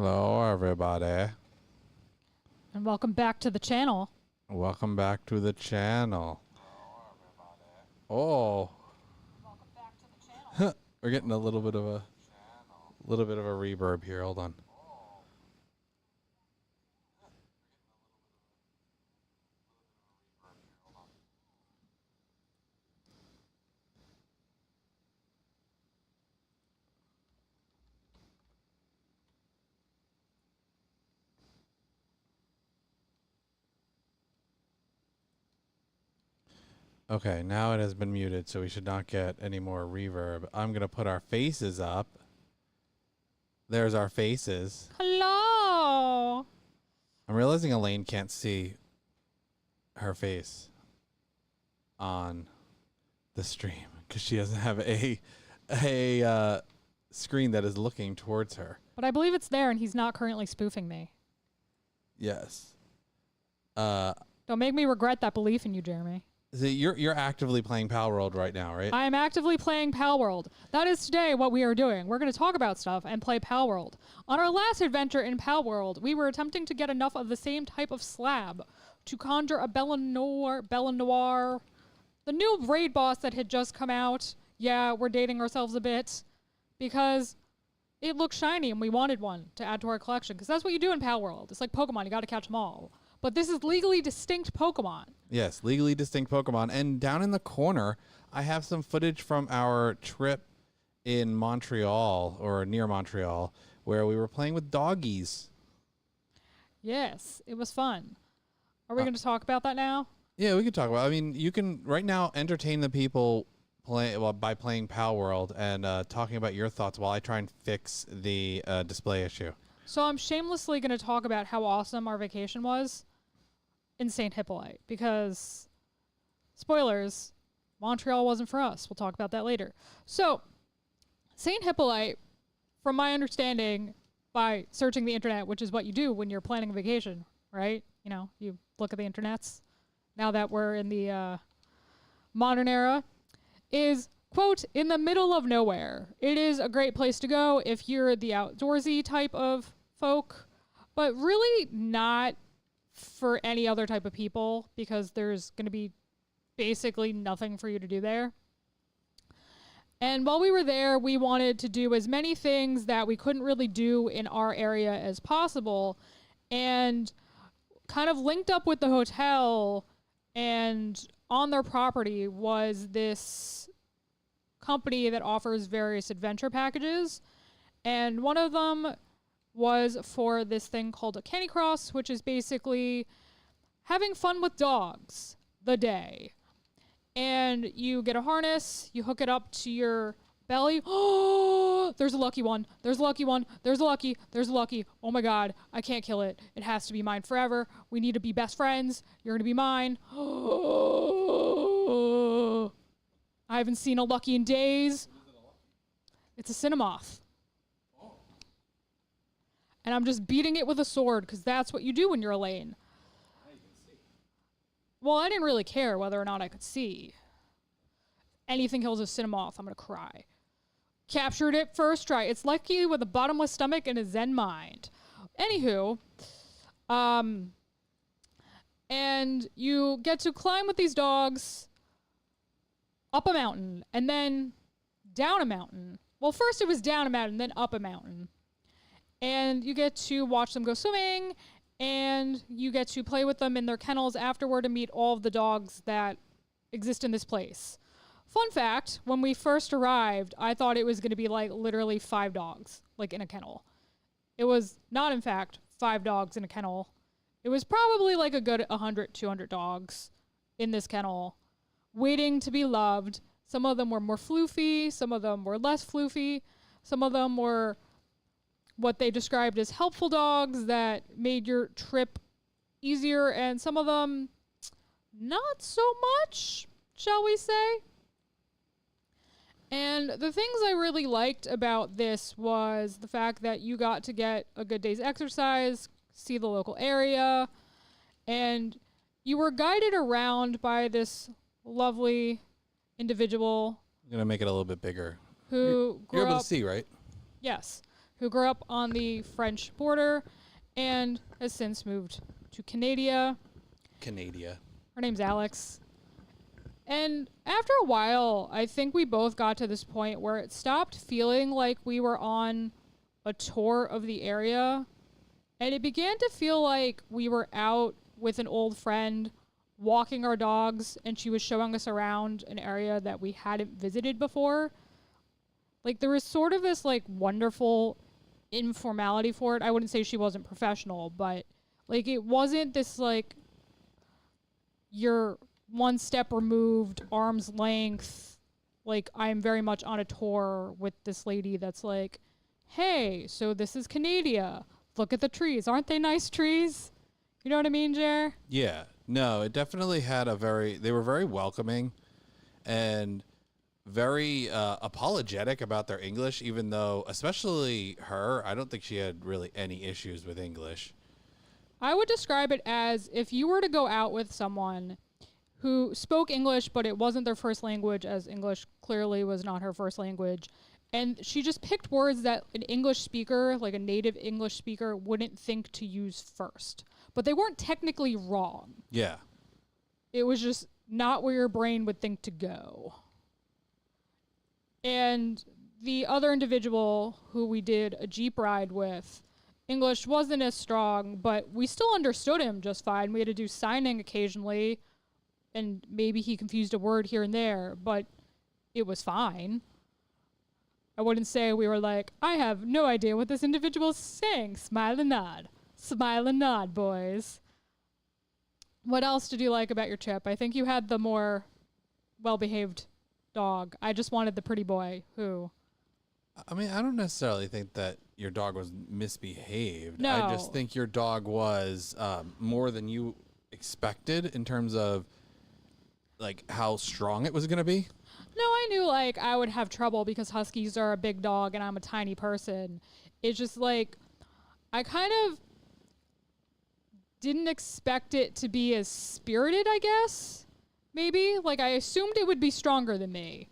Hello, everybody. And welcome back to the channel. Welcome back to the channel. Hello, everybody. Oh. Welcome back to the channel. We're getting a little bit of a reverb here. Hold on. Okay, now it has been muted, so we should not get any more reverb. I'm going to put our faces up. There's our faces. Hello. I'm realizing Elaine can't see her face on the stream because she doesn't have a screen that is looking towards her. But I believe it's there, and he's not currently spoofing me. Yes. Don't make me regret that belief in you, Jeremy. So you're actively playing Palworld right now, right? I am actively playing Palworld. That is today what we are doing. We're going to talk about stuff and play Palworld. On our last adventure in Palworld, we were attempting to get enough of the same type of slab to conjure a Bellanoir, the new raid boss that had just come out. Yeah, we're dating ourselves a bit because it looked shiny and we wanted one to add to our collection because that's what you do in Palworld. It's like Pokemon, you got to catch them all. But this is legally distinct Pokemon. Yes, legally distinct Pokemon. And down in the corner, I have some footage from our trip in Montreal, or near Montreal, where we were playing with doggies. Yes, it was fun. Are we going to talk about that now? Yeah, we can talk about it. I mean, you can right now entertain the people by playing Palworld and talking about your thoughts while I try and fix the display issue. So I'm shamelessly going to talk about how awesome our vacation was in St. Hippolyte because, spoilers, Montreal wasn't for us. We'll talk about that later. So, St. Hippolyte, from my understanding, by searching the internet, which is what you do when you're planning a vacation, right? You know, you look at the internets, now that we're in the modern era, is, quote, in the middle of nowhere. It is a great place to go if you're the outdoorsy type of folk, but really not for any other type of people because there's going to be basically nothing for you to do there. And while we were there, we wanted to do as many things that we couldn't really do in our area as possible, and kind of linked up with the hotel, and on their property was this company that offers various adventure packages, and one of them was for this thing called a Canicross, which is basically having fun with dogs the day. And you get a harness, you hook it up to your belly. Oh, there's a lucky one. There's a lucky one. There's a lucky. There's a lucky. Oh my God, I can't kill it. It has to be mine forever. We need to be best friends. You're going to be mine. Oh, I haven't seen a lucky in days. It's a Cinnamoth. And I'm just beating it with a sword because that's what you do when you're Elaine. Well, I didn't really care whether or not I could see. Anything kills a Cinnamoth, I'm going to cry. Captured it first try. It's lucky with a bottomless stomach and a zen mind. Anywho, and you get to climb with these dogs up a mountain and then down a mountain. Well, first it was down a mountain, then up a mountain. And you get to watch them go swimming, and you get to play with them in their kennels afterward and meet all of the dogs that exist in this place. Fun fact, when we first arrived, I thought it was going to be like literally 5 dogs, like in a kennel. It was not, in fact, 5 dogs in a kennel. It was probably like a good 100, 200 dogs in this kennel, waiting to be loved. Some of them were more floofy, some of them were less floofy, some of them were what they described as helpful dogs that made your trip easier, and some of them not so much, shall we say. And the things I really liked about this was the fact that you got to get a good day's exercise, see the local area, and you were guided around by this lovely individual. I'm going to make it a little bit bigger. Who grew You're able up, to see, right? Yes. who grew up on the French border and has since moved to Canada. Her name's Alex. And after a while, I think we both got to this point where it stopped feeling like we were on a tour of the area. And it began to feel like we were out with an old friend walking our dogs, and she was showing us around an area that we hadn't visited before. Like, there was sort of this, like, wonderful informality for it. I wouldn't say she wasn't professional, but, like, it wasn't this, like, you're one step removed, arm's length. Like, I'm very much on a tour with this lady that's like, hey, so this is Canada. Look at the trees. Aren't they nice trees? You know what I mean, Jer? Yeah. No, it definitely had they were very welcoming and very apologetic about their English, even though, especially her, I don't think she had really any issues with English. I would describe it as if you were to go out with someone who spoke English, but it wasn't their first language, as English clearly was not her first language. And she just picked words that an English speaker, like a native English speaker, wouldn't think to use first. But they weren't technically wrong. Yeah. It was just not where your brain would think to go. And the other individual who we did a Jeep ride with, English wasn't as strong, but we still understood him just fine. We had to do signing occasionally, and maybe he confused a word here and there, but it was fine. I wouldn't say we were like, I have no idea what this individual is saying. Smile and nod. Smile and nod, boys. What else did you like about your trip? I think you had the more well-behaved dog. I just wanted the pretty boy who... I mean, I don't necessarily think that your dog was misbehaved. No. I just think your dog was more than you expected in terms of like how strong it was going to be. No, I knew like I would have trouble because Huskies are a big dog and I'm a tiny person. It's just like I kind of didn't expect it to be as spirited, I guess. Maybe. Like I assumed it would be stronger than me.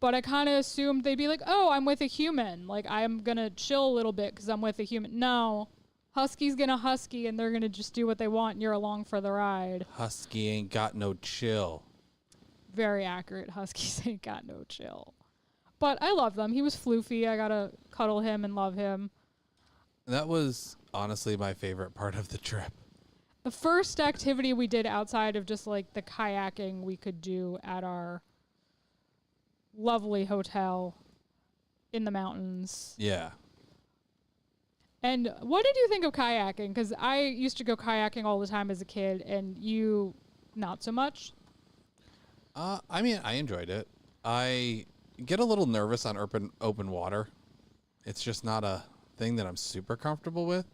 But I kind of assumed they'd be like, oh, I'm with a human. Like I'm going to chill a little bit because I'm with a human. No. Husky's going to husky and they're going to just do what they want and you're along for the ride. Husky ain't got no chill. Very accurate. Huskies ain't got no chill. But I love them. He was floofy. I got to cuddle him and love him. That was honestly my favorite part of the trip. The first activity we did outside of just like the kayaking we could do at our lovely hotel in the mountains. Yeah. And what did you think of kayaking? Because I used to go kayaking all the time as a kid, and you not so much. I mean, I enjoyed it. I get a little nervous on open water. It's just not a thing that I'm super comfortable with.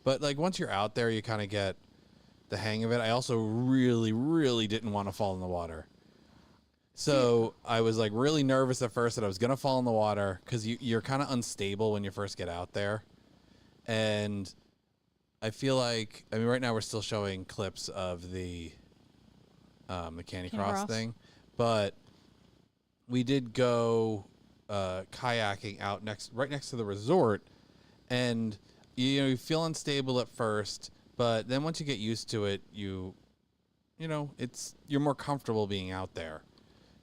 But like once you're out there, you kind of get the hang of it. I also really, really didn't want to fall in the water. So I was like really nervous at first that I was going to fall in the water because you're kind of unstable when you first get out there. And I feel like, I mean, right now we're still showing clips of the Candy Cross thing, but we did go kayaking out right next to the resort, and you feel unstable at first, but then once you get used to it, you're more comfortable being out there.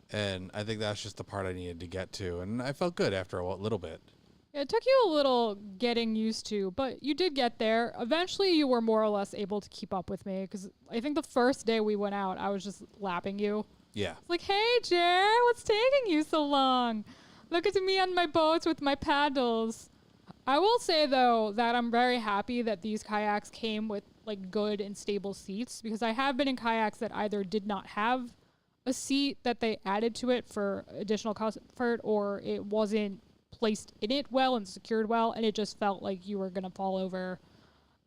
And I think that's just the part I needed to get to, and I felt good after a little bit. It took you a little getting used to, but you did get there. Eventually, you were more or less able to keep up with me, because I think the first day we went out, I was just lapping you. Yeah. It's like, hey, Jer, what's taking you so long? Look at me on my boat with my paddles. I will say, though, that I'm very happy that these kayaks came with like good and stable seats, because I have been in kayaks that either did not have a seat that they added to it for additional comfort, or it wasn't placed in it well and secured well, and it just felt like you were gonna fall over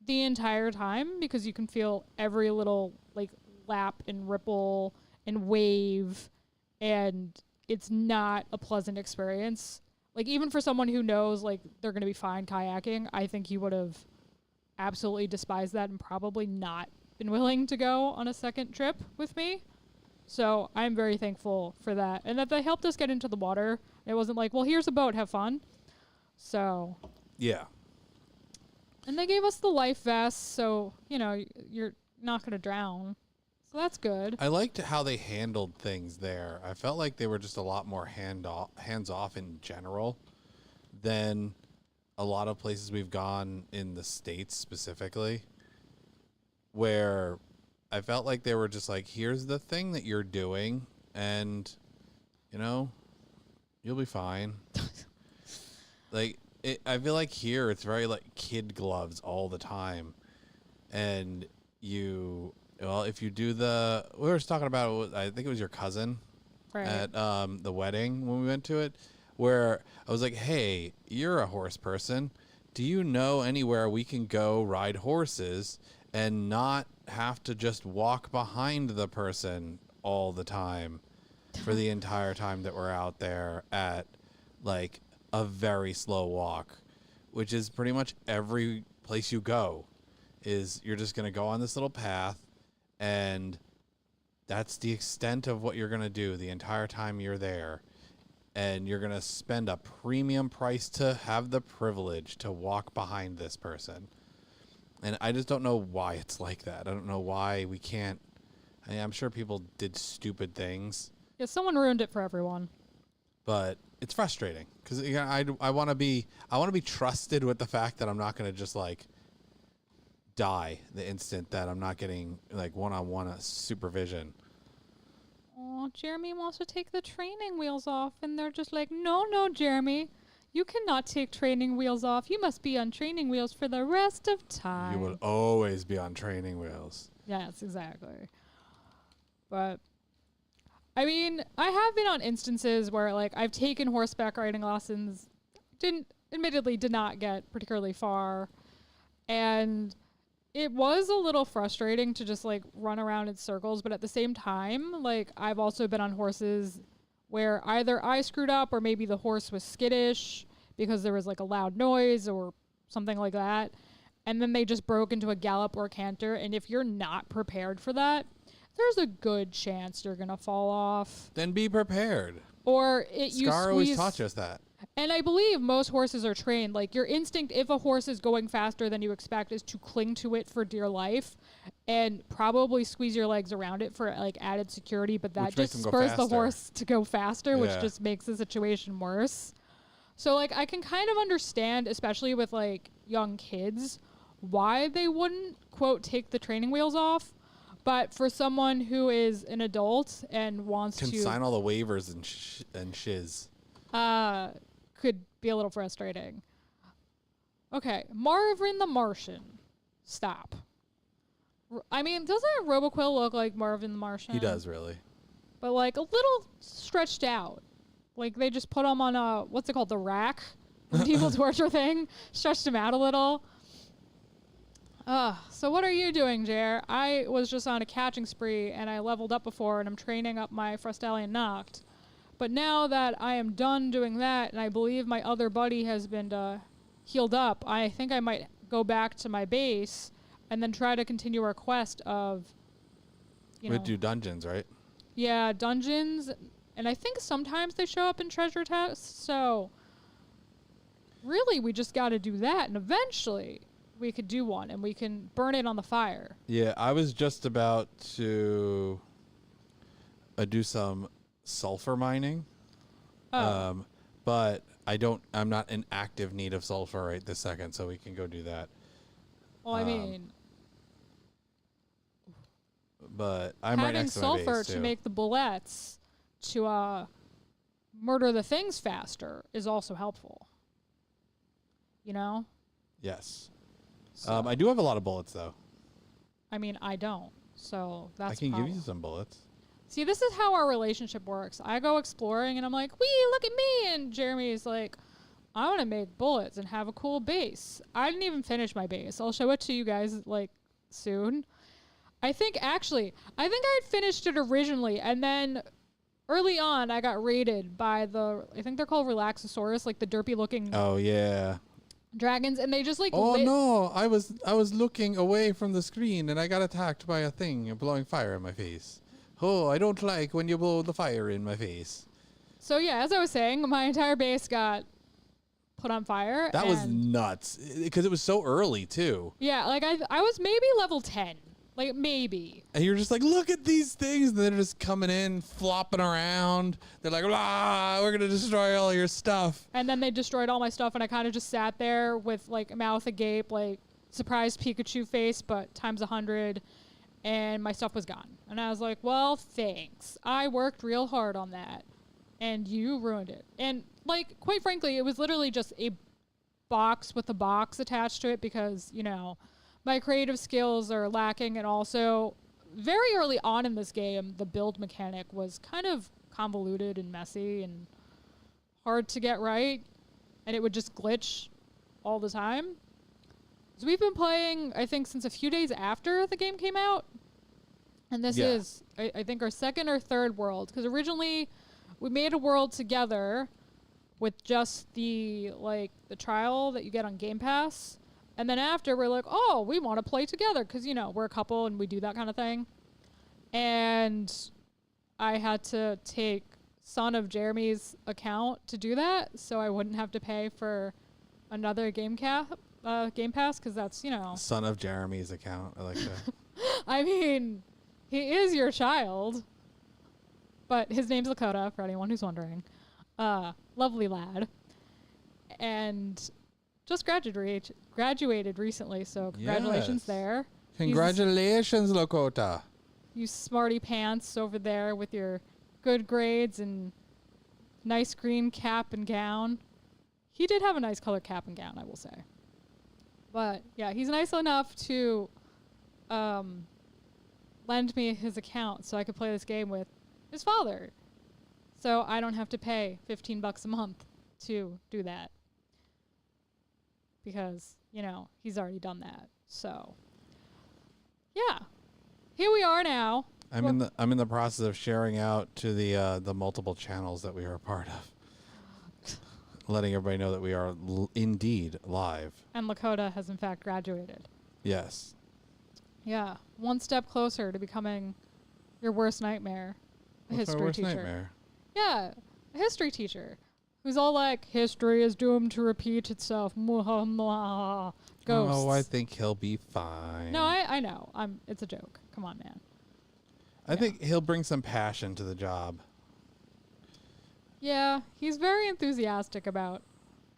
the entire time, because you can feel every little like lap and ripple and wave, and it's not a pleasant experience. Like even for someone who knows like they're gonna be fine kayaking, I think you would have absolutely despised that and probably not been willing to go on a second trip with me. So I'm very thankful for that, and that they helped us get into the water. It wasn't like, well, here's a boat, have fun. So yeah, And they gave us the life vests, so, you're not going to drown. So that's good. I liked how they handled things there. I felt like they were just a lot more hands-off in general than a lot of places we've gone in the States specifically, where I felt like they were just like, here's the thing that you're doing, and, you'll be fine. I feel like here it's very like kid gloves all the time. And if you do we were just talking about, I think it was your cousin at the wedding when we went to it, where I was like, hey, you're a horse person. Do you know anywhere we can go ride horses and not have to just walk behind the person all the time for the entire time that we're out there at like a very slow walk, which is pretty much every place you go is you're just going to go on this little path, and that's the extent of what you're going to do the entire time you're there. And you're going to spend a premium price to have the privilege to walk behind this person. And I just don't know why it's like that. I don't know why we can't. I'm sure people did stupid things. Yeah, someone ruined it for everyone. But it's frustrating because I want to be trusted with the fact that I'm not going to just like die the instant that I'm not getting like one-on-one supervision. Oh, Jeremy wants to take the training wheels off, and they're just like, no, Jeremy, you cannot take training wheels off. You must be on training wheels for the rest of time. You will always be on training wheels. Yes, exactly. But I mean, I have been on instances where like I've taken horseback riding lessons, admittedly did not get particularly far, and it was a little frustrating to just like run around in circles, but at the same time, like I've also been on horses where either I screwed up or maybe the horse was skittish because there was like a loud noise or something like that. And then they just broke into a gallop or canter. And if you're not prepared for that, there's a good chance you're going to fall off. Then be prepared. Or Scar always taught us that. And I believe most horses are trained. Like your instinct, if a horse is going faster than you expect, is to cling to it for dear life and probably squeeze your legs around it for like added security. But that just spurs the horse to go faster, which just makes the situation worse. So like I can kind of understand, especially with like young kids, why they wouldn't, quote, take the training wheels off. But for someone who is an adult and wants to sign all the waivers and shiz. Could be a little frustrating. Okay, Marvin the Martian. Stop. I mean, doesn't Roboquill look like Marvin the Martian? He does, really. But like a little stretched out. Like they just put him on a, what's it called, the rack? The Medieval torture thing. Stretched him out a little. So what are you doing, Jer? I was just on a catching spree and I leveled up before and I'm training up my Frostalian Noct. But now that I am done doing that and I believe my other buddy has been healed up, I think I might go back to my base and then try to continue our quest of, We do dungeons, right? Yeah, dungeons. And I think sometimes they show up in treasure chests. So really, we just got to do that. And eventually we could do one and we can burn it on the fire. Yeah, I was just about to do some sulfur mining. But I'm not in active need of sulfur right this second, so we can go do that. Well, I mean, but I'm right next to my base, sulfur too. to make the bullets to murder the things faster is also helpful. You know? Yes. So, I do have a lot of bullets, though. I mean, I don't. So that's I can give you some bullets. See, this is how our relationship works. I go exploring and I'm like, wee, look at me. And Jeremy's like, I want to make bullets and have a cool base. I didn't even finish my base. I'll show it to you guys like soon. I think I had finished it originally. And then early on, I got raided by I think they're called Relaxosaurus, like the derpy looking. Oh, yeah. Dragons, and they just like. Oh no! I was looking away from the screen, and I got attacked by a thing blowing fire in my face. Oh, I don't like when you blow the fire in my face. So yeah, as I was saying, my entire base got put on fire. That was nuts because it was so early too. Yeah, like I was maybe level 10. Like maybe. And you're just like, look at these things. And they're just coming in, flopping around. They're like, ah, we're going to destroy all your stuff. And then they destroyed all my stuff. And I kind of just sat there with like a mouth agape, like surprised Pikachu face, but times 100. And my stuff was gone. And I was like, well, thanks. I worked real hard on that. And you ruined it. And like, quite frankly, it was literally just a box with a box attached to it because, you know, my creative skills are lacking, and also very early on in this game, the build mechanic was kind of convoluted and messy and hard to get right, and it would just glitch all the time. So we've been playing, I think, since a few days after the game came out, and this is, I think, our second or third world, because originally we made a world together with just the trial that you get on Game Pass. And then after, we're like, oh, we want to play together because, you know, we're a couple and we do that kind of thing. And I had to take Son of Jeremy's account to do that so I wouldn't have to pay for another Game Pass because that's, you know. Son of Jeremy's account. I like that. I mean, he is your child. But his name's Lakota, for anyone who's wondering. Lovely lad. And just graduated recently, so congratulations there. Congratulations, Lakota. You smarty pants over there with your good grades and nice green cap and gown. He did have a nice colored cap and gown, I will say. But yeah, he's nice enough to lend me his account so I could play this game with his father. So I don't have to pay $15 a month to do that. Because, you know, he's already done that. So, yeah. Here we are now. I'm in the process of sharing out to the multiple channels that we are a part of. Letting everybody know that we are indeed live. And Lakota has in fact graduated. Yes. Yeah. One step closer to becoming your worst nightmare. A What's history my worst teacher. nightmare? Yeah. A history teacher. Who's all like, history is doomed to repeat itself. Ghosts. Oh, I think he'll be fine. No, I know. It's a joke. Come on, man. I think he'll bring some passion to the job. Yeah, he's very enthusiastic about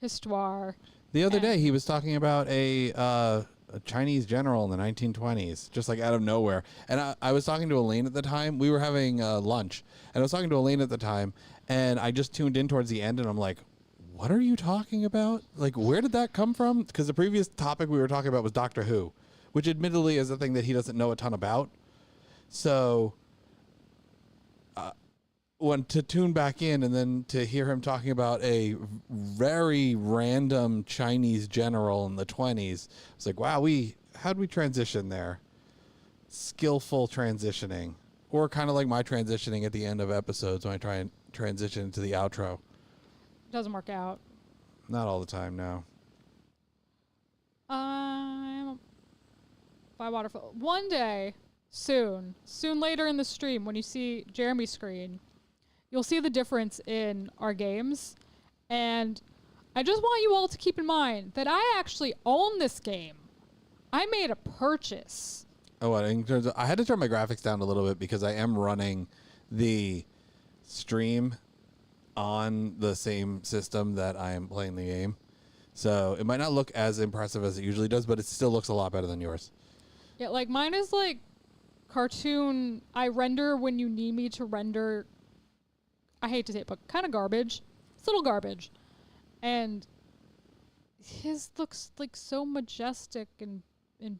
histoire. The other day, he was talking about a Chinese general in the 1920s, just like out of nowhere. And I was talking to Elaine at the time. We were having lunch, and I was talking to Elaine at the time, and I just tuned in towards the end, and I'm like, what are you talking about? Like, where did that come from? Because the previous topic we were talking about was Doctor Who, which admittedly is a thing that he doesn't know a ton about. So when to tune back in and then to hear him talking about a very random Chinese general in the 20s, it's like, wow, how'd we transition there? Skillful transitioning. Or kind of like my transitioning at the end of episodes when I try and transition into the outro. Doesn't work out. Not all the time, no. I'm by waterfall. One day, soon later in the stream, when you see Jeremy's screen, you'll see the difference in our games. And I just want you all to keep in mind that I actually own this game. I made a purchase. Oh, I had to turn my graphics down a little bit because I am running the stream on the same system that I am playing the game. So it might not look as impressive as it usually does, but it still looks a lot better than yours. Yeah, like mine is like cartoon. I render when you need me to render. I hate to say it, but kind of garbage. It's little garbage. And his looks like so majestic and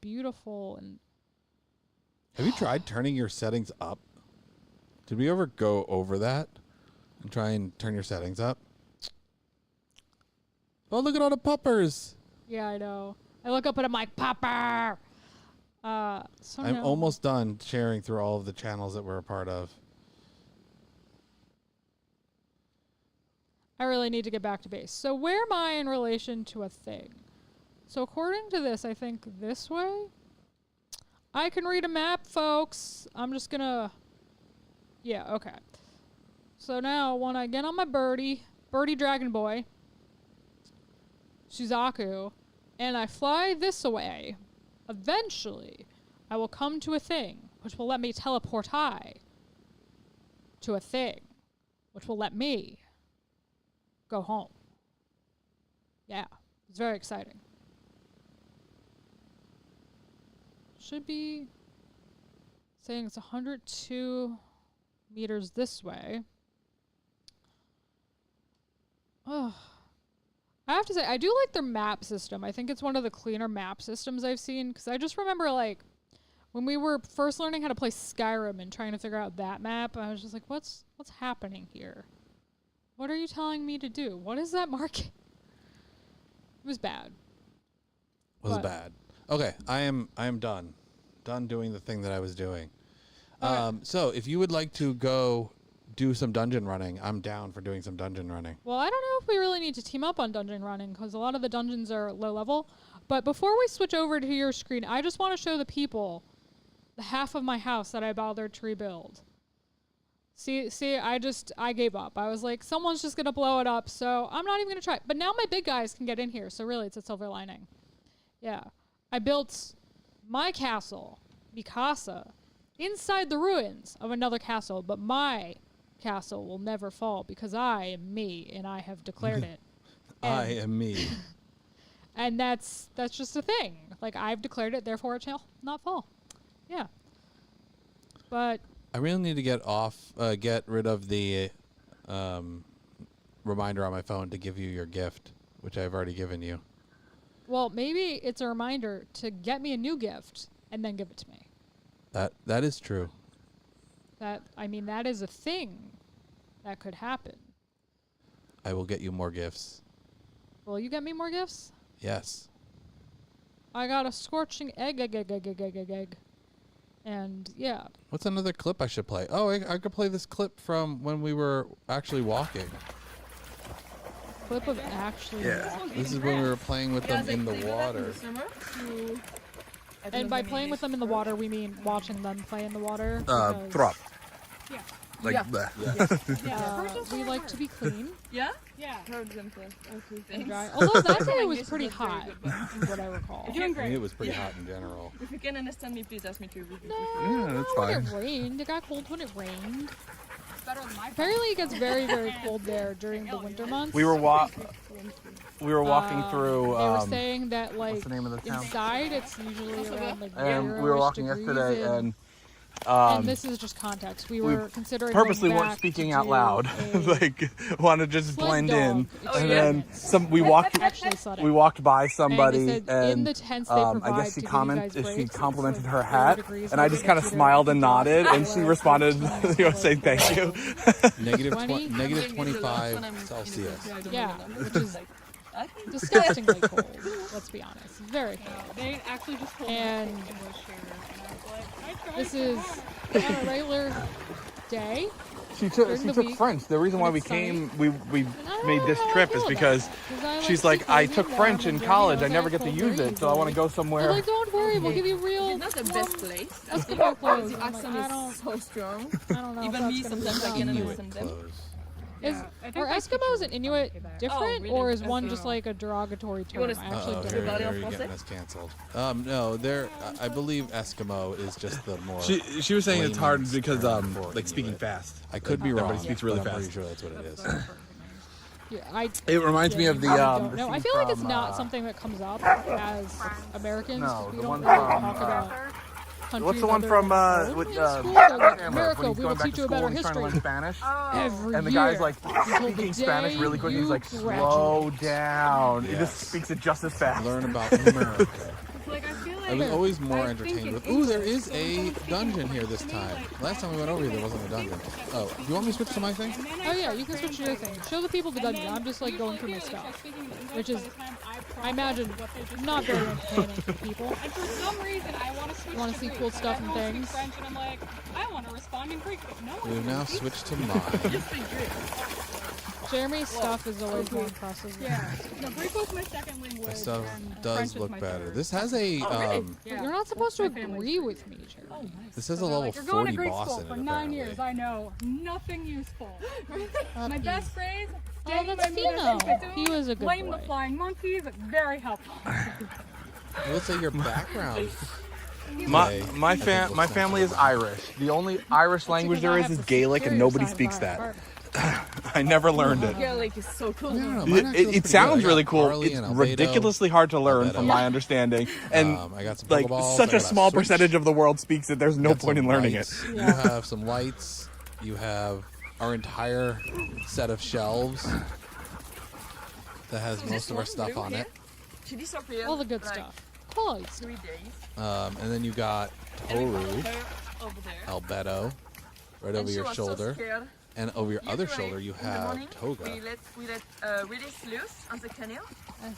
beautiful. And have you tried turning your settings up? Did we ever go over that and try and turn your settings up? Oh, look at all the puppers. Yeah, I know. I look up and I'm like, Popper! I'm almost done sharing through all of the channels that we're a part of. I really need to get back to base. So where am I in relation to a thing? So according to this, I think this way. I can read a map, folks. I'm just gonna... Yeah, okay. So now when I get on my birdie Dragon Boy, Suzaku, and I fly this away, eventually I will come to a thing which will let me teleport to a thing which will let me go home. Yeah, it's very exciting. Should be saying it's 102 meters this way. Oh, I have to say, I do like their map system. I think it's one of the cleaner map systems I've seen, because I just remember, like, when we were first learning how to play Skyrim and trying to figure out that map, I was just like, what's happening here? What are you telling me to do? What is that marking? It was bad. Was bad. Okay, I am done. Done doing the thing that I was doing. So if you would like to go do some dungeon running, I'm down for doing some dungeon running. Well, I don't know if we really need to team up on dungeon running, because a lot of the dungeons are low level. But before we switch over to your screen, I just want to show the people the half of my house that I bothered to rebuild. See, I gave up. I was like, someone's just going to blow it up, so I'm not even going to try. But now my big guys can get in here, so really it's a silver lining. Yeah. I built my castle, Mikasa, inside the ruins of another castle, but my castle will never fall because I am me, and I have declared it. I am me. And that's just a thing. Like, I've declared it, therefore it shall not fall. Yeah. But I really need to get rid of the reminder on my phone to give you your gift, which I've already given you. well, maybe it's a reminder to get me a new gift and then give it to me. That is true. That is a thing that could happen. I will get you more gifts. Will you get me more gifts? Yes. I got a scorching egg. And yeah. What's another clip I should play? Oh, I could play this clip from when we were actually walking. Clip of actually walking. This is when we were playing with them in the water. And by playing with them in the water, we mean watching them play in the water. Throp. Yeah. Like We like to be clean. Yeah? Yeah. Okay, Dry. Although that day was pretty hot, from what I recall. You're doing I mean, great. it was pretty hot in general. If you can understand me, please ask me to repeat. No, Yeah, that's when fine. it rained. It got cold when it rained. Better than my Apparently it gets very, very cold there during the winter months. We were walking through. They were saying that, like, what's the name of the town? Inside it's usually around, like, And we were 0-ish walking degrees yesterday, and and this is just context. We were considering purposely going weren't back speaking to out do loud, a like wanted to just sled blend dog in. And experience. then we walked sledding. by And somebody, they said in the tents they I provide guess to she give you guys she breaks, complimented it's her like hat, 0 degrees and I over just the kind of computer. smiled and You nodded, can and just she like responded, saying like, thank you. Negative 25 Celsius. Yeah, which is disgustingly cold. Let's be honest, very cold. They actually just told And me English here, and I was like, this is on a regular day. She took During the week, French. The reason why when we it's sunny. came, we And I made don't this know how I trip feel is about because it, 'cause I she's like like, to I be took warm French and in rainy. college. I was never like, get to "Cold use very it, so I want to easily." go They're somewhere. like, don't worry, we'll give you real it's not the best place. basketball clothes. The I'm like, accent I is don't so strong. know if Even that's me, gonna be sometimes I enough. can Inuit understand them. clothes. Are Eskimos and Inuit different, really? or is one Eskimo. just like a derogatory term? wanna I actually Uh-oh, don't here, know. Everybody here else you're wants getting it? us canceled. No, they're. I believe Eskimo is just the more. She was saying it's hard layman's because term for like speaking Inuit. fast. I could be wrong. Everybody speaks really but I'm fast. pretty sure that's what it is. Yeah, It reminds me of the. no, I feel like it's not something that comes up as Americans. 'cause No, we the don't one really from, talk about countries what's the one other from than our own with in school. They're like, Cameron, America, when he's we will going back teach to you a school better and he's trying to history. learn Spanish? Every And the year guy's like until the speaking Spanish day really quick. He's like, you slow graduate. down. He just Yes. speaks it just as fast. Learn about America. Like, I feel I was always more I think entertained in with. Ooh, there English, is so a someone speaking dungeon here English this to me, time. like, Last time we went over here, there wasn't a dungeon. Oh, do you want me to switch to my thing? Oh yeah, you can switch to your thing. Show the people the dungeon. I'm just like going through my stuff, which is, I imagine, not very entertaining for people. And for some reason, I want to switch You wanna to see Greek. cool Like, stuff and everyone speaks things? French, and I'm like, I want to respond bonding break, but no. We've now switched to mine. Yes, they did. Jeremy's stuff is always more impressive. Yeah. No, Greek was my second language. That stuff and French does is look my better. third. This has a Yeah. You're not supposed to My family. agree with me, Jeremy. Oh, nice. this has a So they're level like, you're going to 40 Greek boss school in it for 9 apparently. years. I know nothing useful. My Lucky. best phrase. Oh, Stay that's by me, Fino. that's He was a good Blame boy. the flying monkeys. It's very helpful. I will say your background. My family is Irish. The only Irish language there is Gaelic, and nobody speaks that. I never learned it. Gaelic is so cool. I don't know, mine actually looks It pretty sounds good. I really got cool. barley It's and albedo. ridiculously hard to learn, from my understanding, and I got some like Pokeballs, such I a got small switch. percentage of the world speaks it. There's no Got point in some learning it. lights. You have some lights. You have our entire set of shelves that has most of our stuff on it. All the good stuff. Quality stuff. 3 days. And then you got Toru, Over there. Albedo, right over your shoulder. And over your other shoulder, you have Toga. We let release loose on the canal.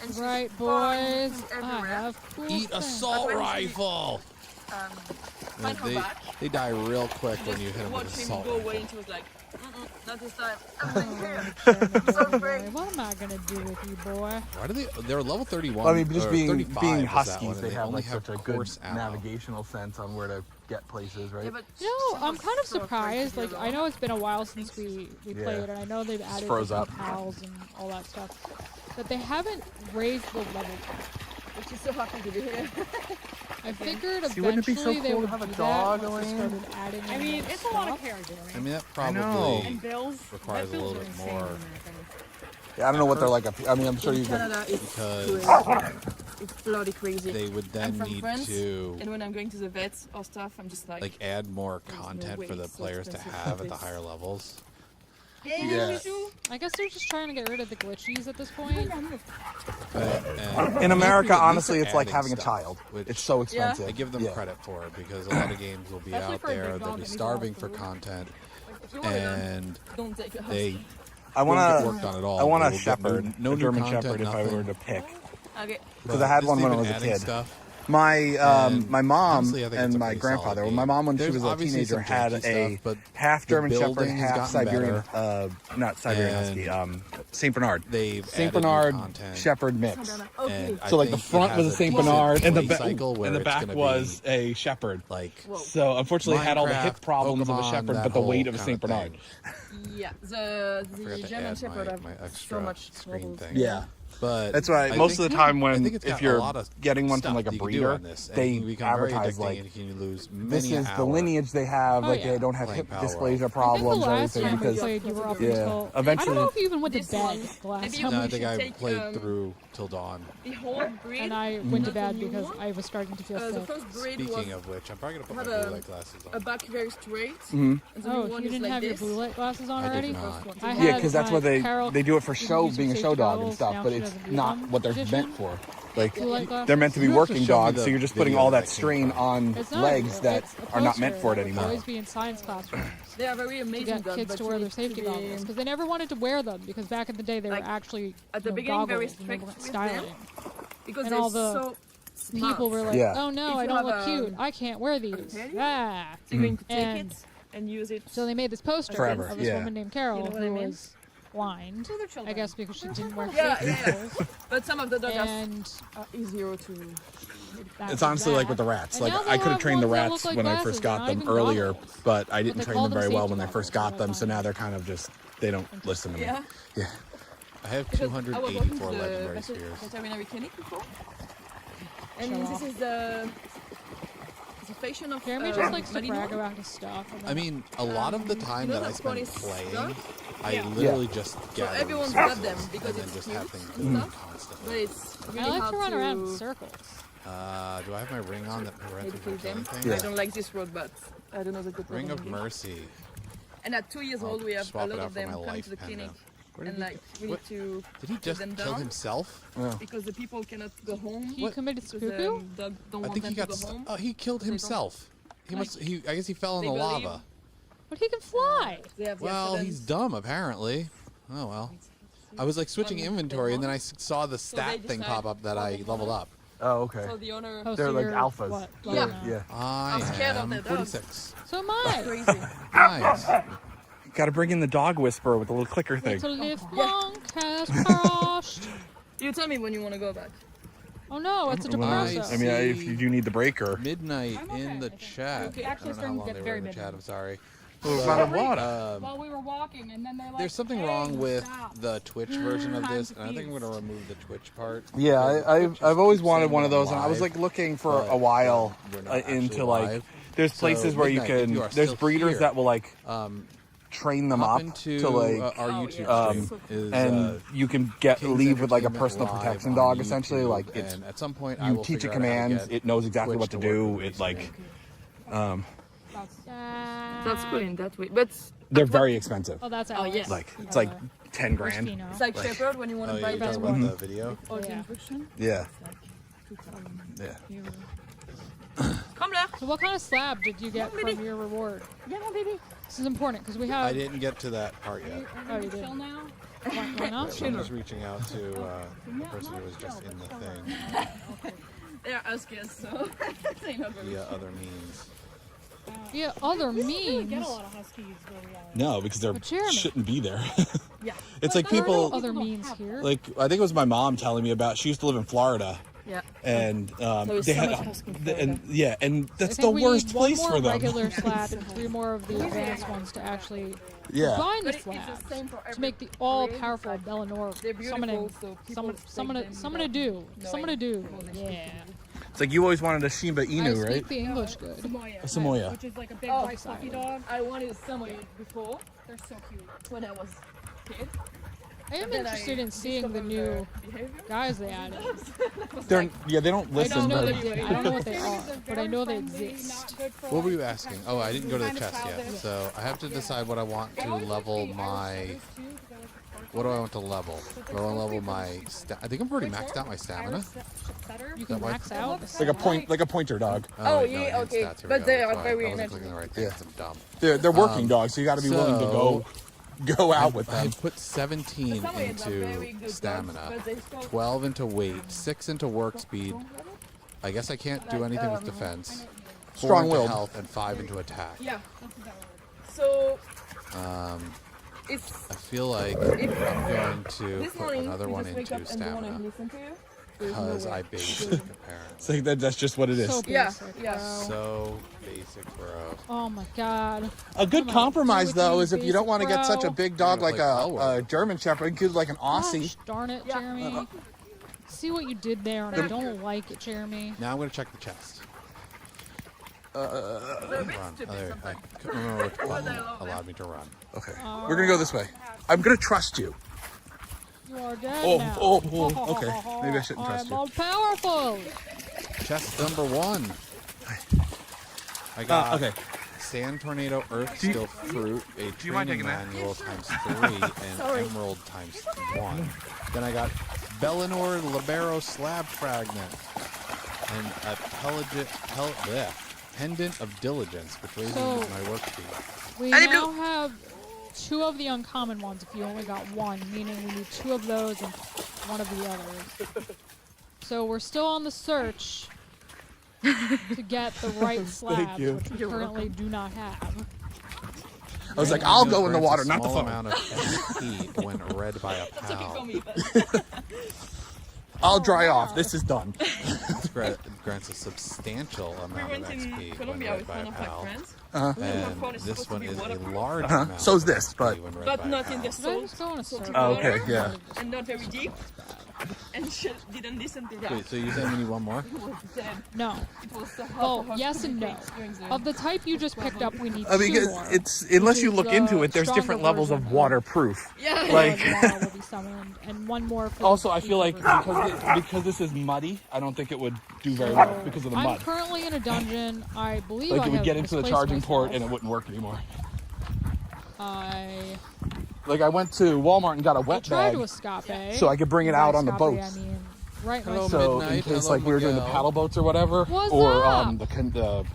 That's right, boys. I have cool Eat things. assault rifle! Find her They, back. they die real quick when you hit them with Watch him assault go away, rifle. and she was like, not this time. I'm like, here. Jeremy, great. what am I gonna do with you, boy? Why do they're level 31. Well, I mean, just or being 35 being is that huskies, one, and they have only like such a good coarse ammo. navigational sense on where to get places, right? Yeah, but You know, I'm kind of so afraid surprised. to Like, do I know it's been a while since we Yeah. played, and I know they've added froze different up. pals and all that stuff, but they haven't raised the level cap. but she's so happy to be here. I figured See, wouldn't it be so eventually they cool to would have a do dog, that once they Elaine? started adding I in mean, more it's a lot of stuff. I caregiving. mean, that I know. probably And bills. requires a bills little are bit insane more. in America. Yeah, I don't know what they're like up here. I mean, I'm sure you can. Canada, it's Because crazy. It's bloody crazy. they would I'm then from need France, to and when I'm going to the vets or stuff, I'm just like add more There's no content way for the it's so players to expensive have for at the this. higher levels. Yeah. I guess they're just trying to get rid of the glitchies at this point. And In America, at least honestly, they're it's like adding having a stuff, child. which It's so Yeah. expensive. I give them Yeah. credit for it because a lot of games will be Especially out for a big there, dog they'll that be needs a lot of starving for food. content, if you want to learn, and don't take a house. they I won't want get worked on at all. I want They a will get shepherd, no a new German content, shepherd, if I nothing. were to pick. Okay. Because I had But one when I they've was been a adding kid. Stuff. My And my mom honestly, I think it's and a my pretty grandfather. solid Well, my game. mom when she There's was a obviously teenager some had janky a stuff, but half the German Shepherd, building's half gotten Siberian. better. Not Siberian And Husky. Saint Bernard. They've Saint added new Bernard content. Shepherd mix. Okay. And I So like the think it front was has a Saint decent Bernard and the play cycle where and the it's back gonna was be a Shepherd. like So unfortunately, it had all the hip Minecraft, problems of a Pokemon, Shepherd, that but the weight whole of a kinda Saint Bernard. thing. Yeah, I the forgot to German add Shepherd have my so extra much screen trouble. thing. Yeah. But That's why I most think- of the time I when think it's got if a you're lot of getting one from stuff like a that you can do breeder, on this, and they you can become very advertise addicting like and you can lose this many is an the hour. lineage they have. Oh, Like yeah. they don't have Playing hip Palworld. dysplasia I think the problems or last anything time we because played, you were up Yeah. until. I Eventually- don't know if you even went to This bed one. the last Maybe time. No, I we think should I take, played through till dawn. The whole breed. And I went to Not bed a new because one. I was starting to feel The sick. first breed Speaking was of which, I'm probably gonna put had my a- blue light glasses a on. back very straight. Mhm. And the Oh, new one you is didn't like have your this. blue light glasses on I did already? not. I Yeah, had because that's what Carol they do it for didn't show, use being a her show safety dog and goggles, stuff, now but she it's doesn't use not them. what they're Edition. meant for. Like Blue light glasses. they're meant to be You have to working show me dogs, the so you're just putting video all that that came strain from. on It's not legs a- that it's a are not meant poster for it that would anymore. always be in science classrooms They are very to amazing get dogs, kids but to you wear their need safety to goggles because they never wanted to wear them because back in the day they Like, were actually at the you know, beginning, very goggles and they strict weren't with styling. because and they're all the so smart. People were like, Yeah. "Oh no, If I you don't have look a- cute. I can't wear these." companion, Ah. So you're going to take And it and use it. So they made this poster Forever, of this yeah. woman named Carol You know what who I mean? was blind. For their I children. guess because she didn't wear Yeah, safety yeah, goggles. But some of the dogs And are easier to. that It's was honestly like that. with the rats. And Like now I they'll could have have trained the ones that rats look like when I glasses, first got not them even earlier, goggles. but I didn't they train call them them very well safety when I first got goggles, them. they're So now fine. they're kind of just they don't listen to me. Yeah. Yeah. I have Because I was walking to 284 the legendary spheres. veterinary clinic before. And Show this off. is the fashion of Jeremy just likes to Malinois. brag about his stuff. And I then mean, a lot of the time you know that I that spend ponies playing, stuff? I Yeah. literally just gather everyone's resources got them because and then it's just cute have things and going stuff. But constantly. it's really I like hard to run around in to circles. Do I have my ring on that prevents me from educate them. killing things? I don't like this road, but I don't know the good Ring one of in English. Mercy. And at 2 years I'll old, we have a swap it lot out of for them my come life to the clinic, pendant. Where and did like we what- need to Did he put just them kill down himself? because the people cannot go home. He committed Because seppuku? the dog don't I want think he them got. to go home. Oh, he killed They don't- himself. He Like- must. He. I guess he fell in They the believe- lava. But he can fly. They have the Well, he's accidents. dumb apparently. Oh well. I was like switching One inventory, and then I day saw the stat they thing decide pop up that I what leveled up. Oh, okay. So the owner. Oh, They're so like you're alphas. what, Yeah. Luna? Yeah. I scared of am the dogs. 46. So am I. Crazy. Nice. Got to bring in the dog whisperer with the little clicker thing. Little lift monk has crashed. You tell me when you want to go back. Oh no, it's a Nice. depresso. I mean, if you do need the breaker. Midnight I'm okay, in the I think. chat. Okay. I Actually, don't know how starting to long get they were very in the midnight. chat. I'm sorry. About a water. While we were walking, and then they're like, There's something "Hey, wrong with stop." the Twitch version of I'm this, and I think I'm going to confused. remove the Twitch part. Yeah, because I've Twitch just always keeps wanted saying one of we're those, and I was live, like looking for but a while we're not actually into like. live. There's So, places where you Midnight, if can. you are There's still breeders here, that will like train them hop up into to like. our Oh, YouTube yeah. stream is, And you can get King's leave with like a Entertainment personal live protection on dog YouTube, essentially. Like it's and at some point I you will teach it figure out how to commands, get it knows exactly Twitch what to to work do. with It like Restream. That's cool in that way. But they're very expensive. Oh, that's Oh, Alice. yeah. Like it's like 10 grand. Christina. it's like shepherd when you want Oh to yeah, buy you're that talking one. about the video. Yeah. Version. Yeah. Yeah. Come there. So what kind of slab did you get from your reward? Yeah, no, baby. This is important because we I have. didn't get to that part yet. Oh, you Chill did. now. Why not? So I'm just reaching out to the person who was just in the thing They're huskies, so they're not very. via other means. Yeah, other Get means. a lot of huskies where we are. No, because they But Jeremy. shouldn't be there. Yeah. It's like There are no people other means here. like I think it was my mom telling me about. She used to live in Florida, Yeah. and There's they so had, much husky in and yeah, and I that's think the we worst need place one for more them. regular slab and 3 more of the advanced ones to actually Yeah. combine the But it's slabs the same for every to make the breed. all-powerful Like, Bellinor they're beautiful, summoning. so people take them Someone to without do. knowing Someone to do. what they should Yeah. It's like you always wanted a Shiba I Inu, speak right? the English good. Samoyed. A Samoyed. Which is like a big Oh, white fluffy dog. I wanted Samoyed before They're so cute. when I was a kid. I am Then interested in seeing the discovered new their behavior. guys they added. They're yeah, they don't I listen. don't know but- they did. I don't know what they are, They're but I very know they friendly, exist. not good for, What were like, you asking? Oh, I didn't go to the kind of chest yet, childish. so I have to decide what I want to level my. What do I want to level? Do I want to level my? I think I've already maxed out my stamina. You can why- max out. like a pointer dog. Oh, wait, no, yeah, I hit okay. stats. Here we But go. they That's are why very I wasn't energetic. clicking the right thing. Yeah. 'cause I'm dumb. They're working dogs, so you got to be willing to go out with I them. put 17 Samoyeds are very into good dogs, stamina, but they still 12 into weight, 6 into work speed. I guess I can't do anything with defense. 4 into Strong-willed. health and 5 into attack. Yeah. So it's I feel like if I'm going to this put morning another you one just wake up into and don't want to stamina listen to you. There's no because way. I basic apparently. It's like that's just what it is. So Yeah, basic, yeah. bro. So basic, bro. Oh my god. A good Come on, compromise do what though you is if you don't want to get such a bro. big dog You're like gonna play a Palworld. German Shepherd, include like an Aussie. Gosh darn it, Yeah. Jeremy. See what you did there, and I don't like it, Jeremy. Now I'm going to check the chest. They're a bit Run. stupid Oh, there, I sometimes. couldn't remember which one I love allowed me to run. Okay, we're gonna go this way. I'm gonna trust you. You are dead Oh, now. oh, okay. Maybe I shouldn't trust I'm you. all powerful. Chest number 1. I got Okay. Sand Tornado, Earth you- Steel Fruit, a you mind training taking that? manual times 3, and Emerald times 1. Then I got Bellinor Libero Slab Fragment, and a Pendant of Diligence, which raises So- my work speed. We now have 2 of the uncommon ones if you only got 1, meaning we need 2 of those and 1 of the others. So we're still on the search to get the right slabs, you. which we currently do not have. I was like, I'll go in the Grants a water, not the small phone. amount of SP when read by a pal. I'll dry off. This is done. Grants a substantial We amount of went in XP when Colombia read with by one a of my pal. friends. And this one is a large Uh-huh. amount. So's of this, XP but- when read But by a not in pal. the Did I soul. just go in a circle? Oh, okay, yeah. And not very deep. And she didn't listen to that. Wait, so you saying we need one more? It was dead. No. It was so hard Well, for her yes to and no. experience it. Of the type you just picked up, we need I mean, 2 more. it's unless you is look the into it, there's stronger different levels of version waterproof. Yeah. Like, Tomorrow will be summoned, and 1 more for the also, I feel like weaker version. because this is muddy, I don't think it would do very well because of the I'm mud. currently in a dungeon. I believe Like I it would have get into the misplaced charging port myself. and it wouldn't work anymore. I Like I went to Walmart and got a wet tried bag to escape. so I could bring it out on the Escape, boats. I mean, right Hello, myself. So in Midnight. case Hello, like we were doing the Miguel. paddle boats or whatever, What's or up? the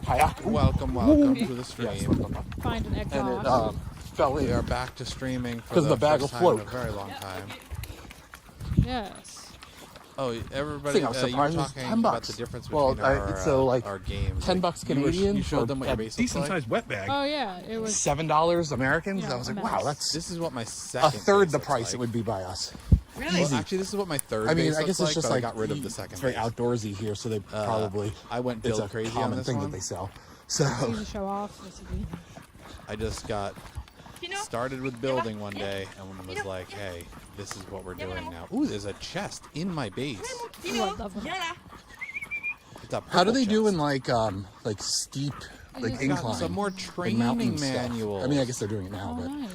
kayak. Welcome to the Yes, stream. Find an egg and it box. fell We in. are back to streaming for 'Cause the the bag first will time in a float. very long time. Yes. Oh, everybody, thing I was you were surprised was talking 10 about bucks. the difference Well, between our games. $10 Like, Canadian. You showed for them what your a base looks decent like. sized wet bag. Oh yeah, it was $7 Americans. You know, I was like, a wow, mess. that's This is what my a second third base the looks price like. it would be by us. Really? Well, actually, this is what my third I mean, base I guess looks it's just but like I got rid of the second It's very base. outdoorsy here, so they probably I went it's build a crazy on common this thing one. that they sell. So easy to show off. I just got started with building one day and was like, hey, this is what we're doing now. Ooh, there's a chest in my base. Ooh, I love them. It's a how do they do chest. in like steep like Got incline? some more and training mountain stuff? manuals. I mean, I guess they're doing it now, Oh, but nice.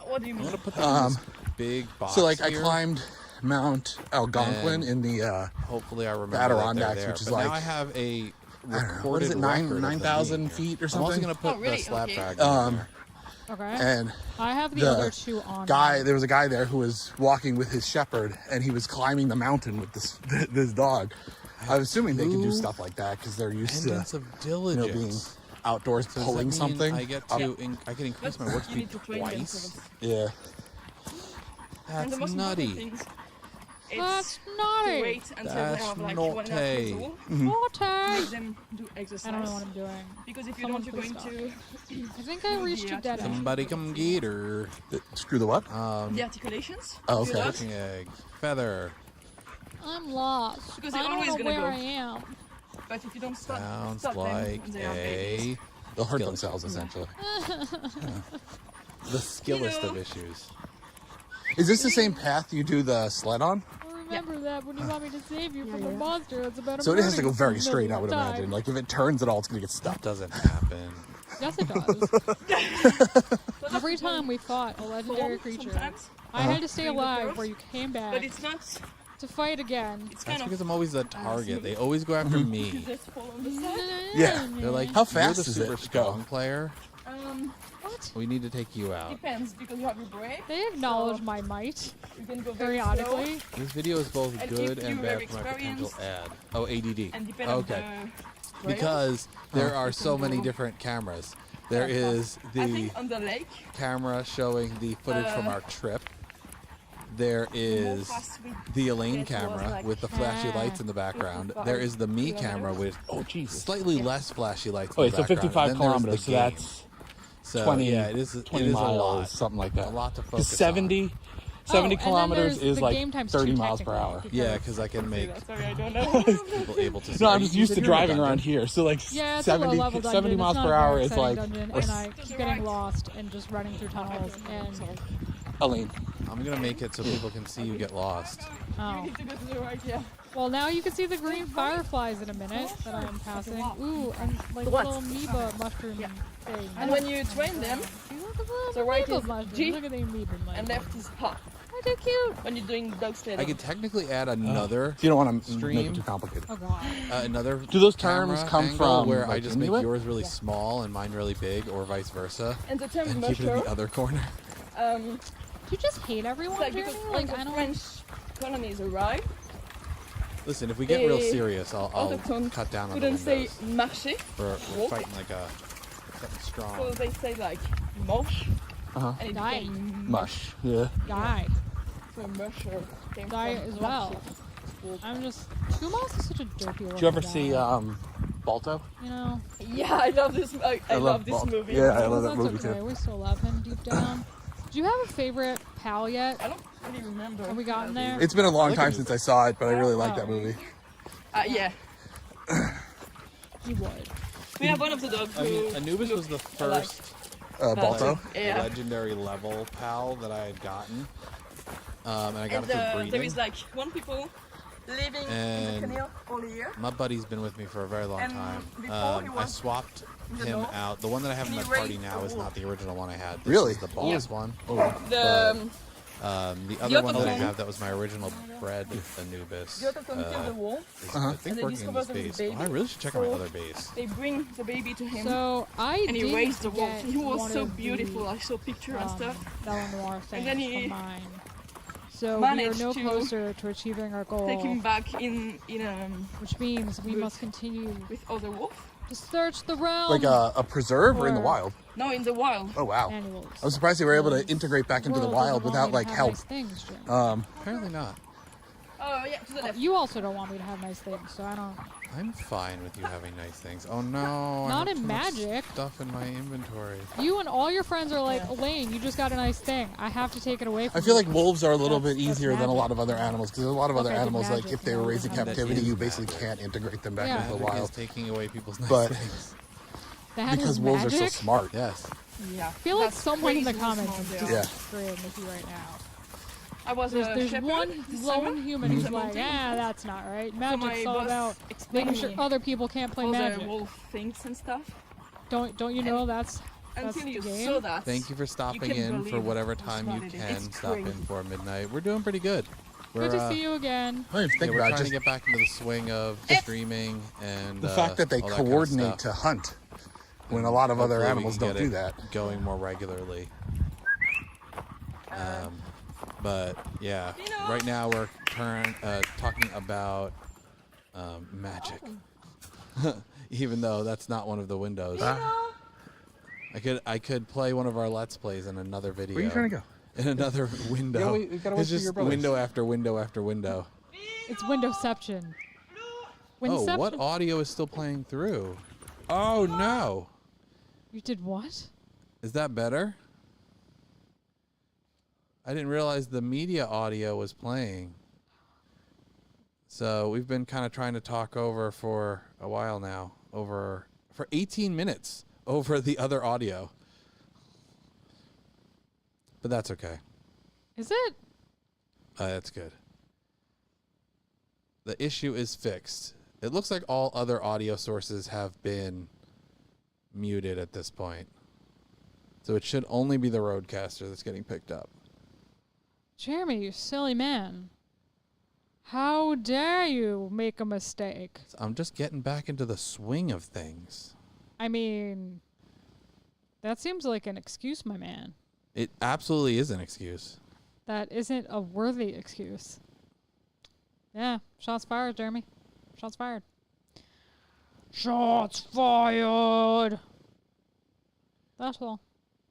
What do you I'm mean? gonna put them in this big box. so like I here. climbed Mount Algonquin And in the Hopefully, I remember Adirondacks, that they're there. which is but like, now I have a I don't know, recorded what is it, record of them 9,000 being feet here. or I'm also something? gonna put Oh, really? the slap Okay. bag in there. Okay. and I have the the other two on. there was a guy there who was walking with his shepherd, and he was climbing the mountain with this dog. I'm assuming they can do Two stuff like that because they're used to Pendants of diligence. being outdoors So does that pulling mean something. I get up. to I can increase my work You need speed to train them twice. first. Yeah. And the That's most important nutty. thing is That's it's to naughty. wait until That's they have like naughty. 1.5 years old. Naughty. Make them do exercise. I don't know what I'm doing. Because if you Someone don't, you're going please to I think I reached a dead end. Somebody come get her. Screw the what? the articulations. Oh, Do okay. that. Cooking egg. Feather. I'm lost. Because I you're don't always know gonna where go. I am. But if you don't Sounds stop them like when they are babies. a They'll hurt skill- themselves essentially. the skillest know. of issues. Is this the same path you do the sled on? I remember that when you want me to save you from a monster that's about to So it has to murder go you very in the straight, I middle would of time. imagine. Like if it turns at all, it's gonna get stuck. Doesn't happen. Yes, it does. So Every that's time we fought a legendary fall creature, sometimes, I had to stay During the alive growth. where you came back but it's not. to fight again. It's kind That's of because I'm always the target. They always go after you me. just fall on the side. Yeah. They're like, How fast you're the does super it strong go? player. What? We need to take you out. Depends because you have your brave. They acknowledge my might You can go very periodically. This video is both And good if and you bad have for my potential experience- ad. Oh, ADD. And depend Okay. on the trail. Because there are so many different cameras. There is I the think on the lake, camera showing the footage from our trip. There is fast we the Elaine get was camera like- with the flashy lights in the background. 55 There is the me camera kilometers. with slightly less flashy lights in Okay, the so background. 55 And then there's kilometers. the So game. that's So 20, yeah, it is 20 it is miles, a lot. something like that. A lot to 'Cause focus 70 Oh, and then kilometers there's is the like game times 30 two miles per technically, hour. because- Yeah, because I can make Sorry, I don't know. people able to. No, I'm just You used said to you're in a driving around dungeon. here. So like Yeah, it's a 70, low-level dungeon. 70 It's miles not per a very hour is exciting like dungeon, or and I to keep the getting right. lost and just running through tunnels. And Elaine. I'm gonna make it so people can see you get lost. You oh, need to go to the right, yeah. well, now you can see the green fireflies in a minute that I'm passing. Ooh, and like What? little amoeba mushroom thing. And when you train them, See, look at the so right amoeba is mushrooms. G, Look at the amoeba mushrooms. and left is hot. Oh, they're cute. When you're doing dog sledding. I could technically add another You don't want to make Stream. it too complicated. Oh god. another. Do those terms camera come angle from, where I like, just make Inuit? yours really small and mine really big, or vice versa, And the term and keep it in musher, the other corner? Do you just hate everyone, like Jeremy? because Like when I the don't. French colonies arrived, Listen, if we get real They- serious, I'll autochtone cut down on the couldn't say windows. marcher, We're walk. fighting like a something so strong. they say like mosh, Uh-huh. and it Die. became Mush. Yeah. Die. so musher came Die from as well. marcher. I'm just. Kumos is such a derpy looking Did you ever see guy, Balto? you know. Yeah, I love this. I love this Balto. movie. Yeah, I Well, love that that's movie okay. too. We still love him deep down. Do you have a favorite pal yet? I don't really remember. Have we gotten there? It's been a long time since I saw it, but I really like that movie. Yeah, You would. we have one of the dogs I mean, who. Anubis was the first Balto. Yeah. legendary level pal that I had gotten, and I got And it through breeding. there is like one people living in And- the canal all year. My buddy's been with me for a very long And time. before he I was swapped in the him north, out. The one that I have in he my party raised now a is wolf. not the original one I had. This Really? is the boss one. The The other one that I autochtone- have that was my original bred Anubis. the autochtone kill the wolf. Is, I think And they working in this discovered there base. was a baby. Oh, I really should check out my So- other base. They bring the baby to him, So I and he did raised the wolf. get He was one so of beautiful. the, I saw picture and stuff. Noir things then he from mine. So we are managed no to closer to achieving our goal, Take him back in which means we Good. must continue with other wolf. to search the realm. Like a preserve or in the Or- wild? No, in the wild. Oh wow. Animals. I was surprised they were able to integrate back into the World wild doesn't without always like have help. nice things, Jim. Apparently not. Oh, yeah, to the left. You also don't want me to have nice things, so I don't. I'm fine with you having nice things. Oh no! Not I have in too much Magic. Stuff in my inventory. You and all your friends are like, Elaine, you just got a nice thing. I have to take it away from I feel you. like wolves are a little That's- bit easier that's than a lot magic. of other animals because a lot of other Look, I did animals, like magic, if they you were know, raised in that captivity, is you basically magic. can't integrate them back Yeah. into the Magic is wild. taking away people's nice But- things. That Because is wolves are so magic? smart. Yes. Yeah. I feel like That's someone in the crazy comments small is they just are. Yeah. disagreeing with you right now. I was There's shepherd one this lone summer human in who's the like, mountains. that's not right. So Magic's my all boss about explained making sure me other people can't play all the Magic. wolf things and stuff. Don't you know that's Until the you game? saw that. Thank you for stopping can in for believe whatever how time you smart it is. can It's stop in crazy. for midnight. We're doing pretty good. We're, Good to see you again. I didn't Yeah, think we're about trying it. to Just get back into the swing of streaming and the fact that they all that kind of coordinate stuff. to hunt when a lot of other Hopefully we animals can don't get do it that. going more regularly. But yeah, right now we're talking about magic. Even though that's not one of the windows. I could play one of our Let's Plays in another video. Where are you trying to go? In another window. You gotta wait It's for just your brothers. window after window after window. It's Windowception. Oh, Windowception? what audio is still playing through? Oh no. You did what? Is that better? I didn't realize the media audio was playing. So we've been kind of trying to talk over for a while now, for 18 minutes over the other audio. But that's okay. Is it? That's good. The issue is fixed. It looks like all other audio sources have been muted at this point. So it should only be the Roadcaster that's getting picked up. Jeremy, you silly man. How dare you make a mistake? So I'm just getting back into the swing of things. I mean, that seems like an excuse, my man. It absolutely is an excuse. That isn't a worthy excuse. Yeah, shots fired, Jeremy. Shots fired. Shots fired. That's all.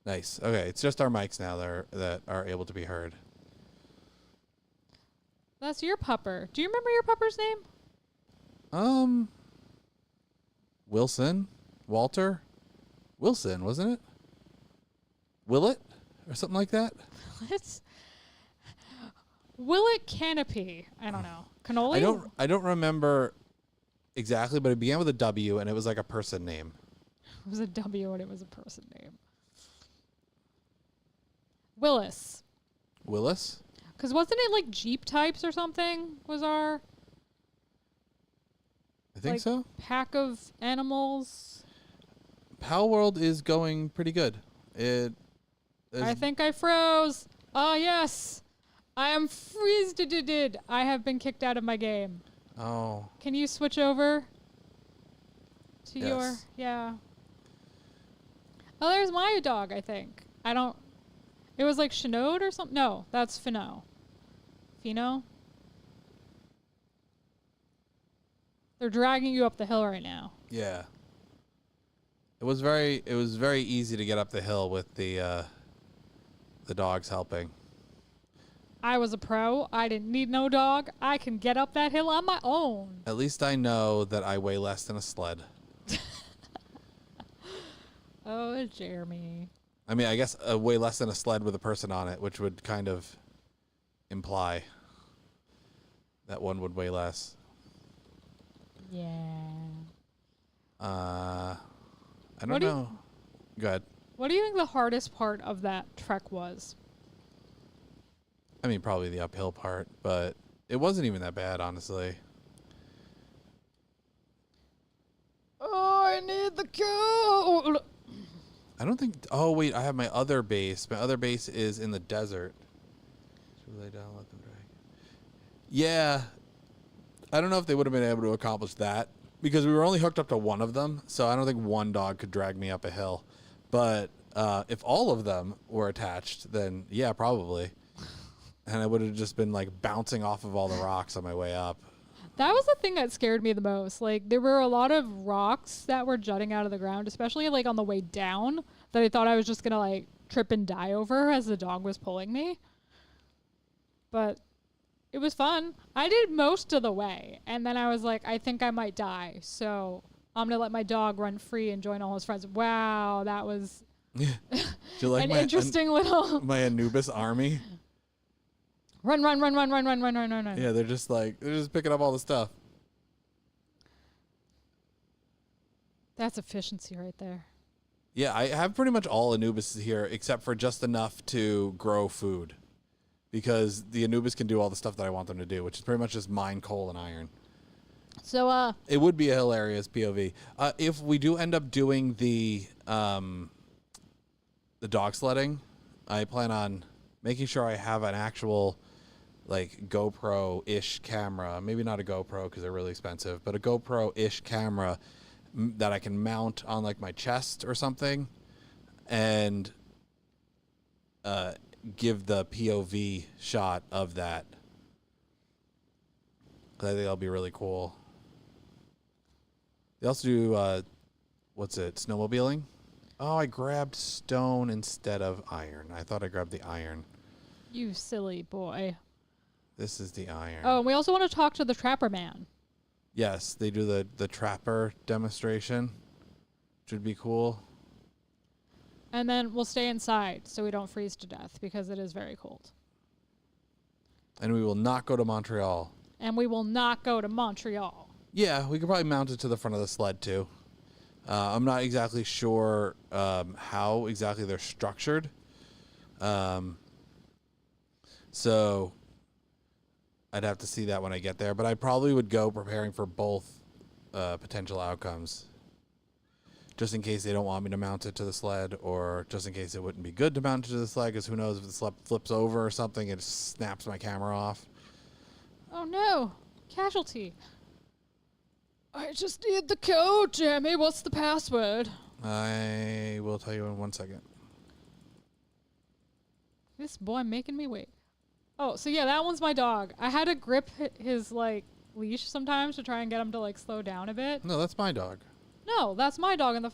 Nice. Okay, it's just our mics now that are able to be heard. That's your pupper. Do you remember your pupper's name? Wilson? Walter? Wilson, wasn't it? Willet? Or something like that? What? Willet Canopy. I don't know. Cannoli? I don't remember exactly, but it began with a W and it was like a person name. It was a W and it was a person name. Willis. Willis? Because wasn't it like Jeep types or something was our I think like, so. pack of animals? Palworld is going pretty good. I think I froze. Ah, yes. I am freezed. I have been kicked out of my game. Oh. Can you switch over to your... Yes. Yeah. Oh, there's my dog, I think. I don't... It was like Chenode or something? No, that's Fino. Fino? They're dragging you up the hill right now. Yeah. It was very easy to get up the hill with the dogs helping. I was a pro. I didn't need no dog. I can get up that hill on my own. At least I know that I weigh less than a sled. Oh, Jeremy. I mean, I guess way less than a sled with a person on it, which would kind of imply that one would weigh less. Yeah. I don't What do you- know. Go ahead. What do you think the hardest part of that trek was? I mean, probably the uphill part, but it wasn't even that bad, honestly. Oh, I need the cow. I don't think. Oh wait, I have my other base. My other base is in the desert. Should we lay down, let them drag? Yeah, I don't know if they would have been able to accomplish that because we were only hooked up to one of them. So I don't think one dog could drag me up a hill. But if all of them were attached, then yeah, probably. And I would have just been like bouncing off of all the rocks on my way up. That was the thing that scared me the most. Like, there were a lot of rocks that were jutting out of the ground, especially like on the way down, that I thought I was just gonna like trip and die over as the dog was pulling me. But It was fun. I did most of the way, and then I was like, I think I might die, so I'm gonna let my dog run free and join all his friends. Wow, that was Do you like an interesting little my Anubis army? run. Yeah, they're just picking up all the stuff. That's efficiency right there. Yeah, I have pretty much all Anubises here except for just enough to grow food. Because the Anubis can do all the stuff that I want them to do, which is pretty much just mine coal and iron. So, it would be a hilarious POV. If we do end up doing the dog sledding, I plan on making sure I have an actual like GoPro-ish camera. Maybe not a GoPro because they're really expensive, but a GoPro-ish camera that I can mount on like my chest or something, and give the POV shot of that. I think that'll be really cool. They also do, snowmobiling? Oh, I grabbed stone instead of iron. I thought I grabbed the iron. you silly boy. This is the iron. Oh, and we also want to talk to the Trapper Man. Yes, they do the trapper demonstration, which would be cool. And then we'll stay inside so we don't freeze to death because it is very cold. And we will not go to Montreal. And we will not go to Montreal. Yeah, we could probably mount it to the front of the sled too. I'm not exactly sure how exactly they're structured. So I'd have to see that when I get there. But I probably would go preparing for both potential outcomes. Just in case they don't want me to mount it to the sled, or just in case it wouldn't be good to mount it to the sled, because who knows if the sled flips over or something, it snaps my camera off. Oh no, casualty. I just need the code, Jamie. What's the password? I will tell you in 1 second. This boy making me wait. Oh, so yeah, that one's my dog. I had to grip his like leash sometimes to try and get him to like slow down a bit. No, that's my dog. No, that's my dog. And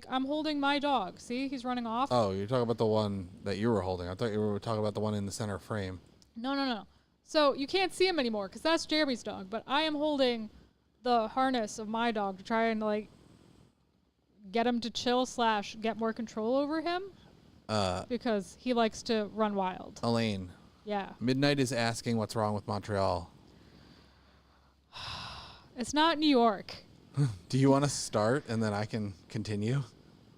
I'm holding my dog. See, he's running off. Oh, you're talking about the one that you were holding. I thought you were talking about the one in the center frame. No. So you can't see him anymore because that's Jeremy's dog. But I am holding the harness of my dog to try and like get him to chill / get more control over him. Because he likes to run wild. Elaine. Yeah. Midnight is asking what's wrong with Montreal. It's not New York. Do you want to start and then I can continue?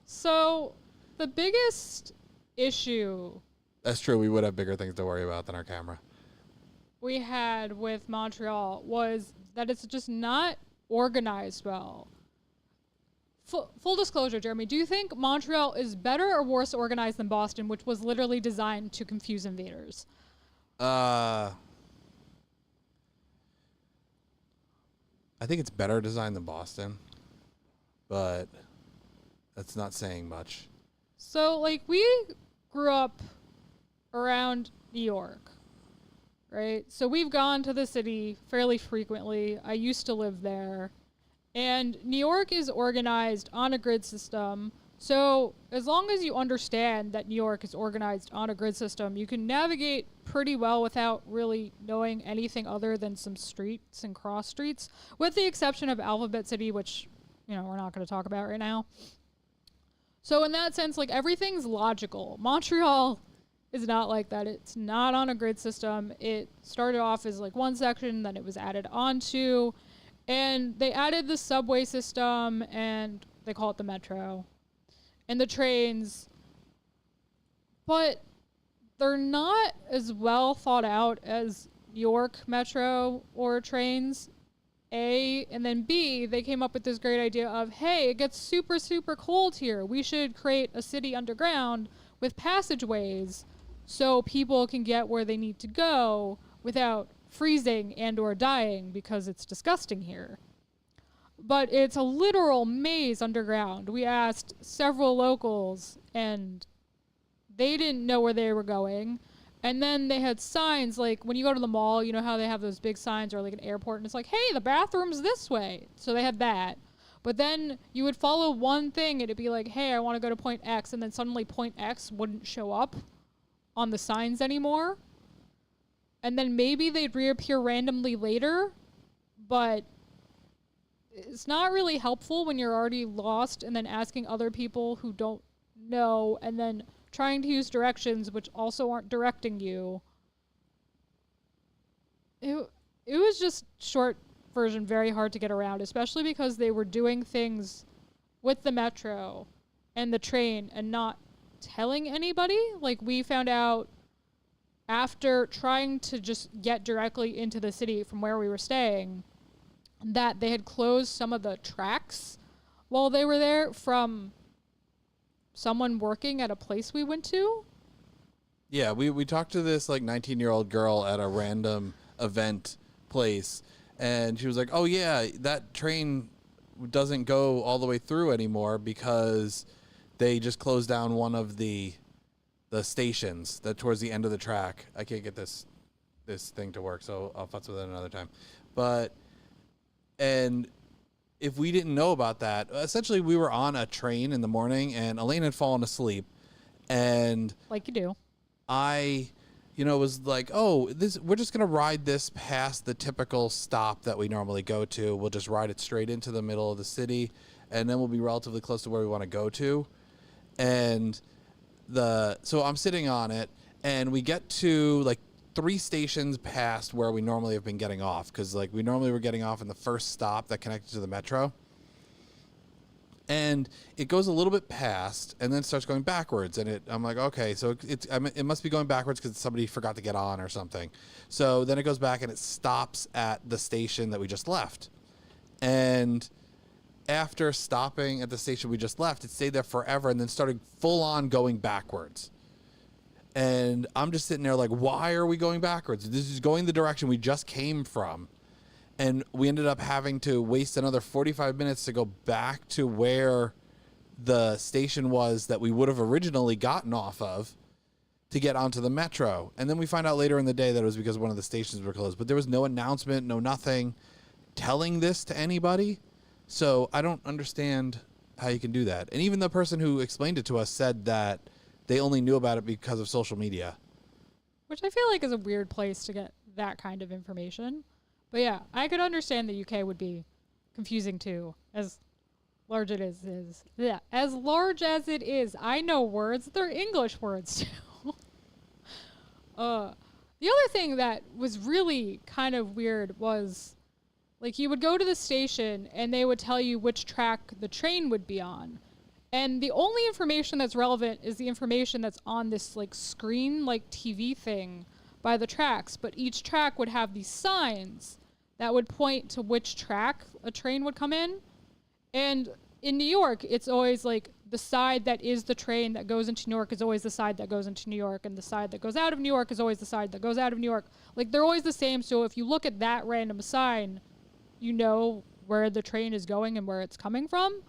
So the biggest issue That's true. We would have bigger things to worry about than our camera. we had with Montreal was that it's just not organized well. Full disclosure, Jeremy, do you think Montreal is better or worse organized than Boston, which was literally designed to confuse invaders? I think it's better designed than Boston, but that's not saying much. So, like, we grew up around New York, right? So we've gone to the city fairly frequently. I used to live there. And New York is organized on a grid system. So as long as you understand that New York is organized on a grid system, you can navigate pretty well without really knowing anything other than some streets and cross streets, with the exception of Alphabet City, which, you know, we're not going to talk about right now. So in that sense, like, everything's logical. Montreal is not like that. It's not on a grid system. It started off as like one section, then it was added onto, and they added the subway system, and they call it the metro, and the trains, but they're not as well thought out as New York metro or trains, A, and then B, they came up with this great idea of, hey, it gets super, super cold here. We should create a city underground with passageways so people can get where they need to go without freezing and or dying because it's disgusting here. But it's a literal maze underground. We asked several locals and they didn't know where they were going. And then they had signs, like when you go to the mall, you know how they have those big signs, or like an airport, and it's like, hey, the bathroom's this way. So they had that. But then you would follow one thing and it'd be like, hey, I want to go to point X, and then suddenly point X wouldn't show up on the signs anymore. and then maybe they'd reappear randomly later, but it's not really helpful when you're already lost and then asking other people who don't know and then trying to use directions which also aren't directing you. It was just short version very hard to get around, especially because they were doing things with the metro and the train and not telling anybody. Like, we found out after trying to just get directly into the city from where we were staying that they had closed some of the tracks while they were there from someone working at a place we went to. Yeah, we talked to this like 19-year-old girl at a random event place, and she was like, oh yeah, that train doesn't go all the way through anymore because they just closed down one of the stations that towards the end of the track. I can't get this thing to work, so I'll futz with it another time. And if we didn't know about that, essentially we were on a train in the morning and Elaine had fallen asleep, and like you do, I was like, oh, we're just going to ride this past the typical stop that we normally go to. We'll just ride it straight into the middle of the city, and then we'll be relatively close to where we want to go to. And so I'm sitting on it, and we get to like 3 stations past where we normally have been getting off, because like we normally were getting off in the first stop that connected to the metro. And it goes a little bit past and then starts going backwards. And I'm like, okay, so it must be going backwards because somebody forgot to get on or something. So then it goes back and it stops at the station that we just left. And after stopping at the station we just left, it stayed there forever and then started full on going backwards. And I'm just sitting there like, why are we going backwards? This is going the direction we just came from. And we ended up having to waste another 45 minutes to go back to where the station was that we would have originally gotten off of to get onto the metro. And then we find out later in the day that it was because one of the stations were closed. But there was no announcement, no nothing telling this to anybody. So I don't understand how you can do that. And even the person who explained it to us said that they only knew about it because of social media. Which I feel like is a weird place to get that kind of information. But yeah, I could understand the UK would be confusing too, as large it is. Yeah, as large as it is. I know words. They're English words too. The other thing that was really kind of weird was, like, you would go to the station and they would tell you which track the train would be on. And the only information that's relevant is the information that's on this, like, screen, like, TV thing by the tracks. But each track would have these signs that would point to which track a train would come in. And in New York, it's always like the side that is the train that goes into New York is always the side that goes into New York, and the side that goes out of New York is always the side that goes out of New York. Like, they're always the same, so if you look at that random sign, you know where the train is going and where it's coming from.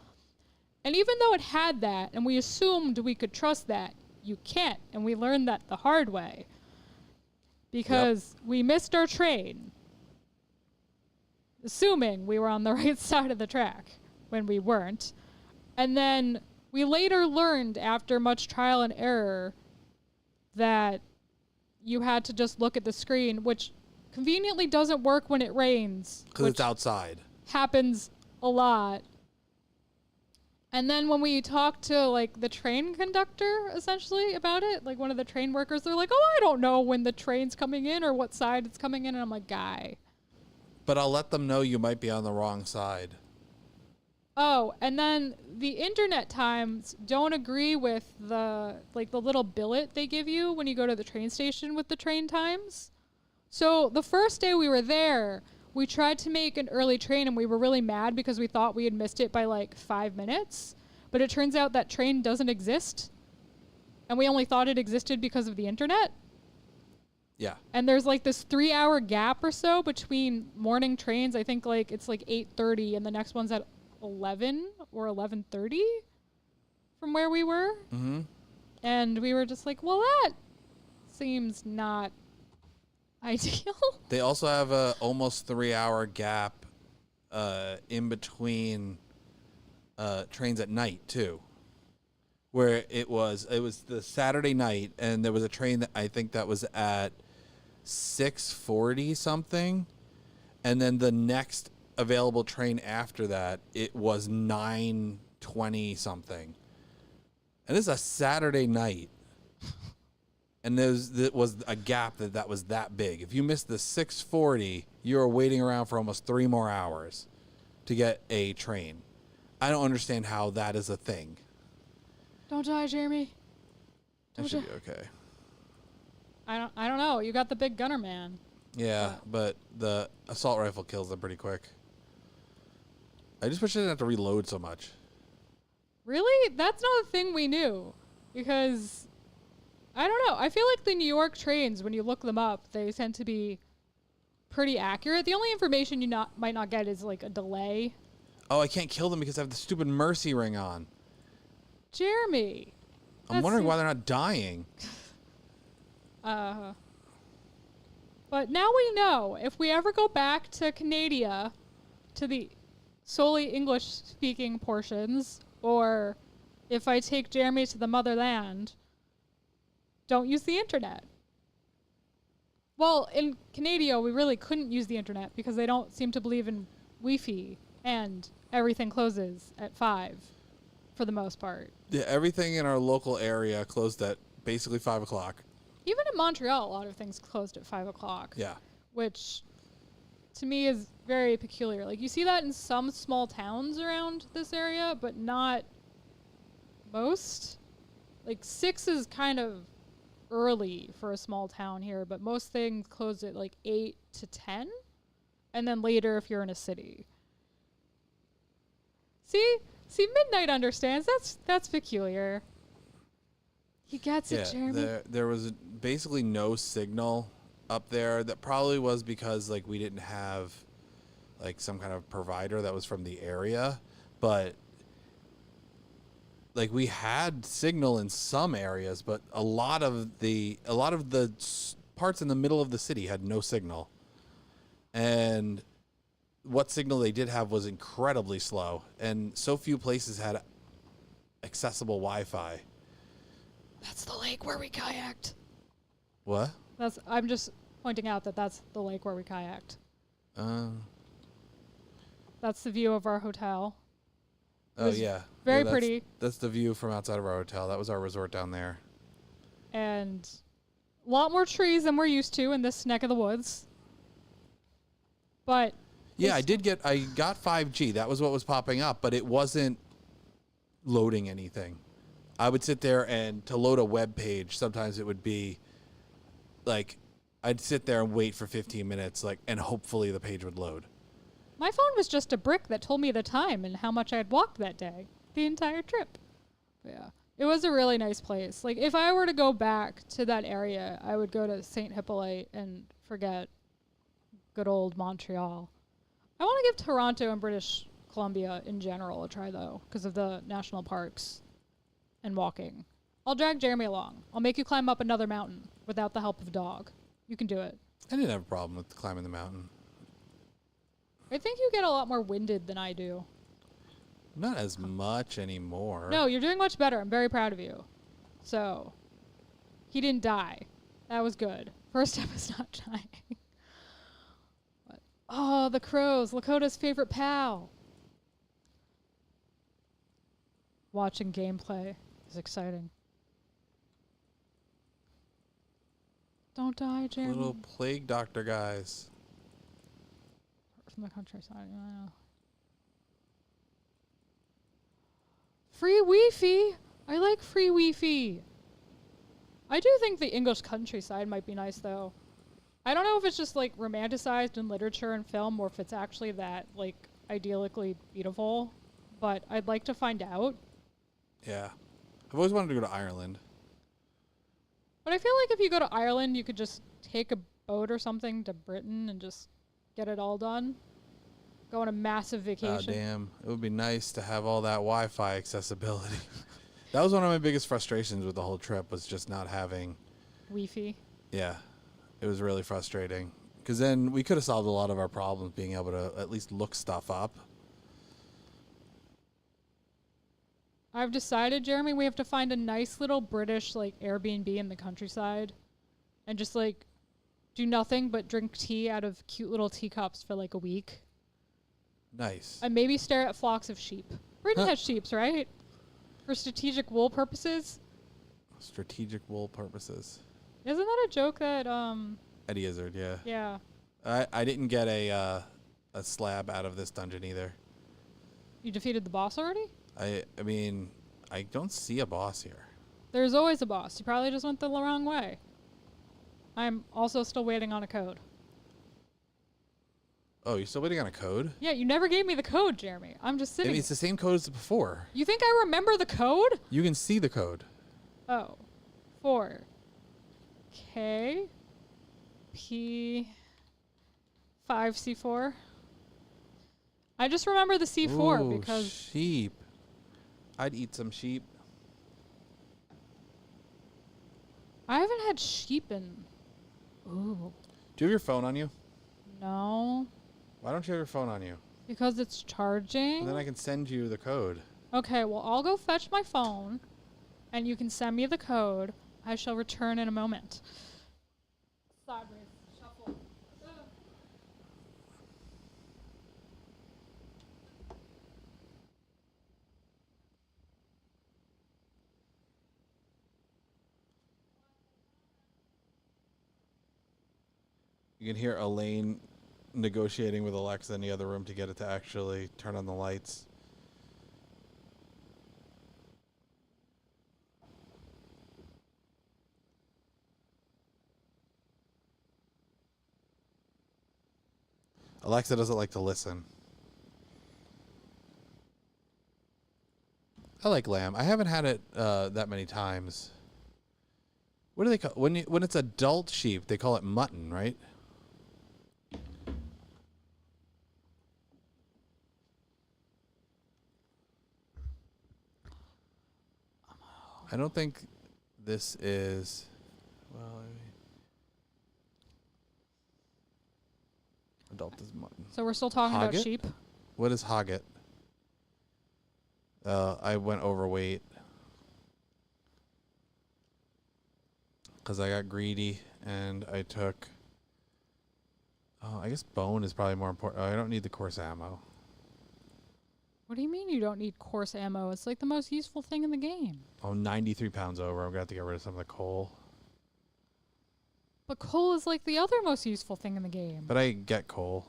And even though it had that, and we assumed we could trust that, you can't, and we learned that the hard way. Because we missed our train, assuming we were on the right side of the track when we weren't. And then we later learned, after much trial and error, that you had to just look at the screen, which conveniently doesn't work when it rains. Because it's outside. Happens a lot. And then when we talked to, like, the train conductor, essentially, about it, like, one of the train workers, they're like, oh, I don't know when the train's coming in or what side it's coming in. And I'm like, guy. But I'll let them know you might be on the wrong side. Oh, and then the internet times don't agree with the little billet they give you when you go to the train station with the train times. So the first day we were there, we tried to make an early train and we were really mad because we thought we had missed it by like 5 minutes. But it turns out that train doesn't exist. And we only thought it existed because of the internet. Yeah. And there's like this 3-hour gap or so between morning trains. I think like it's like 8:30 and the next one's at 11 or 11:30 from where we were. Mm-hmm. And we were just like, well, that seems not ideal. They also have a almost 3-hour gap in between trains at night too, where it was the Saturday night, and there was a train that I think that was at 6:40 something, and then the next available train after that, it was 9:20 something. And this is a Saturday night. And there was a gap that was that big. If you missed the 6:40, you were waiting around for almost 3 more hours to get a train. I don't understand how that is a thing. Don't die, Jeremy. That should be okay. I don't know. You got the big gunner man. Yeah, but the assault rifle kills them pretty quick. I just wish I didn't have to reload so much. Really? That's not a thing we knew. Because, I don't know. I feel like the New York trains, when you look them up, they tend to be pretty accurate. The only information you might not get is like a delay. Oh, I can't kill them because I have the stupid mercy ring on. Jeremy. I'm wondering why they're not dying. But now we know, if we ever go back to Canada, to the solely English-speaking portions, or if I take Jeremy to the motherland, don't use the internet. Well, in Canada, we really couldn't use the internet because they don't seem to believe in Wi-Fi, and everything closes at 5 for the most part. Yeah, everything in our local area closed at basically 5 o'clock. Even in Montreal, a lot of things closed at 5 o'clock. Yeah. Which, to me, is very peculiar. Like, you see that in some small towns around this area, but not most. Like, 6 is kind of early for a small town here, but most things close at, like, 8 to 10. And then later if you're in a city. See, Midnight understands. That's peculiar. He gets it, Jeremy. There was basically no signal up there. That probably was because like we didn't have like some kind of provider that was from the area, but like we had signal in some areas, but a lot of the parts in the middle of the city had no signal. And what signal they did have was incredibly slow, and so few places had accessible Wi-Fi. That's the lake where we kayaked. What? I'm just pointing out that that's the lake where we kayaked. That's the view of our hotel. Oh yeah. Very that's pretty. That's the view from outside of our hotel. That was our resort down there. And a lot more trees than we're used to in this neck of the woods. But yeah, I got 5G. That was what was popping up, but it wasn't loading anything. I would sit there and to load a web page, sometimes it would be like I'd sit there and wait for 15 minutes and hopefully the page would load. My phone was just a brick that told me the time and how much I had walked that day, the entire trip. But yeah, it was a really nice place. Like, if I were to go back to that area, I would go to St. Hippolyte and forget good old Montreal. I want to give Toronto and British Columbia in general a try, though, because of the national parks and walking. I'll drag Jeremy along. I'll make you climb up another mountain without the help of a dog. You can do it. I didn't have a problem with climbing the mountain. I think you get a lot more winded than I do. Not as much anymore. No, you're doing much better. I'm very proud of you. So, he didn't die. That was good. First step is not dying. But, oh, the crows. Lakota's favorite pal. Watching gameplay is exciting. Don't die, Jeremy. Little plague doctor guys. From the countryside. Yeah. Free Wi-Fi. I like free Wi-Fi. I do think the English countryside might be nice, though. I don't know if it's just like romanticized in literature and film, or if it's actually that like idyllically beautiful. But I'd like to find out. Yeah, I've always wanted to go to Ireland. But I feel like if you go to Ireland, you could just take a boat or something to Britain and just get it all done. Go on a massive vacation. Oh, damn. It would be nice to have all that Wi-Fi accessibility. That was one of my biggest frustrations with the whole trip, was just not having Wi-Fi. Yeah. It was really frustrating. Because then we could have solved a lot of our problems being able to at least look stuff up. I've decided, Jeremy, we have to find a nice little British like Airbnb in the countryside and just like do nothing but drink tea out of cute little teacups for like a week. Nice. And maybe stare at flocks of sheep. Britain has sheeps, right? For strategic wool purposes. Strategic wool purposes. Isn't that a joke that Eddie Izzard, yeah. Yeah. I didn't get a slab out of this dungeon either. You defeated the boss already? I mean, I don't see a boss here. There's always a boss. You probably just went the wrong way. I'm also still waiting on a code. Oh, you're still waiting on a code? Yeah, you never gave me the code, Jeremy. I'm just I sitting. mean, it's the same code as before. You think I remember the code? You can see the code. Oh. 4 K P 5 C4. I just remember the C4 Ooh, because sheep. I'd eat some sheep. I haven't had sheep in. Ooh. Do you have your phone on you? No. Why don't you have your phone on you? Because it's charging. And then I can send you the code. Okay, well, I'll go fetch my phone, and you can send me the code. I shall return in a moment. Sideways, shuffle. You can hear Elaine negotiating with Alexa in the other room to get it to actually turn on the lights. Alexa doesn't like to listen. I like lamb. I haven't had it that many times. What do they call when it's adult sheep? They call it mutton, right? I don't think this is. Well, I mean, adult is mutton. So we're still talking about Hogget? sheep? What is hogget? I went overweight because I got greedy and I took. Oh, I guess bone is probably more important. Oh, I don't need the coarse ammo. What do you mean you don't need coarse ammo? It's like the most useful thing in the game. Oh, 93 pounds over. I'm going to have to get rid of some of the coal. But coal is like the other most useful thing in the game. But I get coal.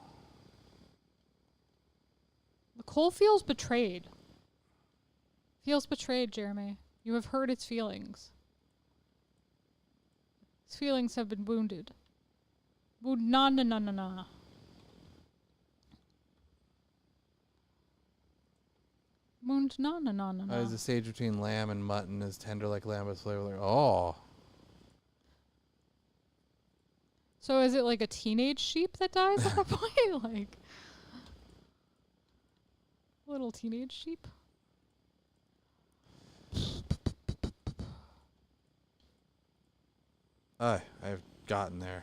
The coal feels betrayed. Feels betrayed, Jeremy. You have hurt its feelings. Its feelings have been wounded. Na na na na na. Wound na na na na na. As the stage between lamb and mutton is tender like lamb with flavor like. Oh. So is it like a teenage sheep that dies at that point? Like little teenage sheep? I've gotten there.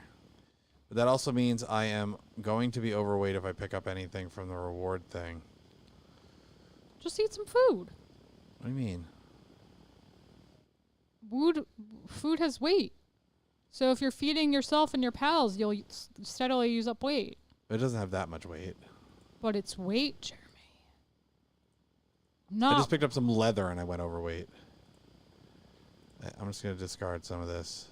But that also means I am going to be overweight if I pick up anything from the reward thing. Just eat some food. What do you mean? Food has weight. So if you're feeding yourself and your pals, you'll steadily use up weight. It doesn't have that much weight. But it's weight, Jeremy. I just picked up some leather and I went overweight. I'm just going to discard some of this.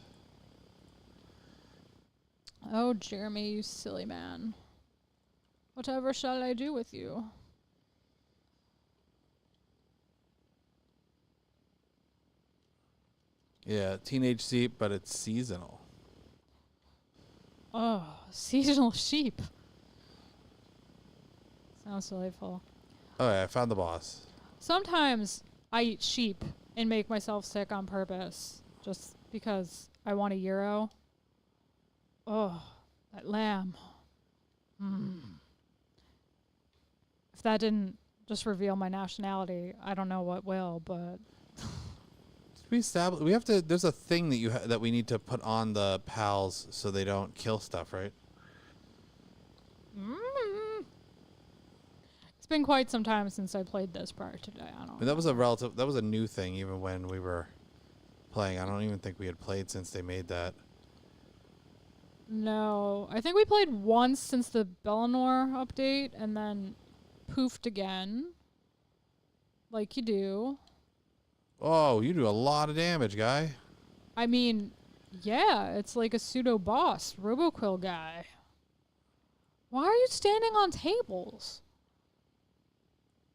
Oh, Jeremy, you silly man. Whatever shall I do with you? Yeah, teenage sheep, but it's seasonal. Oh, seasonal sheep. Sounds delightful. Oh, yeah, I found the boss. Sometimes I eat sheep and make myself sick on purpose just because I want a gyro. Oh, that lamb. If that didn't just reveal my nationality, I don't know what will, but We have to. There's a thing that that we need to put on the pals so they don't kill stuff, right? it's been quite some time since I played this part today. I don't. But that was a new thing even when we were playing. I don't even think we had played since they made that. No. I think we played once since the Bellinor update and then poofed again. Like you do. Oh, you do a lot of damage, guy. I mean, yeah, it's like a pseudo boss, Roboquill guy. Why are you standing on tables?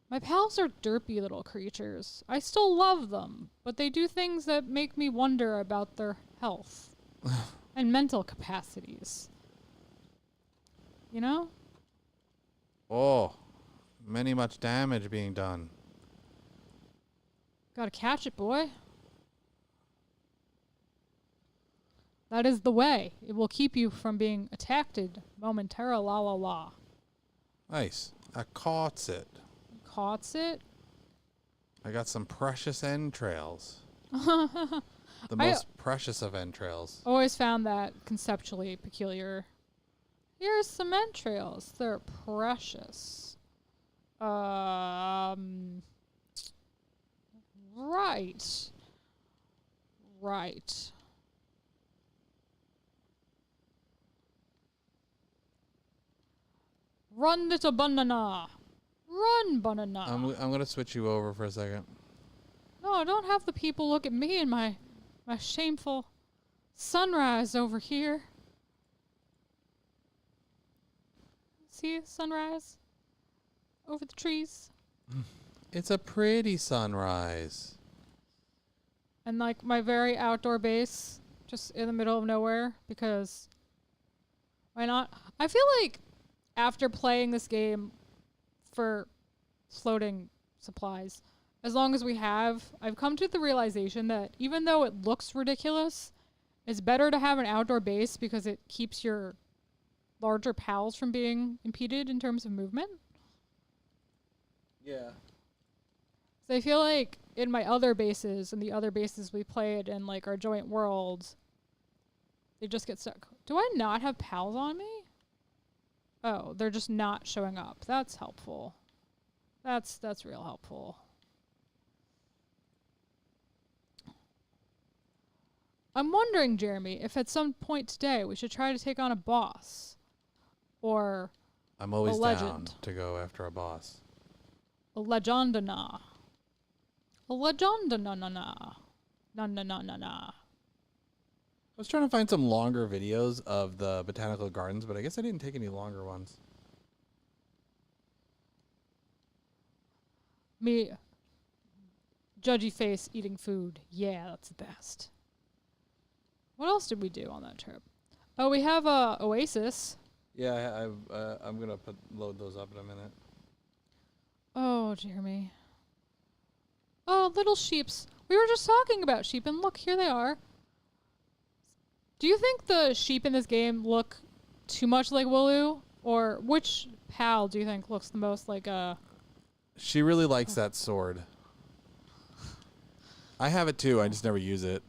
My pals are derpy little creatures. I still love them, but they do things that make me wonder about their health and mental capacities. You know? Oh, much damage being done. Gotta catch it, boy. That is the way. It will keep you from being attacked momentarily. La la la. Nice. I caught it. Caught it? I got some precious entrails. The most precious of entrails. Always found that conceptually peculiar. Here's some entrails. They're precious. Right. Right. Run, little banana. Run, banana. I'm gonna switch you over for a second. No, don't have the people look at me and my shameful sunrise over here. See sunrise over the trees. It's a pretty sunrise. And like my very outdoor base, just in the middle of nowhere, because why not? I feel like after playing this game for floating supplies, as long as we have, I've come to the realization that even though it looks ridiculous, it's better to have an outdoor base because it keeps your larger pals from being impeded in terms of movement. Yeah. So I feel like in my other bases and the other bases we played in like our joint worlds, they just get stuck. Do I not have pals on me? Oh, they're just not showing up. That's helpful. That's real helpful. I'm wondering, Jeremy, if at some point today we should try to take on a boss or I'm always a down legend. to go after a boss. A legendana. A legendana na na na na na na. I was trying to find some longer videos of the botanical gardens, but I guess I didn't take any longer ones. Me, judgy face eating food. Yeah, that's the best. What else did we do on that trip? Oh, we have a Oasis. Yeah, I'm gonna load those up in a minute. Oh, Jeremy. Oh, little sheeps. We were just talking about sheep, and look, here they are. Do you think the sheep in this game look too much like Wooloo? Or which pal do you think looks the most like a... She really likes that sword. I have it too, I just never use it.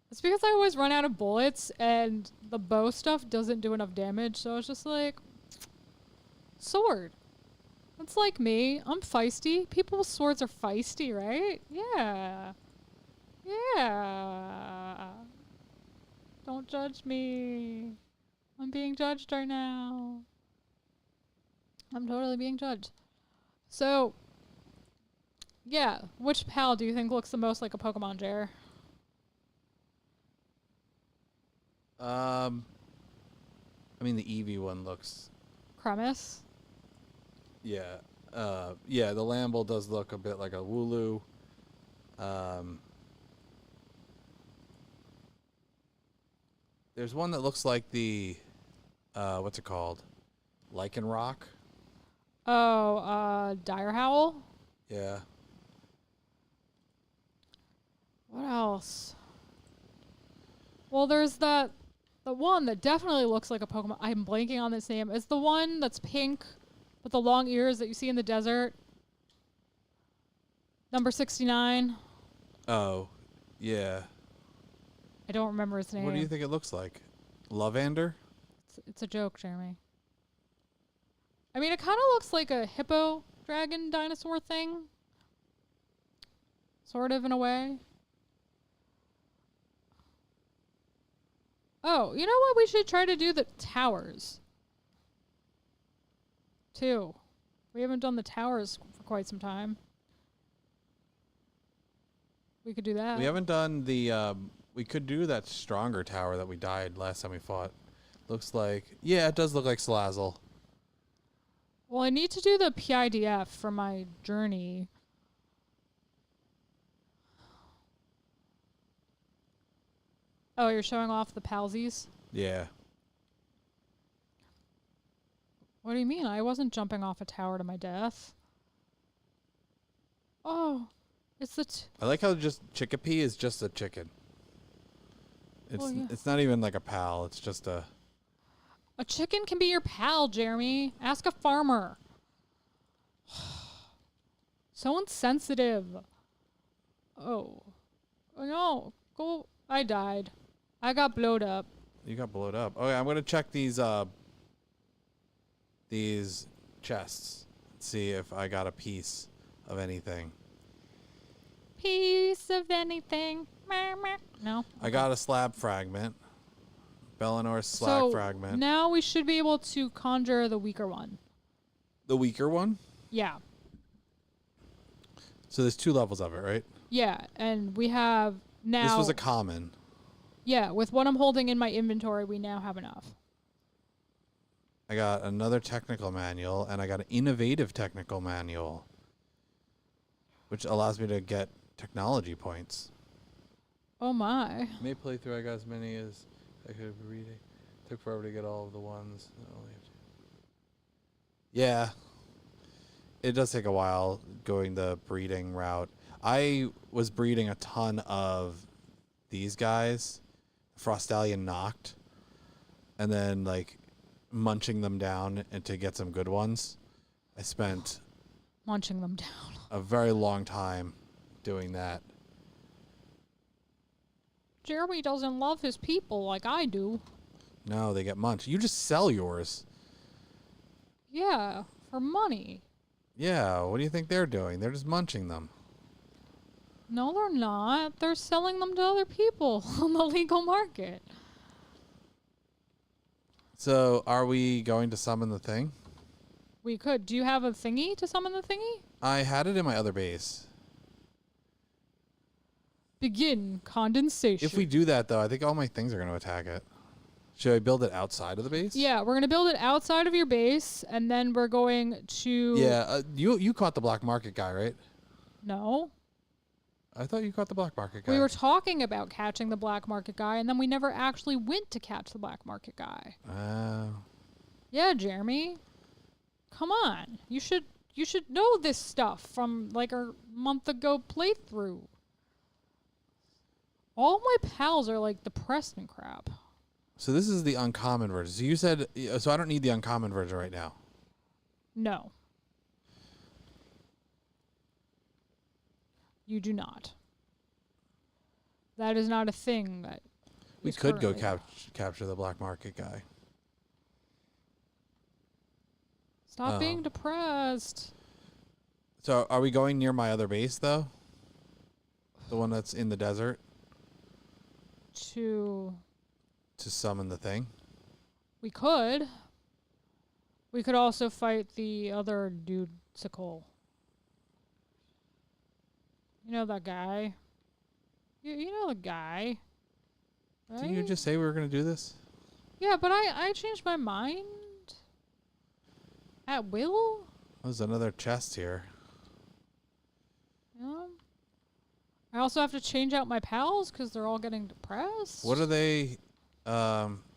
It's because I always run out of bullets, and the bow stuff doesn't do enough damage, so it's just like... Sword. That's like me. I'm feisty. People with swords are feisty, right? Yeah. Yeah. Don't judge me. I'm being judged right now. I'm totally being judged. So, yeah. Which pal do you think looks the most like a Pokemon, Jer? I mean, the Eevee one looks... Kremis? Yeah. Yeah, the Lamble does look a bit like a Wooloo. There's one that looks like the, what's it called? Lichen Rock? Oh, Dire Howl? Yeah. What else? Well, there's the one that definitely looks like a Pokemon. I'm blanking on this name. It's the one that's pink with the long ears that you see in the desert. Number 69. Oh, yeah. I don't remember its name. What do you think it looks like? Lavander? It's a joke, Jeremy. I mean, it kind of looks like a hippo dragon dinosaur thing. Sort of, in a way. Oh, you know what? We should try to do the towers. Too. We haven't done the towers for quite some time. We could do that. We haven't done the, we could do that stronger tower that we died last time we fought. Looks like, yeah, it does look like Salazzle. Well, I need to do the PIDF for my journey. Oh, you're showing off the palsies? Yeah. What do you mean? I wasn't jumping off a tower to my death. Oh, it's the... I like how just Chickapee is just a chicken. It's yeah. it's not even like a pal. It's just a... A chicken can be your pal, Jeremy. Ask a farmer. So insensitive. Oh. Oh no. Go. I died. I got blowed up. You got blowed up. Okay, I'm gonna check these chests. See if I got a piece of anything. Piece of anything. No. I got a slab fragment. Bellinor's slab fragment. Now we should be able to conjure the weaker one. The weaker one? Yeah. So there's 2 levels of it, right? Yeah, and we have now... This was a common. Yeah, with what I'm holding in my inventory, we now have enough. I got another technical manual, and I got an innovative technical manual, which allows me to get technology points. Oh my. May playthrough, I got as many as I could be reading. Took forever to get all of the ones. Yeah. It does take a while going the breeding route. I was breeding a ton of these guys, Frostallion Knocked, and then like munching them down and to get some good ones. I spent Munching them down. a very long time doing that. Jeremy doesn't love his people like I do. No, they get munched. You just sell yours. Yeah, for money. Yeah, what do you think they're doing? They're just munching them. No, they're not. They're selling them to other people on the legal market. So, are we going to summon the thing? We could. Do you have a thingy to summon the thingy? I had it in my other base. Begin condensation. If we do that, though, I think all my things are going to attack it. Should I build it outside of the base? Yeah, we're going to build it outside of your base, and then we're going to... Yeah, you caught the black market guy, right? No. I thought you caught the black market guy. We were talking about catching the black market guy, and then we never actually went to catch the black market guy. Yeah, Jeremy. Come on. You should know this stuff from like a month ago playthrough. All my pals are like depressed and crap. So this is the uncommon version. So you said, so I don't need the uncommon version right now. No. You do not. That is not a thing that We is could go currently- capture the black market guy. Stop being depressed. So are we going near my other base, though? The one that's in the desert? To summon the thing? We could. We could also fight the other dude-sicle. You know that guy? You know the guy. Right? Didn't you just say we were going to do this? Yeah, but I changed my mind. At will? There's another chest here. Yeah. I also have to change out my pals because they're all getting depressed. What are they?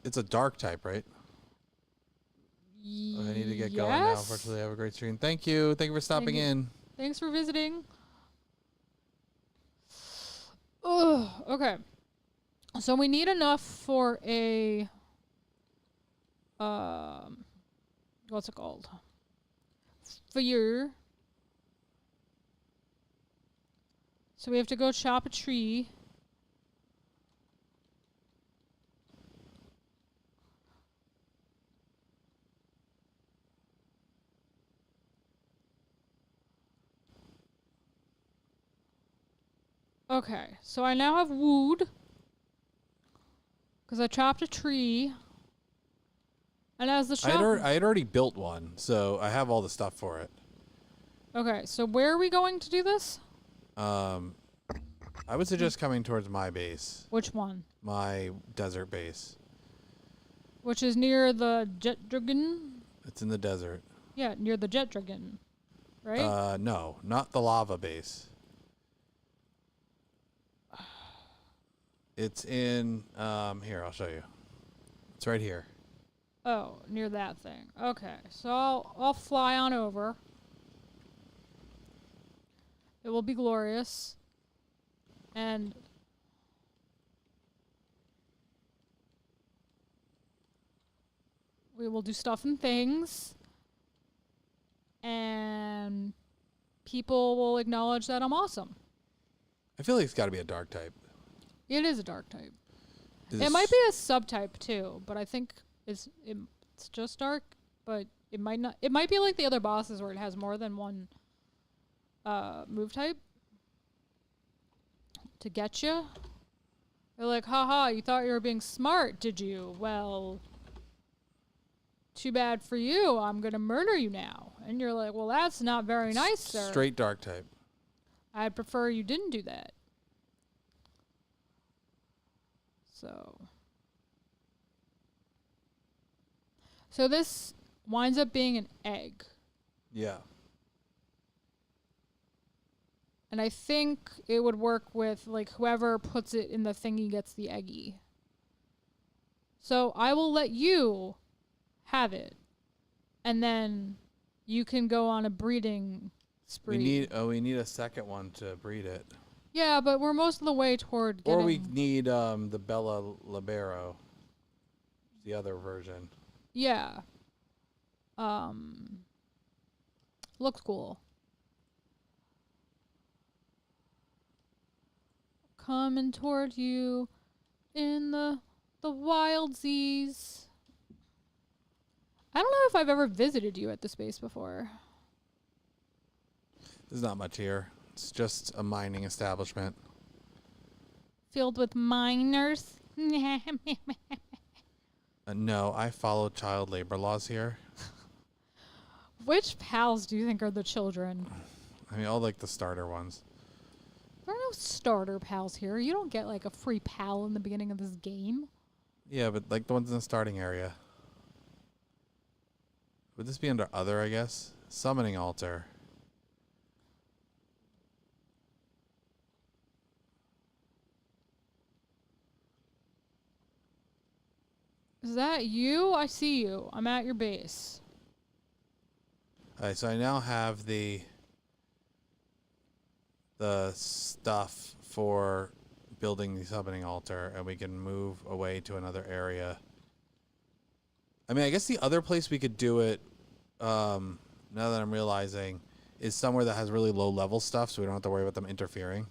It's a dark type, right? I need to get going now. Unfortunately, have a great stream. Thank you. Thank you for stopping in. Thanks for visiting. Ugh, okay. So we need enough for a what's it called? Fire. So we have to go chop a tree. Okay, so I now have wood. Because Because I chopped a tree. And as the shop... I had already built one, so I have all the stuff for it. Okay, so where are we going to do this? I would suggest coming towards my base. Which one? My desert base. Which is near the jet dragon? It's in the desert. Yeah, near the jet dragon. Right? No, not the lava base. It's in, here, I'll show you. It's right here. Oh, near that thing. Okay, so I'll fly on over. It will be glorious. And we will do stuff and things. And people will acknowledge that I'm awesome. I feel like it's got to be a dark type. It is a dark type. Is It might be a subtype too, but I think it's just dark. But it might not. It might be like the other bosses where it has more than one move type to get you. They're like, haha, you thought you were being smart, did you? Well, too bad for you. I'm gonna murder you now. And you're like, well, that's not very nice, sir. Straight dark type. I'd prefer you didn't do that. So this winds up being an egg. Yeah. And I think it would work with, like, whoever puts it in the thingy gets the eggy. So I will let you have it. And then you can go on a breeding spree. We need a second one to breed it. Yeah, but we're most of the way toward getting... Or we need the Bella Libero. The other version. Yeah. Looks cool. Coming toward you in the wildsies. I don't know if I've ever visited you at the space before. There's not much here. It's just a mining establishment. Filled with miners. No, I follow child labor laws here. Which pals do you think are the children? I mean, all like the starter ones. There are no starter pals here. You don't get like a free pal in the beginning of this game. Yeah, but like the ones in the starting area. Would this be under other, I guess? Summoning altar. Is that you? I see you. I'm at your base. Alright, so I now have the stuff for building the summoning altar, and we can move away to another area. I mean, I guess the other place we could do it, now that I'm realizing, is somewhere that has really low level stuff, so we don't have to worry about them interfering.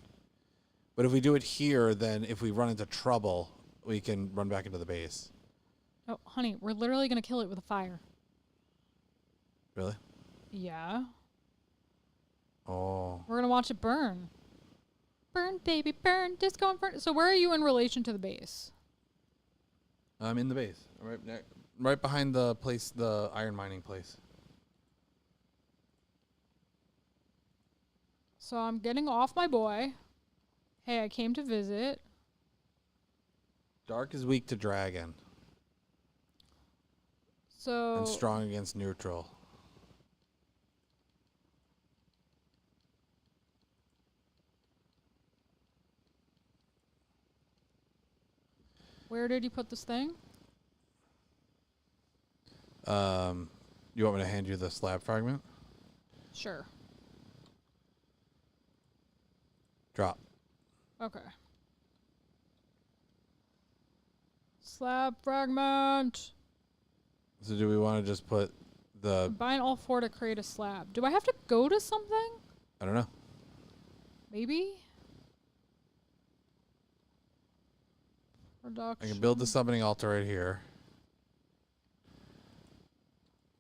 But if we do it here, then if we run into trouble, we can run back into the base. Oh, honey, we're literally going to kill it with a fire. Really? Yeah. Oh. We're going to watch it burn. Burn, baby, burn. Disco Inferno. So where are you in relation to the base? I'm in the base. Right behind the place, the iron mining place. So I'm getting off my boy. Hey, I came to visit. Dark is weak to dragon. So... And strong against neutral. Where did you put this thing? You want me to hand you the slab fragment? Sure. Drop. Okay. Slab fragment. So do we want to just put the... Combine all four to create a slab. Do I have to go to something? I don't know. Maybe? Production. I can build the summoning altar right here.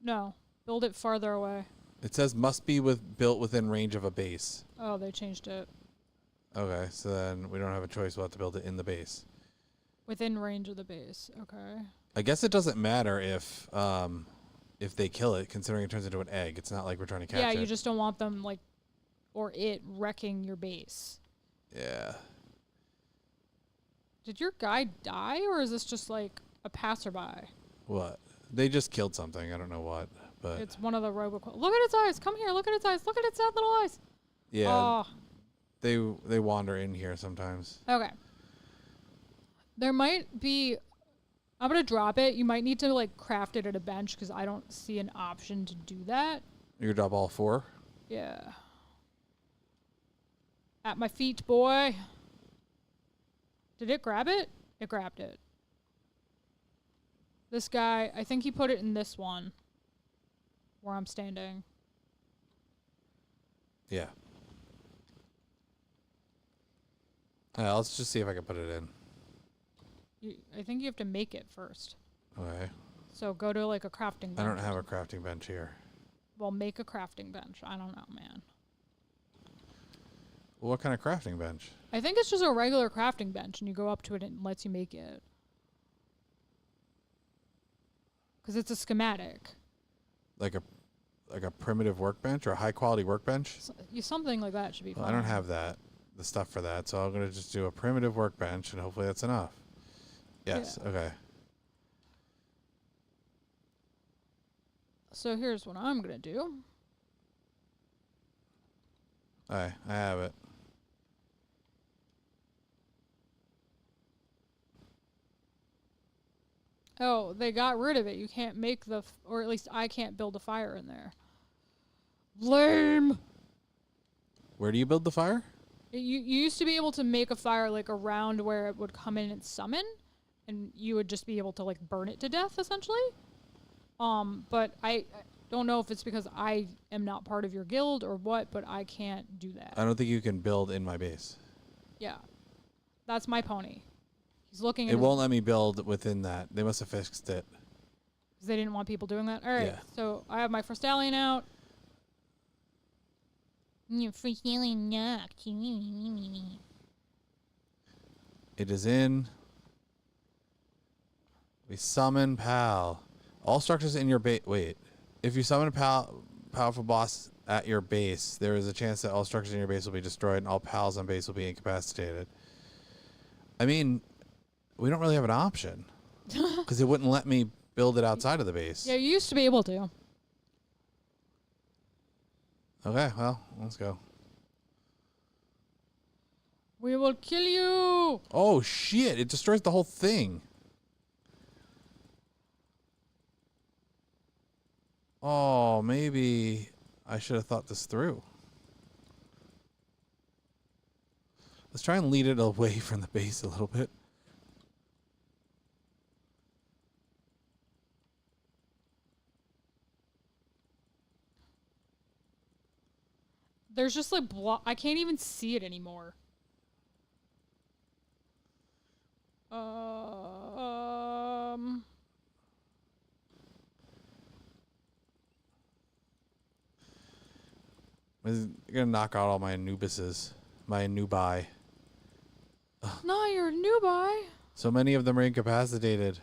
No. Build it farther away. It says must be built within range of a base. Oh, they changed it. Okay, so then we don't have a choice. We'll have to build it in the base. Within range of the base. Okay. I guess it doesn't matter if they kill it, considering it turns into an egg. It's not like we're trying to catch it. Yeah, you just don't want them like, or it wrecking your base. Yeah. Did your guy die, or is this just like a passerby? What? They just killed something. I don't know what, but It's one of the Robocall. Look at its eyes. Come here. Look at its eyes. Look at its sad little eyes. yeah, Oh. they wander in here sometimes. Okay. There might be. I'm gonna drop it. You might need to like craft it at a bench because I don't see an option to do that. You drop all 4? Yeah. At my feet, boy. Did it grab it? It grabbed it. This guy, I think he put it in this one. Where I'm standing. Yeah. Let's just see if I can put it in. I think you have to make it first. Okay. So go to like a crafting bench. I don't have a crafting bench here. Well, make a crafting bench. I don't know, man. Well, what kind of crafting bench? I think it's just a regular crafting bench, and you go up to it and it lets you make it. Because it's a schematic. Like a primitive workbench or a high quality workbench? Something like that should be fine. Well, I don't have the stuff for that, so I'm gonna just do a primitive workbench, and hopefully that's enough. Yes. Yeah. Okay. So here's what I'm going to do. All right, I have it. Oh, they got rid of it. You can't make or at least I can't build a fire in there. Lame. Where do you build the fire? You used to be able to make a fire like around where it would come in and summon, and you would just be able to like burn it to death essentially. But I don't know if it's because I am not part of your guild or what, but I can't do that. I don't think you can build in my base. Yeah. That's my pony. He's looking at It won't let me build within that. They must have fixed it. because they didn't want people doing that. All right. Yeah. So I have my first stallion out. Your first stallion knocked. It is in. We summon Pal. All structures in your base. Wait. If you summon a powerful boss at your base, there is a chance that all structures in your base will be destroyed and all pals on base will be incapacitated. I mean, we don't really have an option because it wouldn't let me build it outside of the base. Yeah, you used to be able to. Okay, well, let's go. We will kill you. Oh, shit. It destroys the whole thing. Oh, maybe I should have thought this through. Let's try and lead it away from the base a little bit. There's just like I can't even see it anymore. I'm gonna knock out all my Anubises, my Anubi. No, you're a newbie. So many of them are incapacitated.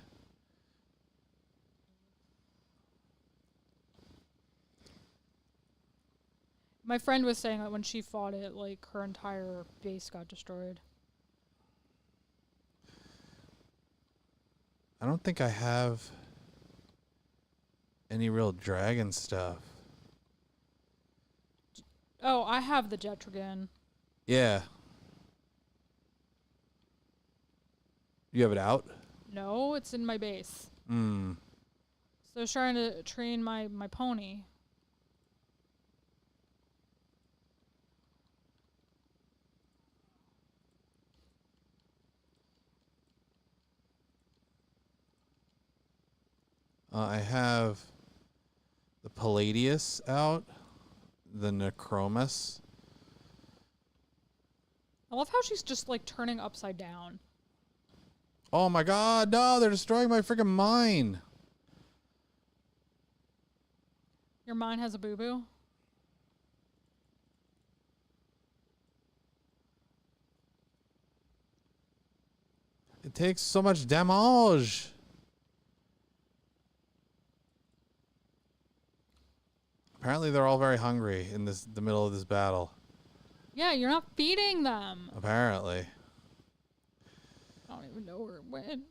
My friend was saying that when she fought it, like her entire base got destroyed. I don't think I have any real dragon stuff. Oh, I have the Jetrigan. Yeah. You have it out? No, it's in my base. Hmm. So I was trying to train my pony. I have the Palladius out, the Necromus. I love how she's just like turning upside down. Oh my god, no, they're destroying my freaking mine. Your mine has a boo-boo? It takes so much damage. Apparently, they're all very hungry in the middle of this battle. Yeah, you're not feeding them. Apparently. I don't even know where it went.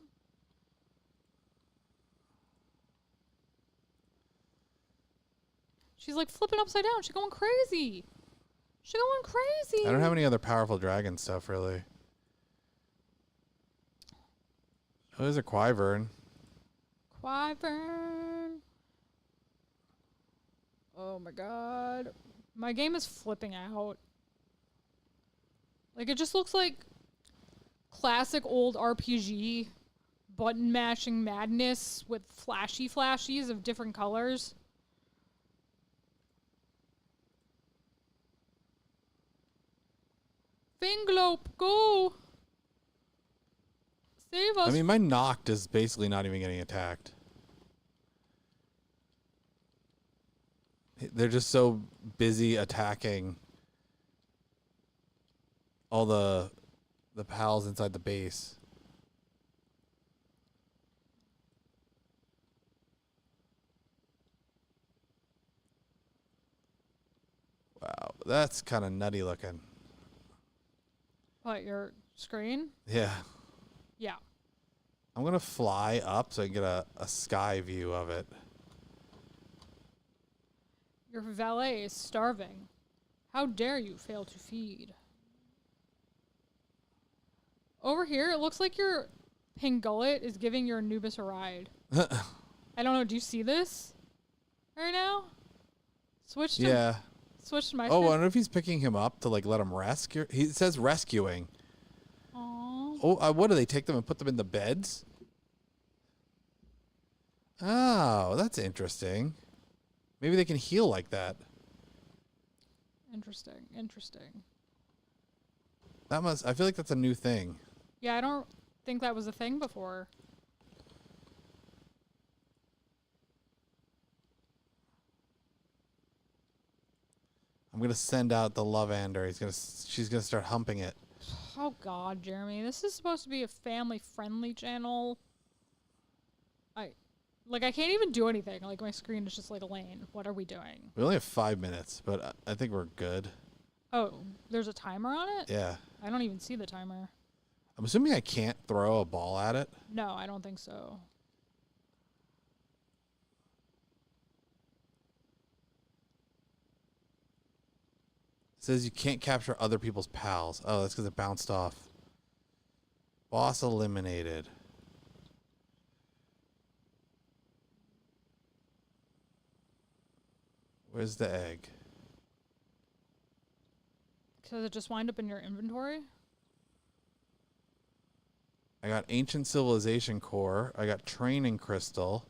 She's like flipping upside down. She's going crazy. She's going crazy. I don't have any other powerful dragon stuff, really. Oh, there's a Wyvern. Wyvern. Oh my god. My game is flipping out. Like, it just looks like classic old RPG button mashing madness with flashies of different colors. Finglope, go! Save us. I mean, my Noct is basically not even getting attacked. They're just so busy attacking all the pals inside the base. Wow, that's kind of nutty looking. What, your screen? Yeah. Yeah. I'm going to fly up so I can get a sky view of it. Your valet is starving. How dare you fail to feed? Over here, it looks like your Pingullet is giving your Anubis a ride. I don't know. Do you see this right now? Switch to Yeah. Switch to my Oh, I screen. wonder if he's picking him up to like let him rescue. He says rescuing. Aww. Oh, what do they take them and put them in the beds? Oh, that's interesting. Maybe they can heal like that. Interesting. Interesting. That must. I feel like that's a new thing. Yeah, I don't think that was a thing before. I'm gonna send out the Lovander. She's gonna start humping it. Oh God, Jeremy, this is supposed to be a family-friendly channel. I can't even do anything. Like, my screen is just like laying. What are we doing? We only have 5 minutes, but I think we're good. Oh, there's a timer on it? Yeah. I don't even see the timer. I'm assuming I can't throw a ball at it. No, I don't think so. It says you can't capture other people's pals. Oh, that's because it bounced off. Boss eliminated. Where's the egg? Does it just wind up in your inventory? I got Ancient Civilization Core. I got Training Crystal.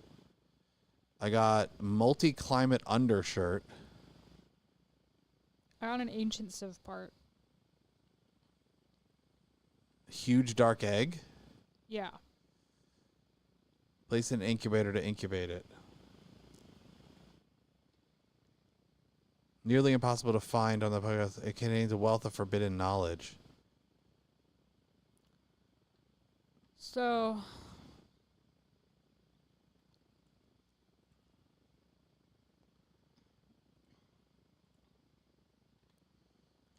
I got Multi-Climate Undershirt. I got an ancient civ part. Huge Dark Egg. Yeah. Place an incubator to incubate it. Nearly impossible to find on the podcast. It contains a wealth of forbidden knowledge. So...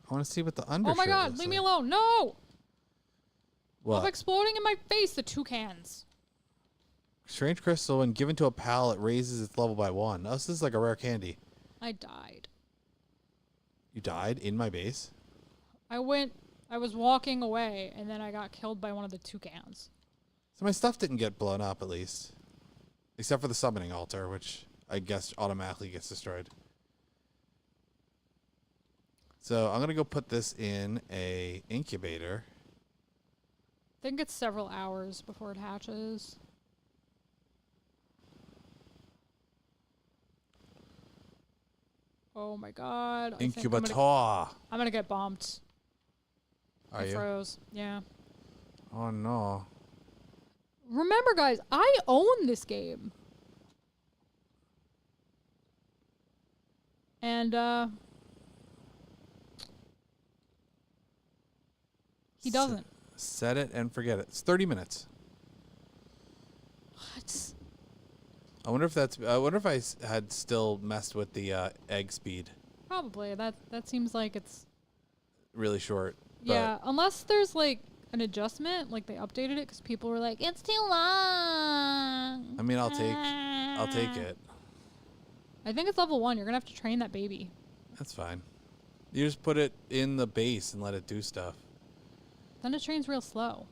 I want to see what the undershirt Oh my God, looks leave me like. alone. No! What? Stop exploding in my face, the toucans. Strange crystal, when given to a pal, it raises its level by 1. Oh, this is like a rare candy. I died. You died in my base? I was walking away, and then I got killed by one of the toucans. So my stuff didn't get blown up, at least. Except for the summoning altar, which I guess automatically gets destroyed. So I'm going to go put this in a incubator. I think it's several hours before it hatches. Oh my God. Incubator. I'm gonna get bumped. Are I you? froze. Yeah. Oh, no. Remember, guys, I own this game. And, he doesn't. Set it and forget it. It's 30 minutes. What? I wonder if I had still messed with the egg speed. Probably. That seems like it's Really short. yeah. Unless there's like an adjustment, like they updated it because people were like, it's too long. I mean, I'll take it. I think it's level 1. You're gonna have to train that baby. That's fine. You just put it in the base and let it do stuff. Then it trains real slow.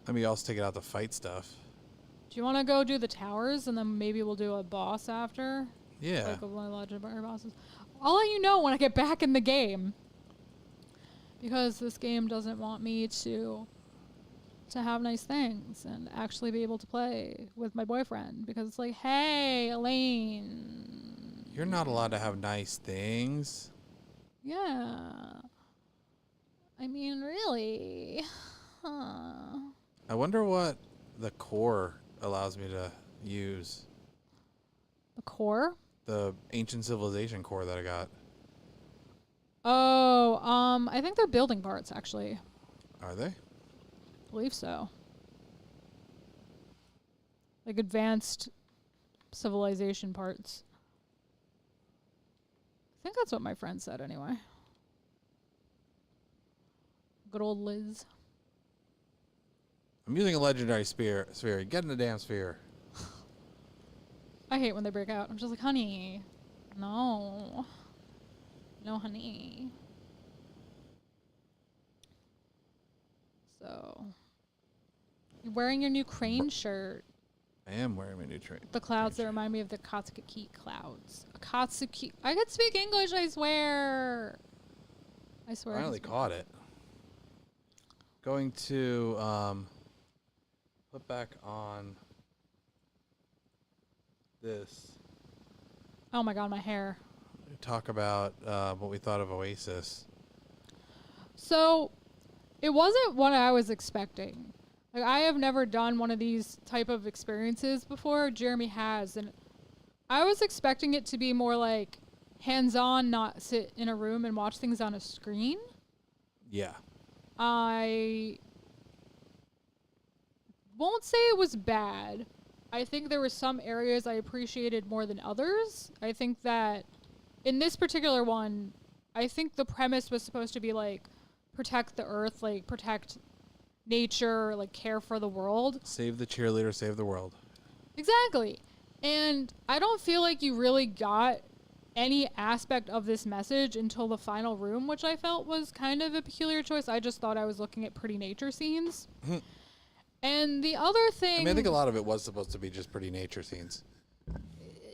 I mean, you also take it out to fight stuff. Do you want to go do the towers and then maybe we'll do a boss after? Yeah. Like one of the legendary bosses. I'll let you know when I get back in the game. Because this game doesn't want me to have nice things and actually be able to play with my boyfriend. Because it's like, hey, Elaine. You're not allowed to have nice things. Yeah. I mean, really. Huh. I wonder what the core allows me to use. The core? The ancient civilization core that I got. Oh, I think they're building parts, actually. Are they? I believe so. Like advanced civilization parts. I think that's what my friend said anyway. Good old Liz. I'm using a legendary sphere. Get in the damn sphere. I hate when they break out. I'm just like, honey, no. No, honey. So, you're wearing your new crane shirt. I am wearing my new train. The clouds that remind me of the Katsuki clouds. Katsuki. I could speak English, I swear. I swear. Finally caught it. Going to put back on this. Oh my god, my hair. Talk about what we thought of Oasis. So, it wasn't what I was expecting. Like, I have never done one of these type of experiences before. Jeremy has, and I was expecting it to be more like hands-on, not sit in a room and watch things on a screen. Yeah. I won't say it was bad. I think there were some areas I appreciated more than others. I think that in this particular one, I think the premise was supposed to be like protect the earth, like protect nature, like care for the world. Save the cheerleader, save the world. Exactly. And I don't feel like you really got any aspect of this message until the final room, which I felt was kind of a peculiar choice. I just thought I was looking at pretty nature scenes. And the other thing... I mean, I think a lot of it was supposed to be just pretty nature scenes.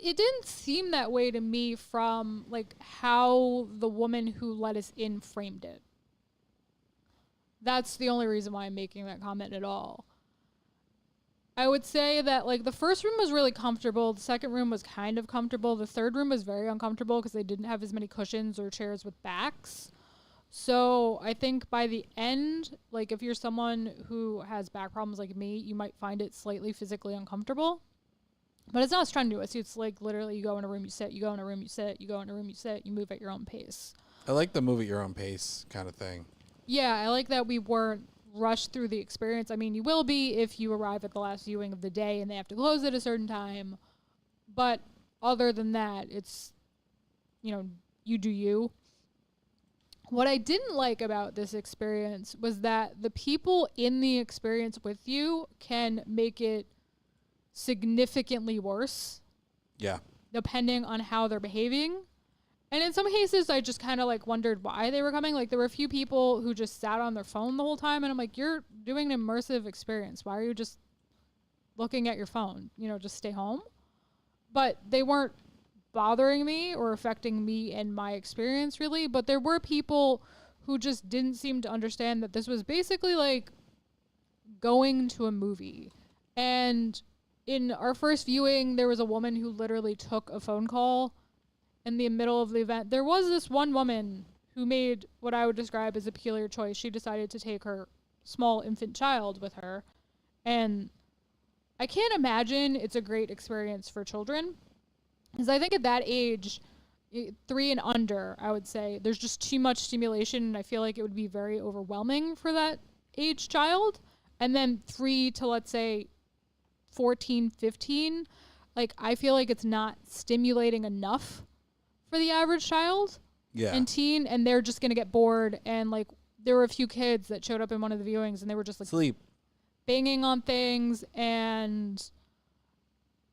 It didn't seem that way to me from, like, how the woman who let us in framed it. That's the only reason why I'm making that comment at all. I would say that, like, the first room was really comfortable. The second room was kind of comfortable. The third room was very uncomfortable because they didn't have as many cushions or chairs with backs. So I think by the end, like, if you're someone who has back problems like me, you might find it slightly physically uncomfortable. But it's not strenuous. It's like literally you go in a room, you sit, you go in a room, you sit, you go in a room, you sit, you move at your own pace. I like the move at your own pace kind of thing. Yeah, I like that we weren't rushed through the experience. I mean, you will be if you arrive at the last viewing of the day and they have to close at a certain time. But other than that, it's, you know, you do you. What I didn't like about this experience was that the people in the experience with you can make it significantly worse. Yeah. Depending on how they're behaving. And in some cases, I just kind of like wondered why they were coming. Like there were a few people who just sat on their phone the whole time. And I'm like, you're doing an immersive experience. Why are you just looking at your phone? You know, just stay home. But they weren't bothering me or affecting me and my experience really. But there were people who just didn't seem to understand that this was basically like going to a movie. And in our first viewing, there was a woman who literally took a phone call in the middle of the event. There was this one woman who made what I would describe as a peculiar choice. She decided to take her small infant child with her. And I can't imagine it's a great experience for children. Because I think at that age, 3 and under, I would say. There's just too much stimulation, and I feel like it would be very overwhelming for that age child. And then 3 to, let's say, 14, 15, like, I feel like it's not stimulating enough for the average child and teen, and they're just going to get bored. And, like, there were a few kids that showed up in one of the viewings, and they were just, like, sleep, banging on things, and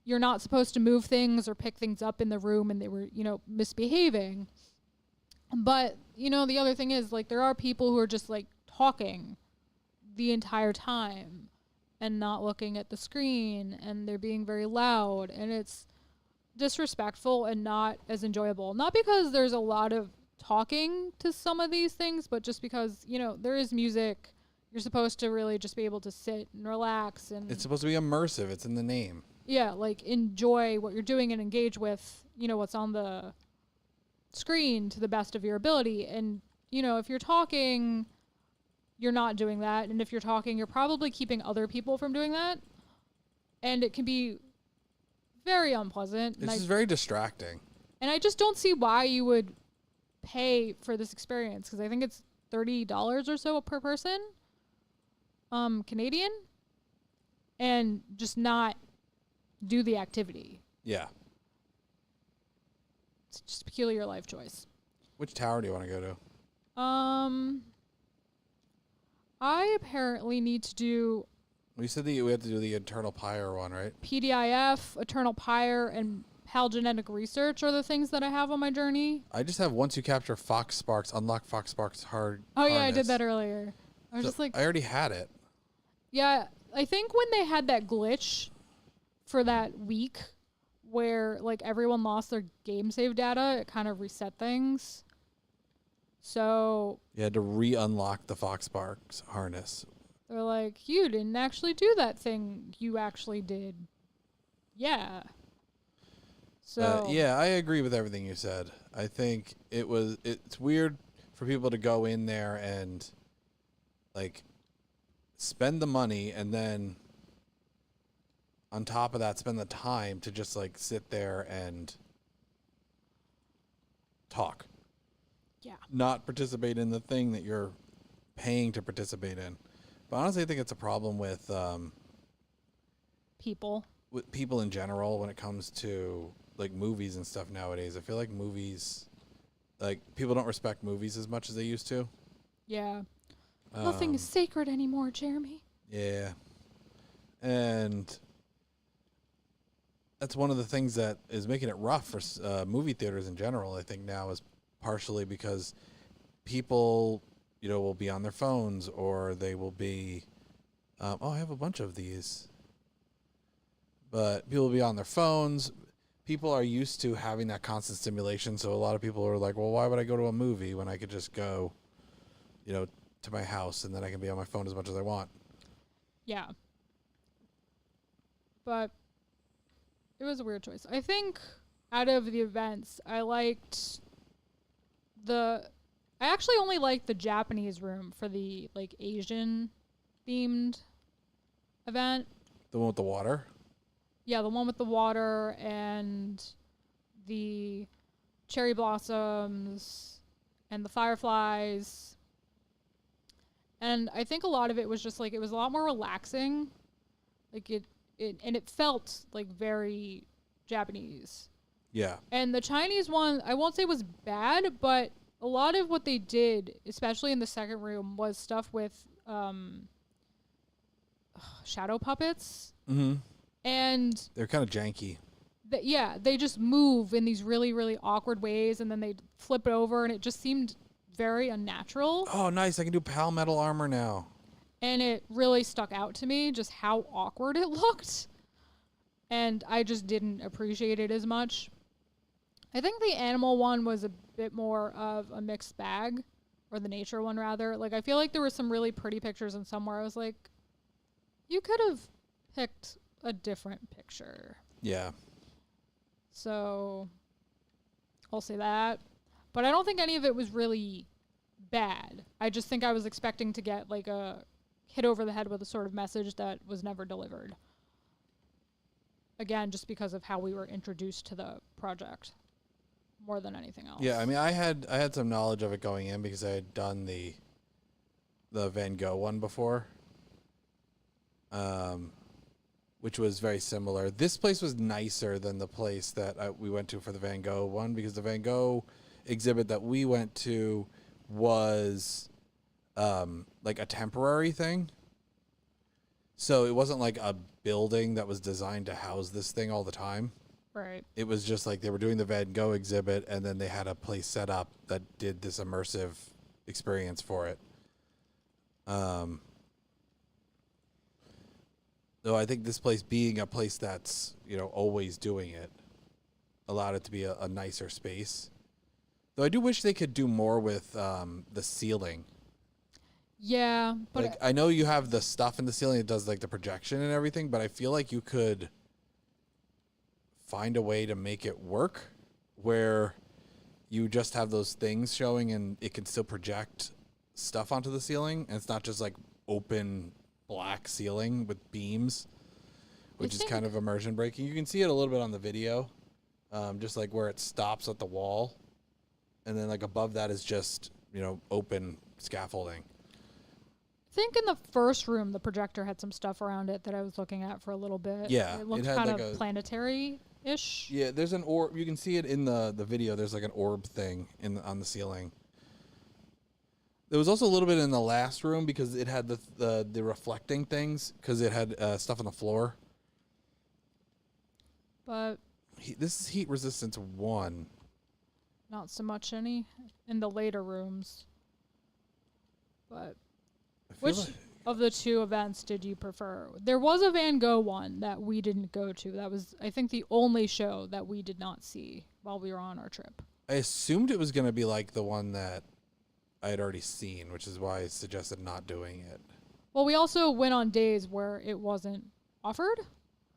you're not supposed to move things or pick things up in the room, and they were, misbehaving. But, the other thing is, like, there are people who are just, like, talking the entire time and not looking at the screen, and they're being very loud, and it's disrespectful and not as enjoyable. Not because there's a lot of talking to some of these things, but just because, there is music. You're supposed to really just be able to sit and relax, and it's supposed to be immersive. It's in the name. Yeah, like, enjoy what you're doing and engage with, what's on the screen to the best of your ability. And, if you're talking, you're not doing that. And if you're talking, you're probably keeping other people from doing that. And it can be very unpleasant. This is very distracting. And I just don't see why you would pay for this experience, because I think it's $30 or so per person, Canadian, and just not do the activity. Yeah. It's just a peculiar life choice. Which tower do you want to go to? I apparently need to do... Well, you said that we have to do the Eternal Pyre one, right? PDIF, Eternal Pyre, and PAL Genetic Research are the things that I have on my journey. I just have once you capture Fox Sparks, unlock Fox Sparks harness. Yeah, I did that earlier. I was just like... I already had it. Yeah, I think when they had that glitch for that week where, like, everyone lost their game save data, it kind of reset things. So... You had to re-unlock the Fox Sparks harness. They're like, you didn't actually do that thing you actually did. Yeah. So... yeah, I agree with everything you said. I think it's weird for people to go in there and, like, spend the money and then on top of that spend the time to just, like, sit there and talk. Yeah. Not participate in the thing that you're paying to participate in. But honestly, I think it's a problem with people in general when it comes to, like, movies and stuff nowadays. I feel like movies, like, people don't respect movies as much as they used to. Yeah. Nothing is sacred anymore, Jeremy. Yeah. And that's one of the things that is making it rough for movie theaters in general, I think, now, is partially because people, will be on their phones, or they will be, I have a bunch of these. But people will be on their phones. People are used to having that constant stimulation, so a lot of people are like, well, why would I go to a movie when I could just go, to my house, and then I can be on my phone as much as I want. Yeah. But it was a weird choice. I think out of the events, I actually only liked the Japanese room for the, like, Asian themed event. The one with the water? Yeah, the one with the water and the cherry blossoms and the fireflies. And I think a lot of it was just, like, it was a lot more relaxing. Like, it felt, like, very Japanese. Yeah. And the Chinese one, I won't say was bad, but a lot of what they did, especially in the second room, was stuff with shadow puppets. Mm-hmm. And they're kind of janky. They just move in these really, really awkward ways, and then they flip it over, and it just seemed very unnatural. Oh, nice. I can do PAL metal armor now. And it really stuck out to me just how awkward it looked. And I just didn't appreciate it as much. I think the animal one was a bit more of a mixed bag, or the nature one rather. Like, I feel like there were some really pretty pictures, and somewhere I was like, you could have picked a different picture. Yeah. So I'll say that. But I don't think any of it was really bad. I just think I was expecting to get, like, a hit over the head with a sort of message that was never delivered. Again, just because of how we were introduced to the project more than anything else. Yeah, I mean, I had some knowledge of it going in because I had done the Van Gogh one before, which was very similar. This place was nicer than the place that we went to for the Van Gogh one, because the Van Gogh exhibit that we went to was like a temporary thing. So it wasn't like a building that was designed to house this thing all the time. Right. It was just like they were doing the Van Gogh exhibit, and then they had a place set up that did this immersive experience for it. Though I think this place being a place that's, always doing it, allowed it to be a nicer space. Though I do wish they could do more with the ceiling. Yeah, but like, I know you have the stuff in the ceiling that does like the projection and everything, but I feel like you could find a way to make it work where you just have those things showing and it can still project stuff onto the ceiling, and it's not just like open black ceiling with beams, which is kind of immersion breaking. You can see it a little bit on the video, just like where it stops at the wall, and then like above that is just open scaffolding. I think in the first room, the projector had some stuff around it that I was looking at for a little bit. Yeah, it looked had kind like of planetary-ish. Yeah, there's an orb. You can see it in the video. There's like an orb thing on the ceiling. There was also a little bit in the last room because it had the reflecting things, because it had stuff on the floor. But This is heat resistance 1. not so much in the later rooms. But which of the two events did you prefer? There was a Van Gogh one that we didn't go to. That was, I think, the only show that we did not see while we were on our trip. I assumed it was going to be like the one that I had already seen, which is why I suggested not doing it. Well, we also went on days where it wasn't offered.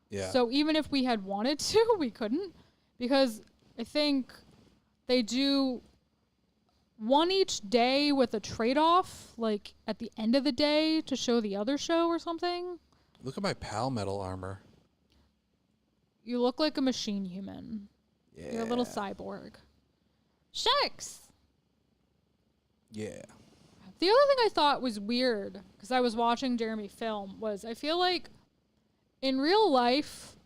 Yeah. So even if we had wanted to, we couldn't, because I think they do one each day with a trade-off, like at the end of the day to show the other show or something. Look at my pal metal armor. You look like a machine human. Yeah. You're a little cyborg. Shucks. Yeah. The other thing I thought was weird, because I was watching Jeremy film, was I feel like in real life,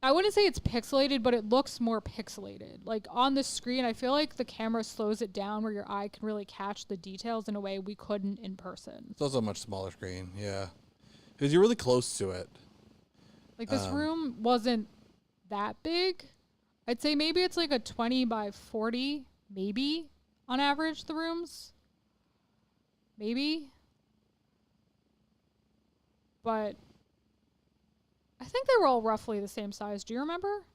I wouldn't say it's pixelated, but it looks more pixelated. Like on the screen, I feel like the camera slows it down where your eye can really catch the details in a way we couldn't in person. It's also a much smaller screen, yeah. Because you're really close to it. Like this room wasn't that big. I'd say maybe it's like a 20 by 40, maybe, on average, the rooms. Maybe. But I think they were all roughly the same size. Do you remember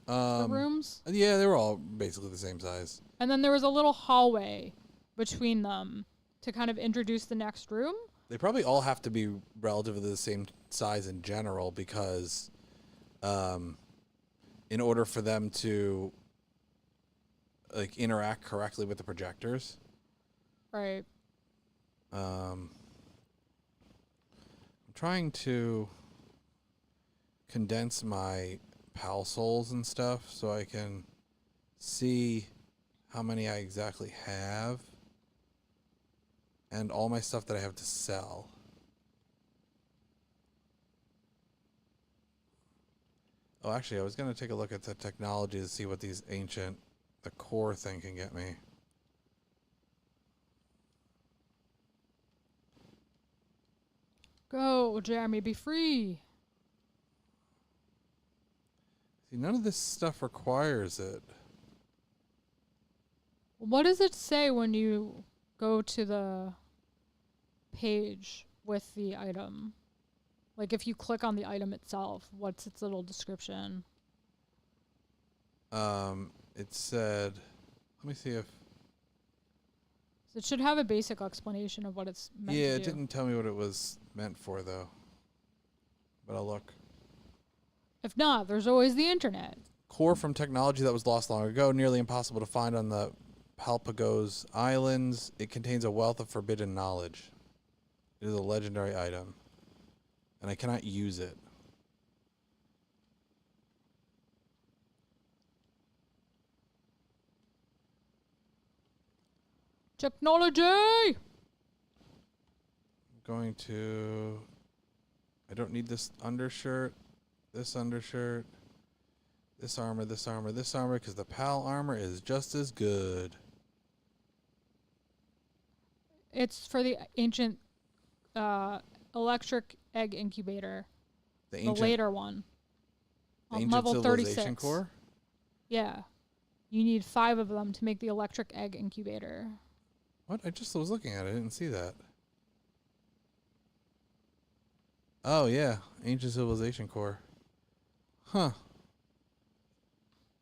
the rooms? Yeah, they were all basically the same size. And then there was a little hallway between them to kind of introduce the next room. They probably all have to be relatively the same size in general, because in order for them to like interact correctly with the projectors. Right. I'm trying to condense my PAL souls and stuff so I can see how many I exactly have and all my stuff that I have to sell. Oh, actually, I was going to take a look at the technology to see what the core thing can get me. Go, Jeremy, be free. See, none of this stuff requires it. What does it say when you go to the page with the item? Like if you click on the item itself, what's its little description? It said, let me see if... So it should have a basic explanation of what it's meant to do. Yeah, it didn't tell me what it was meant for, though. But I'll look. If not, there's always the internet. Core from technology that was lost long ago, nearly impossible to find on the Palpagos Islands. It contains a wealth of forbidden knowledge. It is a legendary item, and I cannot use it. Technology! I'm going to... I don't need this undershirt, this undershirt, this armor, this armor, this armor, because the PAL armor is just as good. It's for the ancient electric egg incubator. The later one. The On ancient level civilization 36. core? Yeah. You need 5 of them to make the electric egg incubator. What? I just was looking at it. I didn't see that. Oh, yeah. Ancient civilization core. Huh.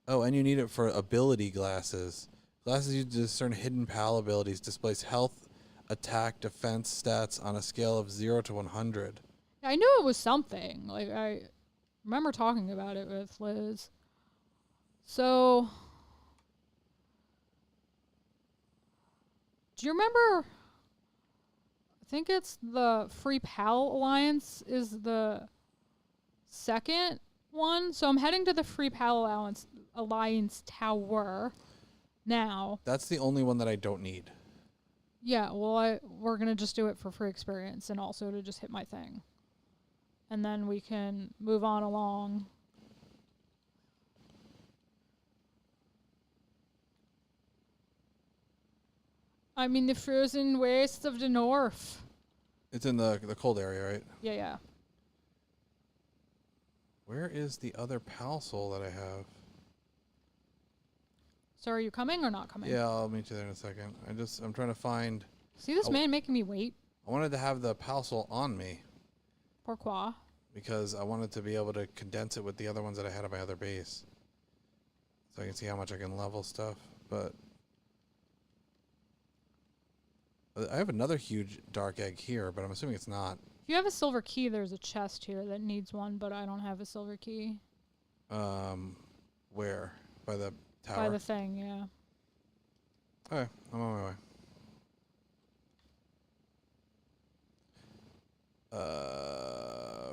Oh, and you need it for ability glasses. Glasses used to discern hidden PAL abilities. Displays health, attack, defense stats on a scale of 0 to 100. I knew it was something. Like, I remember talking about it with Liz. So, do you remember? I think it's the Free PAL Alliance is the second one. So I'm heading to the Free PAL Alliance Tower now. That's the only one that I don't need. Yeah, well, we're going to just do it for free experience and also to just hit my thing. And then we can move on along. I'm in the frozen waste of the north. It's in the cold area, right? Yeah, yeah. Where is the other PAL soul that I have? So are you coming or not coming? Yeah, I'll meet you there in a second. I'm trying to find... See this man making me wait? I wanted to have the PAL soul on me. Pourquoi? Because I wanted to be able to condense it with the other ones that I had at my other base. So I can see how much I can level stuff. But I have another huge dark egg here, but I'm assuming it's not. If you have a silver key, there's a chest here that needs one, but I don't have a silver key. Where? By the tower? By the thing, yeah. Okay, I'm on my way.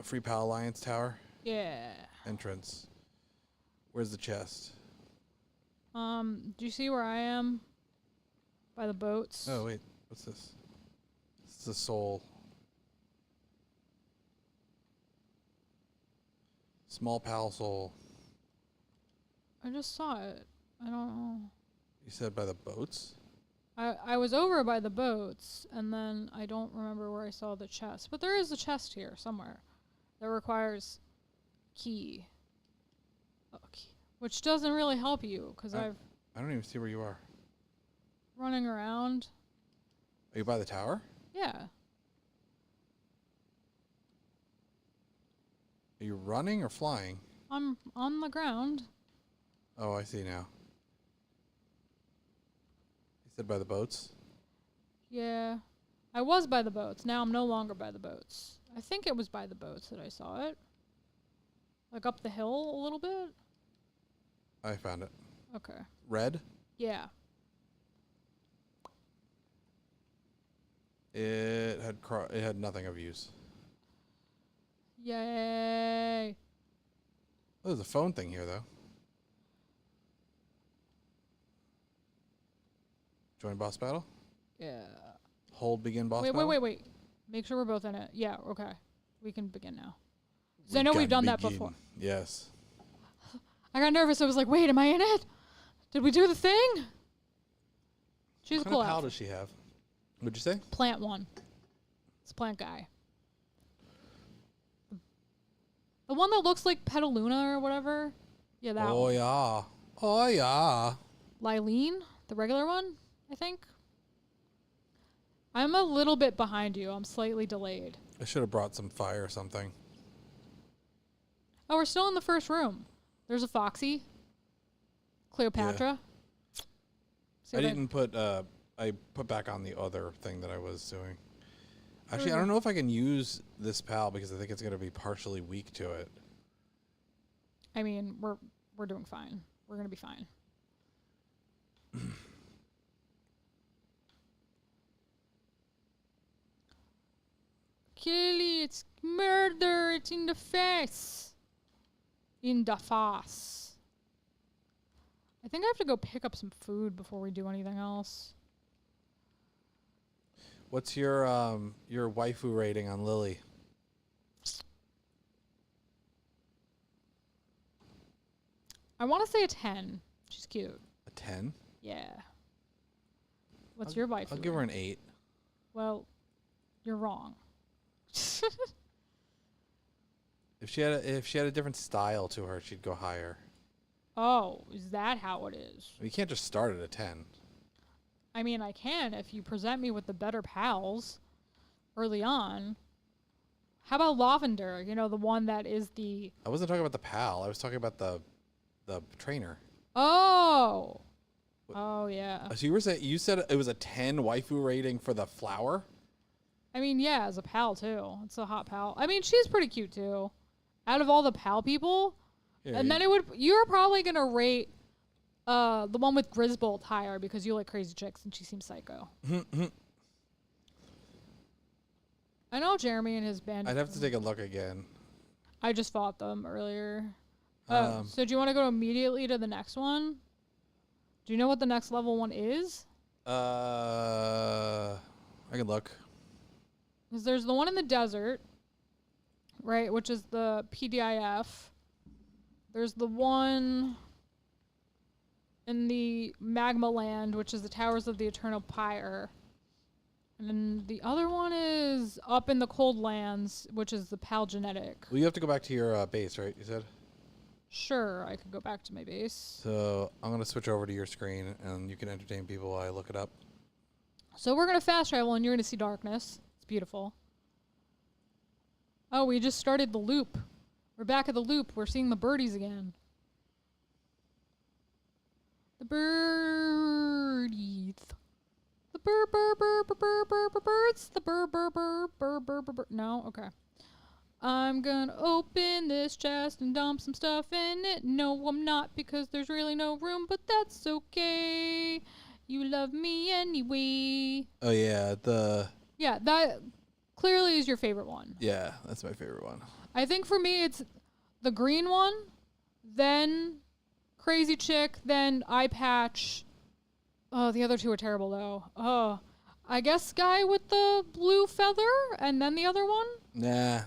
Free PAL Alliance Tower? Yeah. Entrance. Where's the chest? Do you see where I am? By the boats? Oh, wait. What's this? This is a soul. Small PAL soul. I just saw it. I don't know. You said by the boats? I was over by the boats, and then I don't remember where I saw the chest. But there is a chest here somewhere that requires key. Which doesn't really help you, because I don't even see where you are. running around. Are you by the tower? Yeah. Are you running or flying? I'm on the ground. Oh, I see now. You said by the boats? Yeah. I was by the boats. Now I'm no longer by the boats. I think it was by the boats that I saw it. Like up the hill a little bit. I found it. Okay. Red? Yeah. It had nothing of use. Yay. Oh, there's a phone thing here, though. Join boss battle? Yeah. Hold begin boss battle? Wait. Make sure we're both in it. Yeah, okay. We can begin now. Because I know we've done that before. Yes. I got nervous. I was like, wait, am I in it? Did we do the thing? She's What a kind cool of PAL outfit. does she have? What'd you say? Plant one. It's plant guy. The one that looks like Petaluna or whatever. Yeah, that Oh, one. yeah. Oh, yeah. Lylene, the regular one, I think. I'm a little bit behind you. I'm slightly delayed. I should have brought some fire or something. Oh, we're still in the first room. There's a Foxy. Cleopatra. See I what didn't put, I put back on the other thing that I was doing. Actually, we I go. don't know if I can use this PAL because I think it's going to be partially weak to it. I mean, we're doing fine. We're going to be fine. Kelly, it's murder. It's in the face. In the face. I think I have to go pick up some food before we do anything else. What's your waifu rating on Lily? I want to say a 10. She's cute. A 10? Yeah. What's your wife? I'll give her an 8. Well, you're wrong. If she had a different style to her, she'd go higher. Oh, is that how it is? You can't just start at a 10. I mean, I can if you present me with the better pals early on. How about Lavender? You know, the one that is the... I wasn't talking about the pal. I was talking about the trainer. Oh. Oh, yeah. So you said it was a 10 waifu rating for the flower? I mean, yeah, as a pal, too. It's a hot pal. I mean, she's pretty cute, too. Out of all the pal people... Yeah, and then you're probably going to rate the one with Grisbolt higher because you like crazy chicks and she seems psycho. I know Jeremy and his band. I'd have to take a look again. I just fought them earlier. So do you want to go immediately to the next one? Do you know what the next level one is? I can look. Because there's the one in the desert, right, which is the PDIF. There's the one in the Magma Land, which is the Towers of the Eternal Pyre. And then the other one is up in the Cold Lands, which is the Pal Genetic. Well, you have to go back to your base, right? You said? Sure, I could go back to my base. So I'm going to switch over to your screen, and you can entertain people while I look it up. So we're going to fast travel, and you're going to see darkness. It's beautiful. Oh, we just started the loop. We're back at the loop. We're seeing the birdies again. The birdies. The birds. The bird. No? Okay. I'm gonna open this chest and dump some stuff in it. No, I'm not because there's really no room, but that's okay. You love me anyway. Oh, yeah. Yeah, that clearly is your favorite one. Yeah, that's my favorite one. I think for me, it's the green one, then Crazy Chick, then Eye Patch. Oh, the other two are terrible, though. Oh, I guess guy with the blue feather, and then the other one? Nah.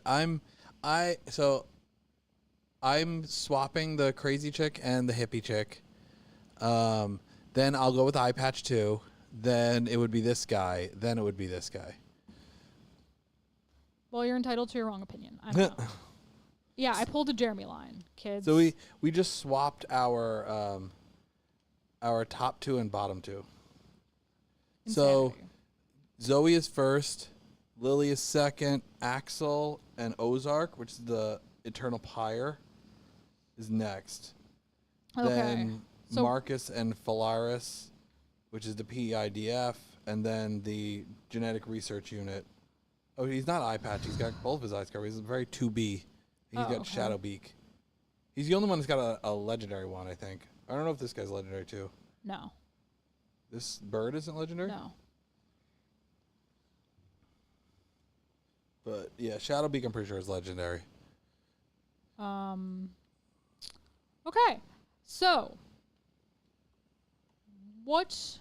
I'm swapping the Crazy Chick and the Hippie Chick. Then I'll go with Eye Patch 2. Then it would be this guy. Then it would be this guy. Well, you're entitled to your wrong opinion. I don't know. Yeah, I pulled a Jeremy line, kids. So we just swapped our top 2 and bottom 2. Insanity. So Zoe is first, Lily is second, Axel and Ozark, which is the Eternal Pyre, is next. Okay. Then So Marcus and Phalaris, which is the PEIDF, and then the Genetic Research Unit. Oh, he's not Eye Patch. He's got both of his eyes covered. He's very 2B. He's got Shadow Beak. He's the only one that's got a legendary one, I think. I don't know if this guy's legendary too. No. This bird isn't legendary? No. But yeah, Shadow Beak I'm pretty sure is legendary. Okay. So what?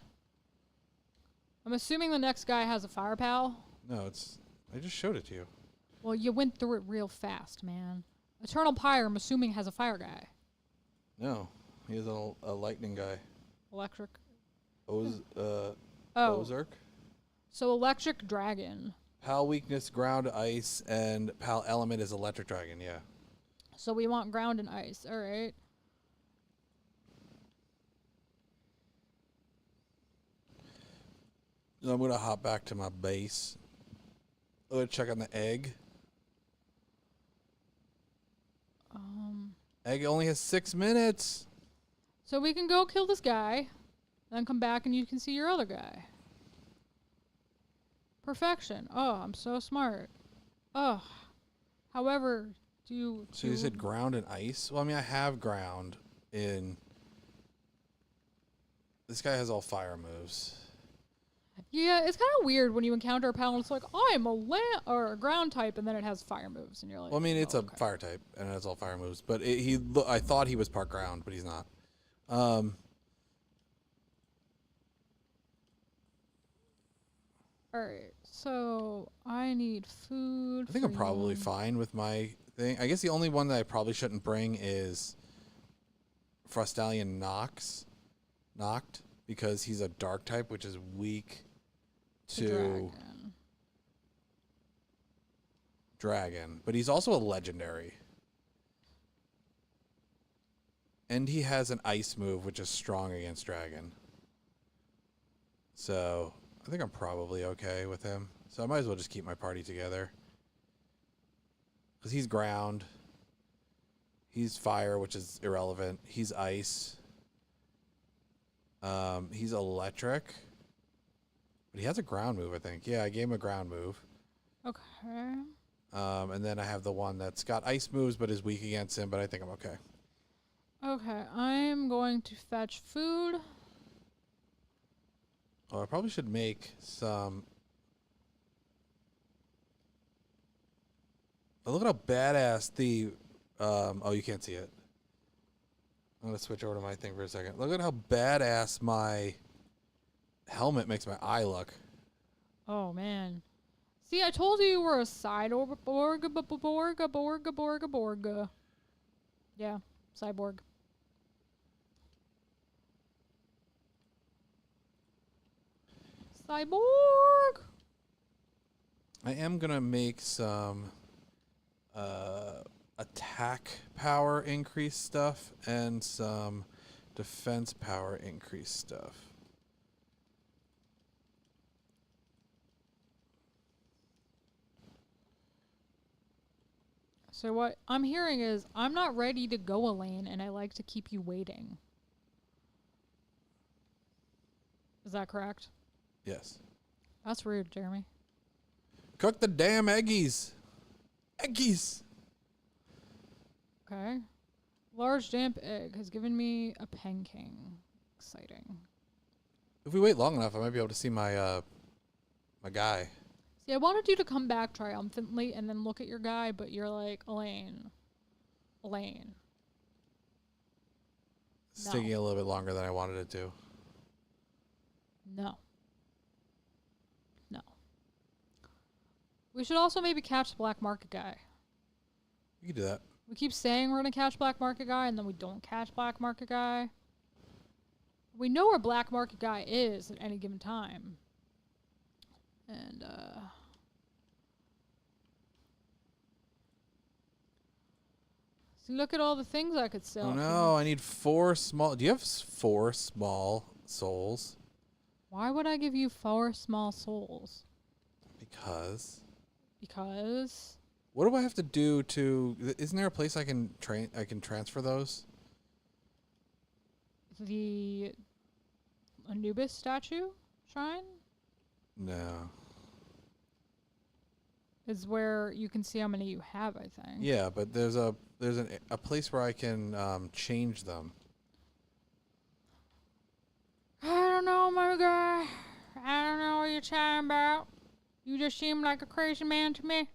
I'm assuming the next guy has a fire pal. No, I just showed it to you. Well, you went through it real fast, man. Eternal Pyre, I'm assuming, has a fire guy. No, he has a lightning guy. Electric. Ozark. So electric dragon. Pal weakness, ground, ice, and pal element is electric dragon. Yeah. So we want ground and ice. All right. So I'm gonna hop back to my base. I'm gonna check on the egg. Egg only has 6 minutes. So we can go kill this guy, then come back and you can see your other guy. Perfection. Oh, I'm so smart. Oh. However, So you said ground and ice? Well, I mean, I have ground in... This guy has all fire moves. Yeah, it's kind of weird when you encounter a pal and it's like, I'm a land or a ground type, and then it has fire moves, and you're like, Well, I mean, it's oh, a fire type, and it has all fire moves. But I thought he was part ground, but he's not. Alright, so I need food. I think I'm probably fine with my thing. I guess the only one that I probably shouldn't bring is Frostallion Knocked, because he's a dark type, which is weak to dragon. But he's also a legendary. And he has an ice move, which is strong against dragon. So I think I'm probably okay with him. So I might as well just keep my party together. Because he's ground. He's fire, which is irrelevant. He's ice. He's electric. But he has a ground move, I think. Yeah, I gave him a ground move. Okay. And then I have the one that's got ice moves but is weak against him, but I think I'm okay. Okay, I'm going to fetch food. Oh, I probably should make some... Oh, look at how badass the... oh, you can't see it. I'm going to switch over to my thing for a second. Look at how badass my helmet makes my eye look. Oh, man. See, I told you were a cyborg. Yeah, cyborg. Cyborg! I am going to make some attack power increase stuff and some defense power increase stuff. So what I'm hearing is I'm not ready to go, Elaine, and I like to keep you waiting. Is that correct? Yes. That's rude, Jeremy. Cook the damn eggies. Eggies. Okay. Large damp egg has given me a pancake. Exciting. If we wait long enough, I might be able to see my my guy. See, I wanted you to come back triumphantly and then look at your guy, but you're like, Elaine. Elaine. It's No. taking a little bit longer than I wanted it to. No. No. We should also maybe catch the black market guy. You can do that. We keep saying we're going to catch black market guy, and then we don't catch black market guy. We know where black market guy is at any given time. And, see, look at all the things I could sell. Oh no, I need 4 small... Do you have 4 small souls? Why would I give you 4 small souls? Because... Because... What do I have to do to... Isn't there a place I can transfer those? The Anubis statue shrine No. is where you can see how many you have, I think. Yeah, but there's a place where I can change them. I don't know, my guy. I don't know what you're talking about. You just seem like a crazy man to me.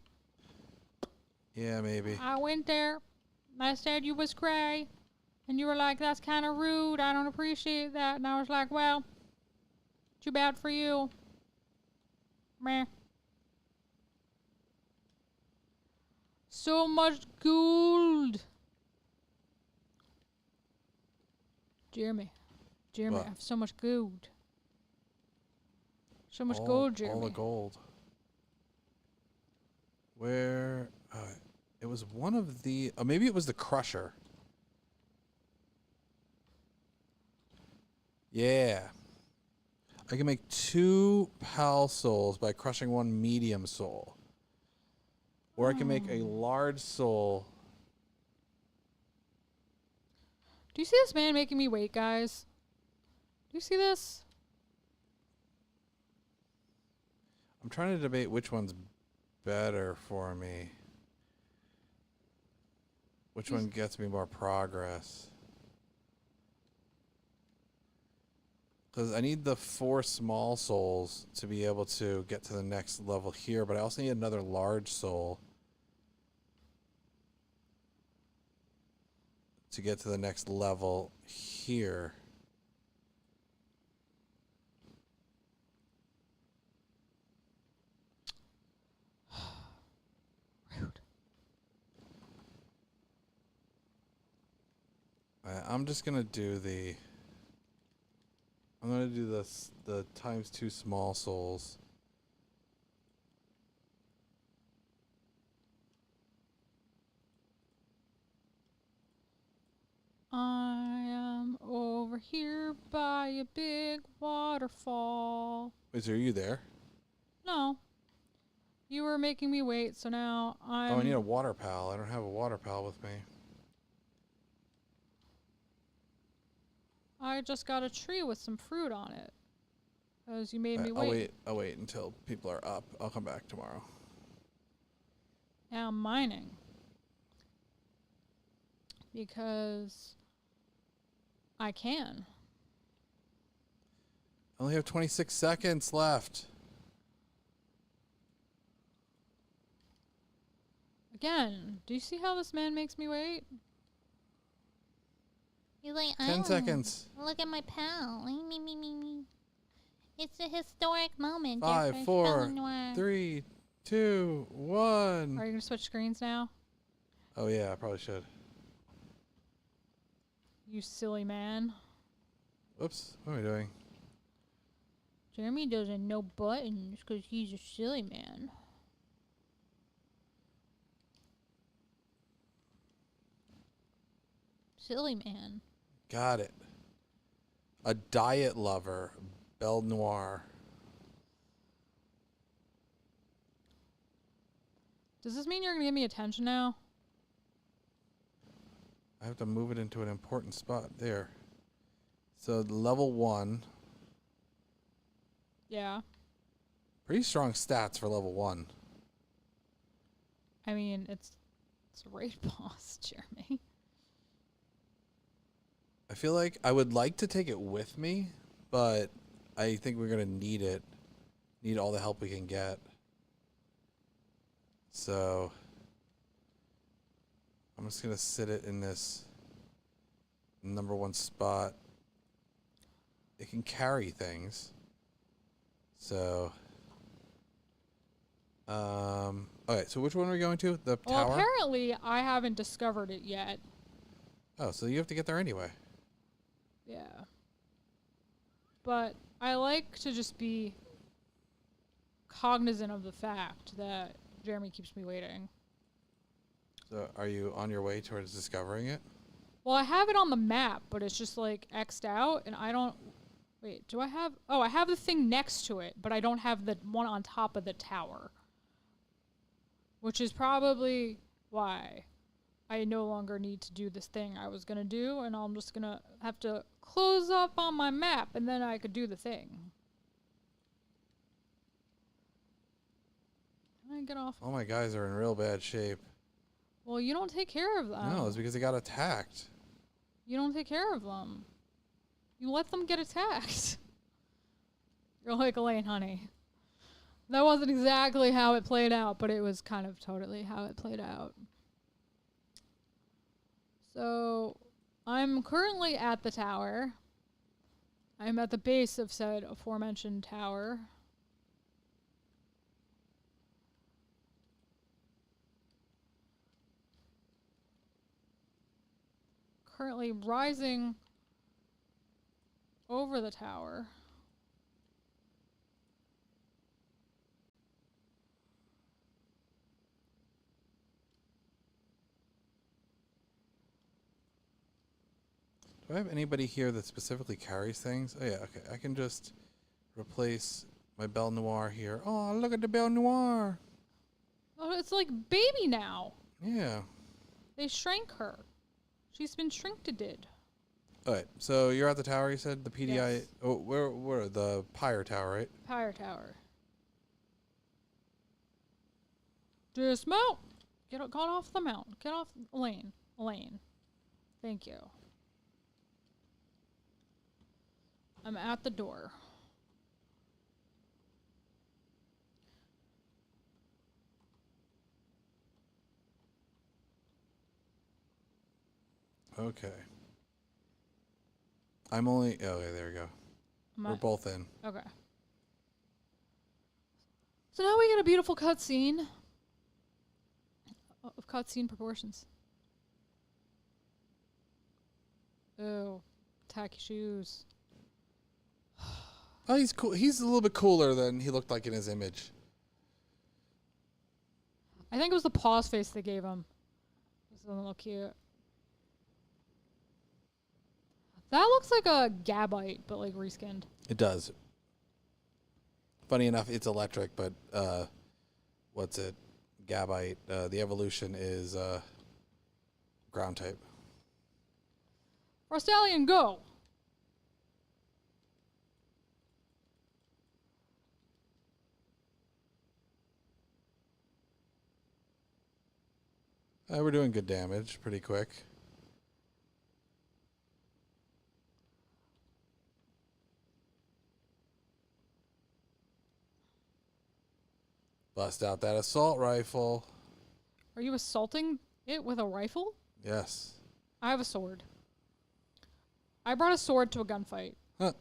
Yeah, maybe. I went there. I said you was cray. And you were like, that's kind of rude. I don't appreciate that. And I was like, well, too bad for you. Meh. So much gold. Jeremy, What? I have so much gold. So much gold, Jeremy. All the gold. Where... it was one of the... maybe it was the Crusher. Yeah. I can make 2 Pal Souls by crushing 1 medium soul. Or I can make a large soul. Do you see this man making me wait, guys? Do you see this? I'm trying to debate which one's better for me. Which one gets me more progress? Because I need the 4 small souls to be able to get to the next level here, but I also need another large soul to get to the next level here. I'm just gonna do the. I'm gonna do this the ×2 small souls. I am over here by a big waterfall. Wait, so are you there? No. You were making me wait, so now I'm... Oh, I need a water pal. I don't have a water pal with me. I just got a tree with some fruit on it. Because you made me wait. I'll wait until people are up. I'll come back tomorrow. Now I'm mining. Because I can. I only have 26 seconds left. Again, do you see how this man makes me wait? He's like, 10 seconds. Look at my pal. Me. It's a historic moment. 5, 4, 3, 2, 1. Are you going to switch screens now? Oh, yeah, I probably should. You silly man. Whoops. What am I doing? Jeremy doesn't know buttons because he's a silly man. Silly man. Got it. A diet lover. Belle Noire. Does this mean you're going to give me attention now? I have to move it into an important spot. There. So level 1. Yeah. Pretty strong stats for level 1. I mean, it's a raid boss, Jeremy. I feel like I would like to take it with me, but I think we're going to need it. Need all the help we can get. So I'm just going to sit it in this number 1 spot. It can carry things. So, okay, so which one are we going to? The Well, tower? apparently I haven't discovered it yet. Oh, so you have to get there anyway. Yeah. But I like to just be cognizant of the fact that Jeremy keeps me waiting. So are you on your way towards discovering it? Well, I have it on the map, but it's just like X'd out, and I don't... Wait, do I have... Oh, I have the thing next to it, but I don't have the one on top of the tower. Which is probably why I no longer need to do this thing I was going to do, and I'm just going to have to close up on my map, and then I could do the thing. Can I get off? All my guys are in real bad shape. Well, you don't take care of them. No, it's because they got attacked. You don't take care of them. You let them get attacked. You're like, Elaine, honey. That wasn't exactly how it played out, but it was kind of totally how it played out. So, I'm currently at the tower. I'm at the base of said aforementioned tower. Currently rising over the tower. Do I have anybody here that specifically carries things? Oh yeah, okay. I can just replace my Belle Noire here. Oh, look at the Belle Noire. Oh, it's like baby now. Yeah. They shrank her. She's been shrinked-did. All right. So you're at the tower. You said the PDI. Yes. Oh, where the Pyre Tower, right? Pyre Tower. Dismount. Got off the mount. Get off Elaine. Elaine. Thank you. I'm at the door. Okay. I'm only. Okay, there we go. We're both in. Okay. So now we get a beautiful cutscene of cutscene proportions. Ew. Tacky shoes. Oh, he's cool. He's a little bit cooler than he looked like in his image. I think it was the pause face they gave him. This doesn't look cute. That looks like a Gabite, but like reskinned. It does. Funny enough, it's electric, but what's it? Gabite. The evolution is ground type. Frostallion, go! We're doing good damage pretty quick. Bust out that assault rifle. Are you assaulting it with a rifle? Yes. I have a sword. I brought a sword to a gunfight. Huh.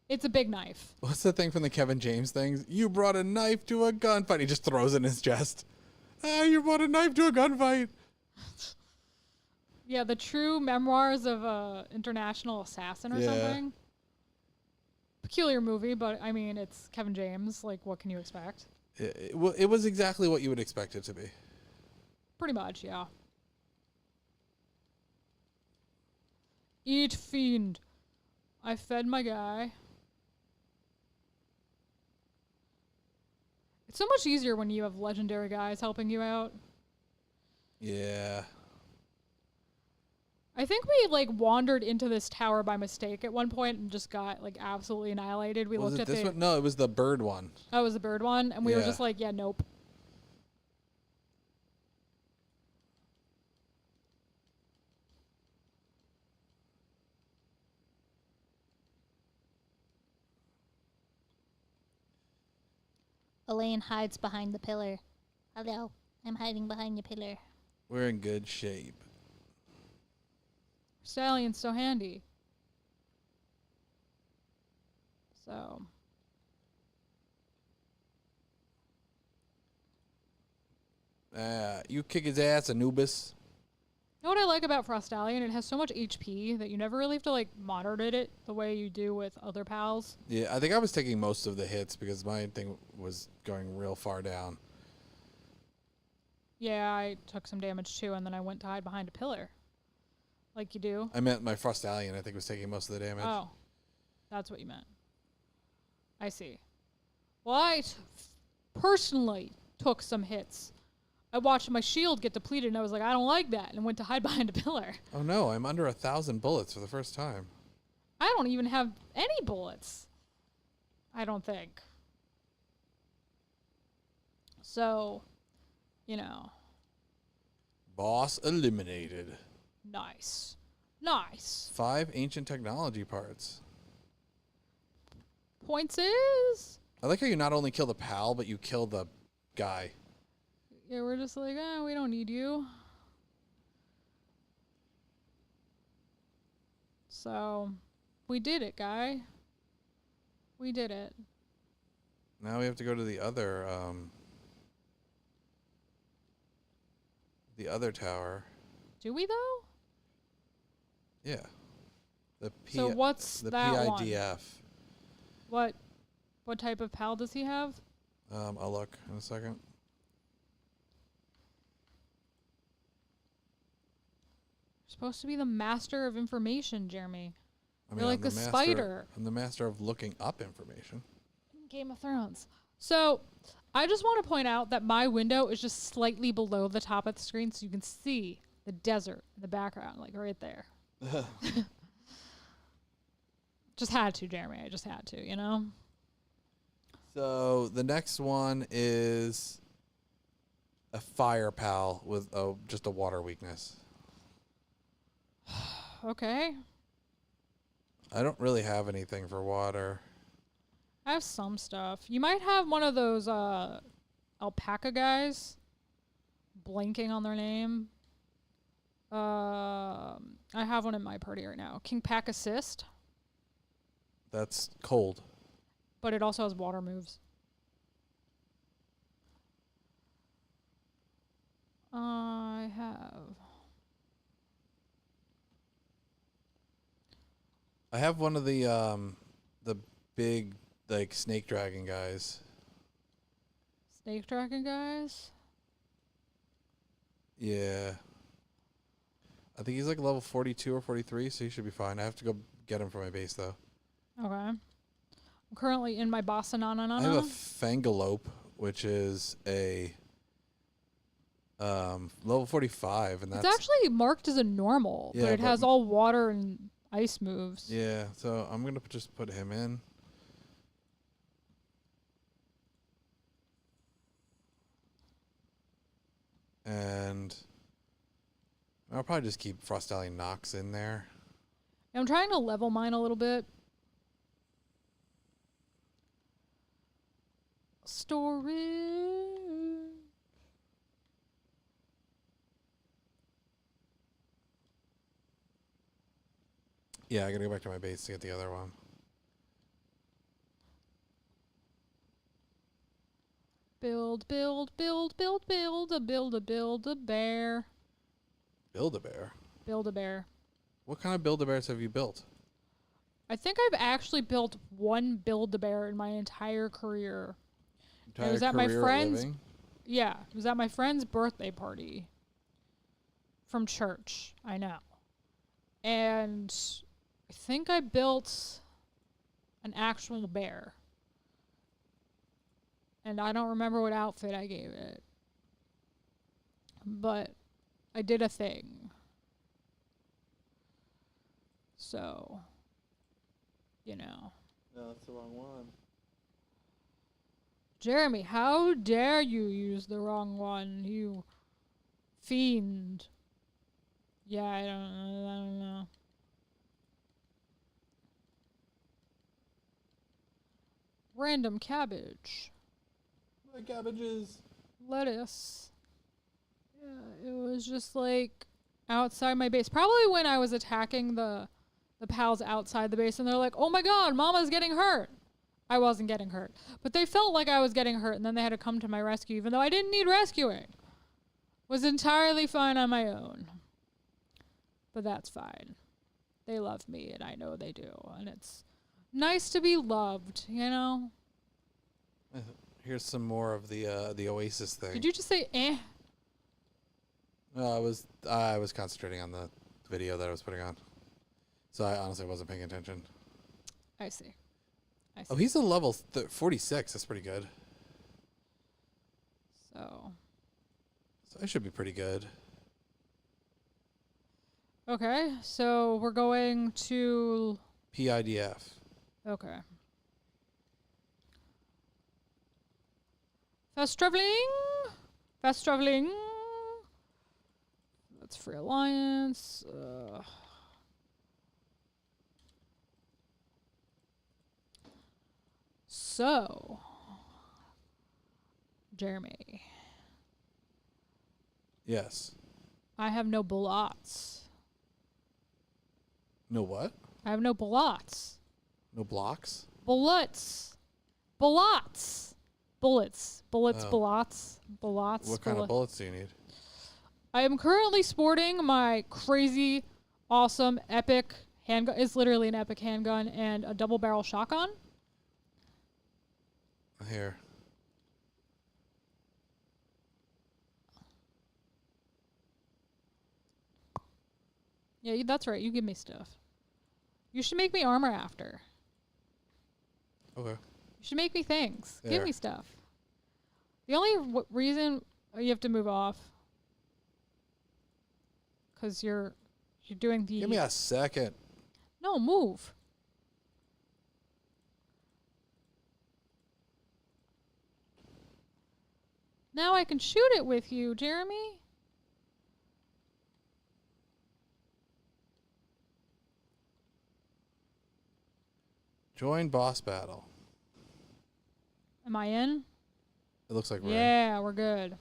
It's a big knife. What's the thing from the Kevin James things? You brought a knife to a gunfight. He just throws it in his chest. Ah, you brought a knife to a gunfight. Yeah, the true memoirs of a international assassin or something. Peculiar movie, but I mean, it's Kevin James. Like, what can you expect? It was exactly what you would expect it to be. Pretty much, yeah. Eat, fiend. I fed my guy. It's so much easier when you have legendary guys helping you out. Yeah. I think we like wandered into this tower by mistake at one point and just got like absolutely annihilated. We Was looked it at this the one? No, it was the bird one. Oh, it was the bird one, and we were Yeah. just like, yeah, nope. Elaine hides behind the pillar. Hello, I'm hiding behind your pillar. We're in good shape. Stallion's so handy. So You kick his ass, Anubis. you know what I like about Frostallion? It has so much HP that you never really have to like moderate it the way you do with other pals. Yeah, I think I was taking most of the hits because my thing was going real far down. Yeah, I took some damage too, and then I went to hide behind a pillar. Like you do. I meant my Frostallion, I think, was taking most of the damage. Oh, that's what you meant. I see. Well, I personally took some hits. I watched my shield get depleted, and I was like, I don't like that, and went to hide behind a pillar. Oh no, I'm under 1,000 bullets for the first time. I don't even have any bullets. I don't think. So, you know. Boss eliminated. Nice. Nice. 5 ancient technology parts. Points is... I like how you not only kill the pal, but you kill the guy. Yeah, we're just like, we don't need you. So, we did it, guy. We did it. Now we have to go to the other tower. Do we, though? Yeah. The So what's the that one? PIDF. What type of pal does he have? I'll look in a second. Supposed to be the master of information, Jeremy. I You're like I'm the master- spider. I'm the master of looking up information. Game of Thrones. So, I just want to point out that my window is just slightly below the top of the screen, so you can see the desert in the background, like right there. Just had to, Jeremy. I just had to, you know? So the next one is a fire pal with just a water weakness. Okay. I don't really have anything for water. I have some stuff. You might have one of those alpaca guys blinking on their name. I have one in my party right now. King Pack Assist, That's cold. but it also has water moves. I have I have one of the big like snake dragon guys. Snake dragon guys? Yeah. I think he's like level 42 or 43, so he should be fine. I have to go get him from my base though. Okay. I'm currently in my Bossanana. I have a Fangalope, which is a level 45, and that's It's actually marked as a normal, Yeah, but it but has all water and ice moves. yeah. So I'm gonna just put him in. And I'll probably just keep Frostallion Nox in there. I'm trying to level mine a little bit. Story. Yeah, I gotta go back to my base to get the other one. Build, build, build, build, build a bear. Build-A-Bear. Build a bear. What kind of Build-A-Bears have you built? I think I've actually built one build a bear in my entire career. It was at my career friend's. living? Yeah, it was at my friend's birthday party. From church, I know. And I think I built an actual bear. And I don't remember what outfit I gave it. But I did a thing. So, you know. No, that's the wrong one. Jeremy, how dare you use the wrong one, you fiend. Yeah, I don't know. Random cabbage. My cabbages. Lettuce. Yeah, it was just like outside my base. Probably when I was attacking the pals outside the base and they're like, oh my god, Mama's getting hurt. I wasn't getting hurt. But they felt like I was getting hurt and then they had to come to my rescue even though I didn't need rescuing. Was entirely fine on my own. But that's fine. They love me and I know they do. And it's nice to be loved, you know? Here's some more of the Oasis thing. Did you just say eh? No, I was concentrating on the video that I was putting on. So I honestly wasn't paying attention. I see. Oh, he's a level 46. That's pretty good. So I should be pretty good. okay, so we're going to PIDF. okay. Fast traveling. Fast traveling. That's Free Alliance. So, Jeremy, Yes. I have no bullets. No what? I have no bullets. No blocks? Bullets. Bullets. Bullets. Bullets. Oh. Bullets. Bullets. What kind of bullets do you need? I am currently sporting my crazy, awesome, epic handgun. It's literally an epic handgun and a double barrel shotgun. Here. Yeah, that's right. You give me stuff. You should make me armor after. Okay. You should make me things. Give There. me stuff. The only reason you have to move off, because you're doing the. Give me a second. No, move. Now I can shoot it with you, Jeremy. Join boss battle. Am I in? It looks like we're in. Yeah, we're good.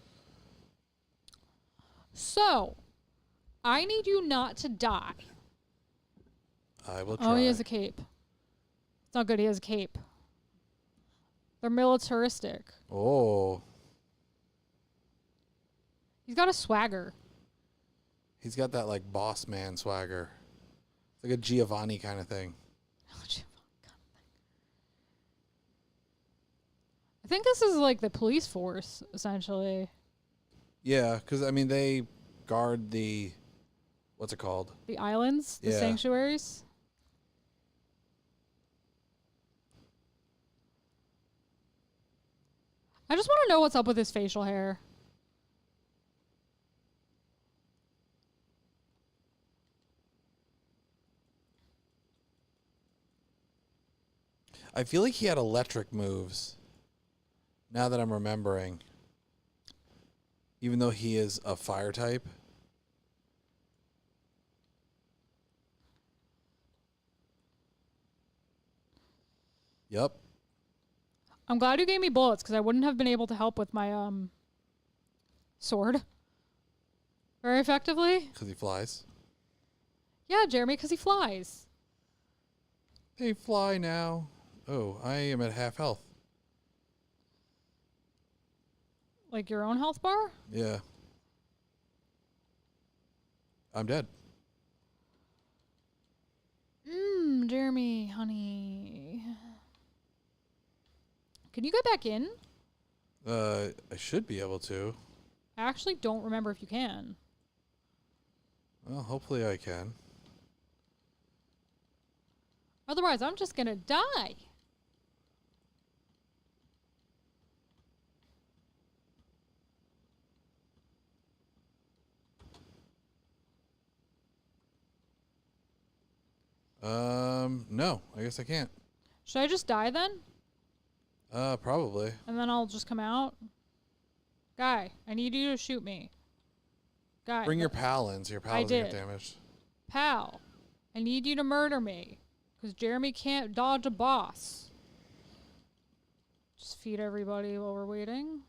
So, I need you not to die. I will try. Oh, he has a cape. It's not good. He has a cape. They're militaristic. Oh. He's got a swagger. He's got that like boss man swagger. It's like a Giovanni kind of thing. I think this is like the police force, essentially. Yeah, because I mean they guard the, what's it called? The islands, the Yeah. sanctuaries. I just want to know what's up with his facial hair. I feel like he had electric moves. Now that I'm remembering. Even though he is a fire type. Yep. I'm glad you gave me bullets because I wouldn't have been able to help with my sword very effectively. Because he flies. Yeah, Jeremy, because he flies. They fly now. Oh, I am at half health. Like your own health bar? Yeah. I'm dead. Jeremy, honey. Can you get back in? I should be able to. I actually don't remember if you can. Well, hopefully I can. Otherwise, I'm just going to die. No, I guess I can't. Should I just die then? Probably. And then I'll just come out? Guy, I need you to shoot me. Guy. Bring your palins. Your palins did. get damaged. Pal, I need you to murder me. Because Jeremy can't dodge a boss. Just feed everybody while we're waiting.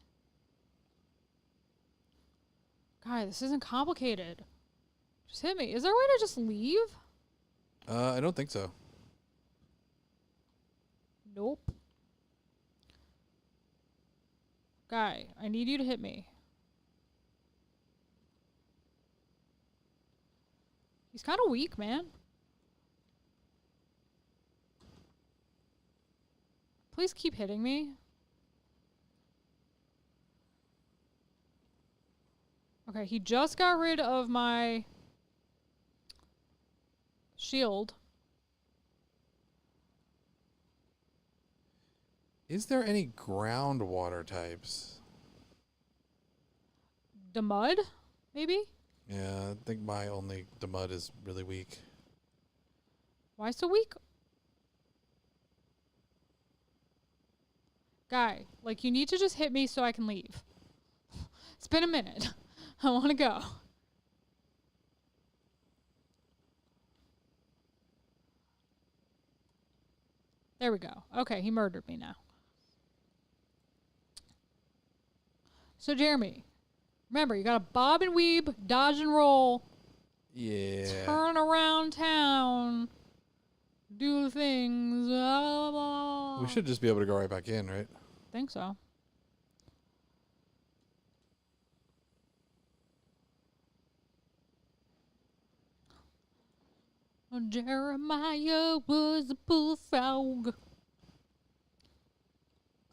Guy, this isn't complicated. Just hit me. Is there a way to just leave? I don't think so. Nope. Guy, I need you to hit me. He's kind of weak, man. Please keep hitting me. Okay, he just got rid of my shield. Is there any groundwater types? The mud, maybe? Yeah, I think the mud is really weak. Why so weak? Guy, like you need to just hit me so I can leave. It's been a minute. I want to go. There we go. Okay, he murdered me now. So Jeremy, remember, you got to bob and weave, dodge and roll, Yeah. turn around town, do things. Blah, blah, blah. We should just be able to go right back in, right? Think so. Jeremiah was a bullfrog.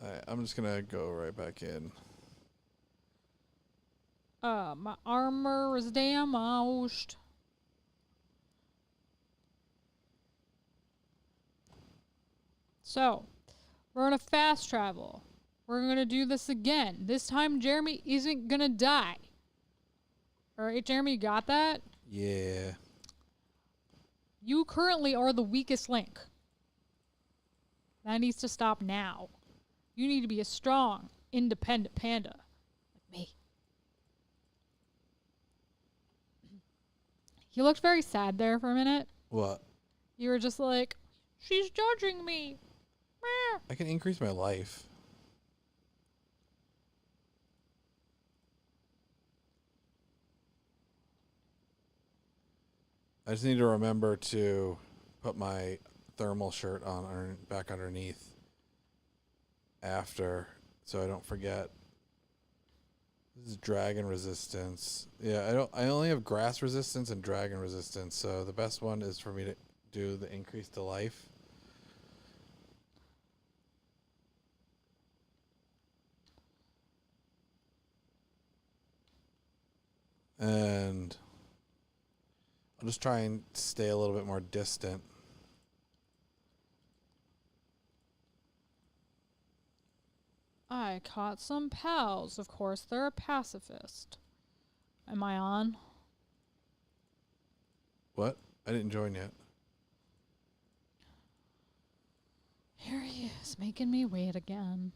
Alright, I'm just gonna go right back in. My armor is damaged. So, we're gonna fast travel. We're gonna do this again. This time, Jeremy isn't gonna die. Alright, Jeremy, you got that? Yeah. You currently are the weakest link. That needs to stop now. You need to be a strong, independent panda. Like me. You looked very sad there for a minute. What? You were just like, she's judging me. Meh. I can increase my life. I just need to remember to put my thermal shirt on back underneath after, so I don't forget. This is dragon resistance. Yeah, I only have grass resistance and dragon resistance, so the best one is for me to do the increase to life. And I'll just try and stay a little bit more distant. I caught some pals. Of course, they're a pacifist. Am I on? What? I didn't join yet. Here he is, making me wait again.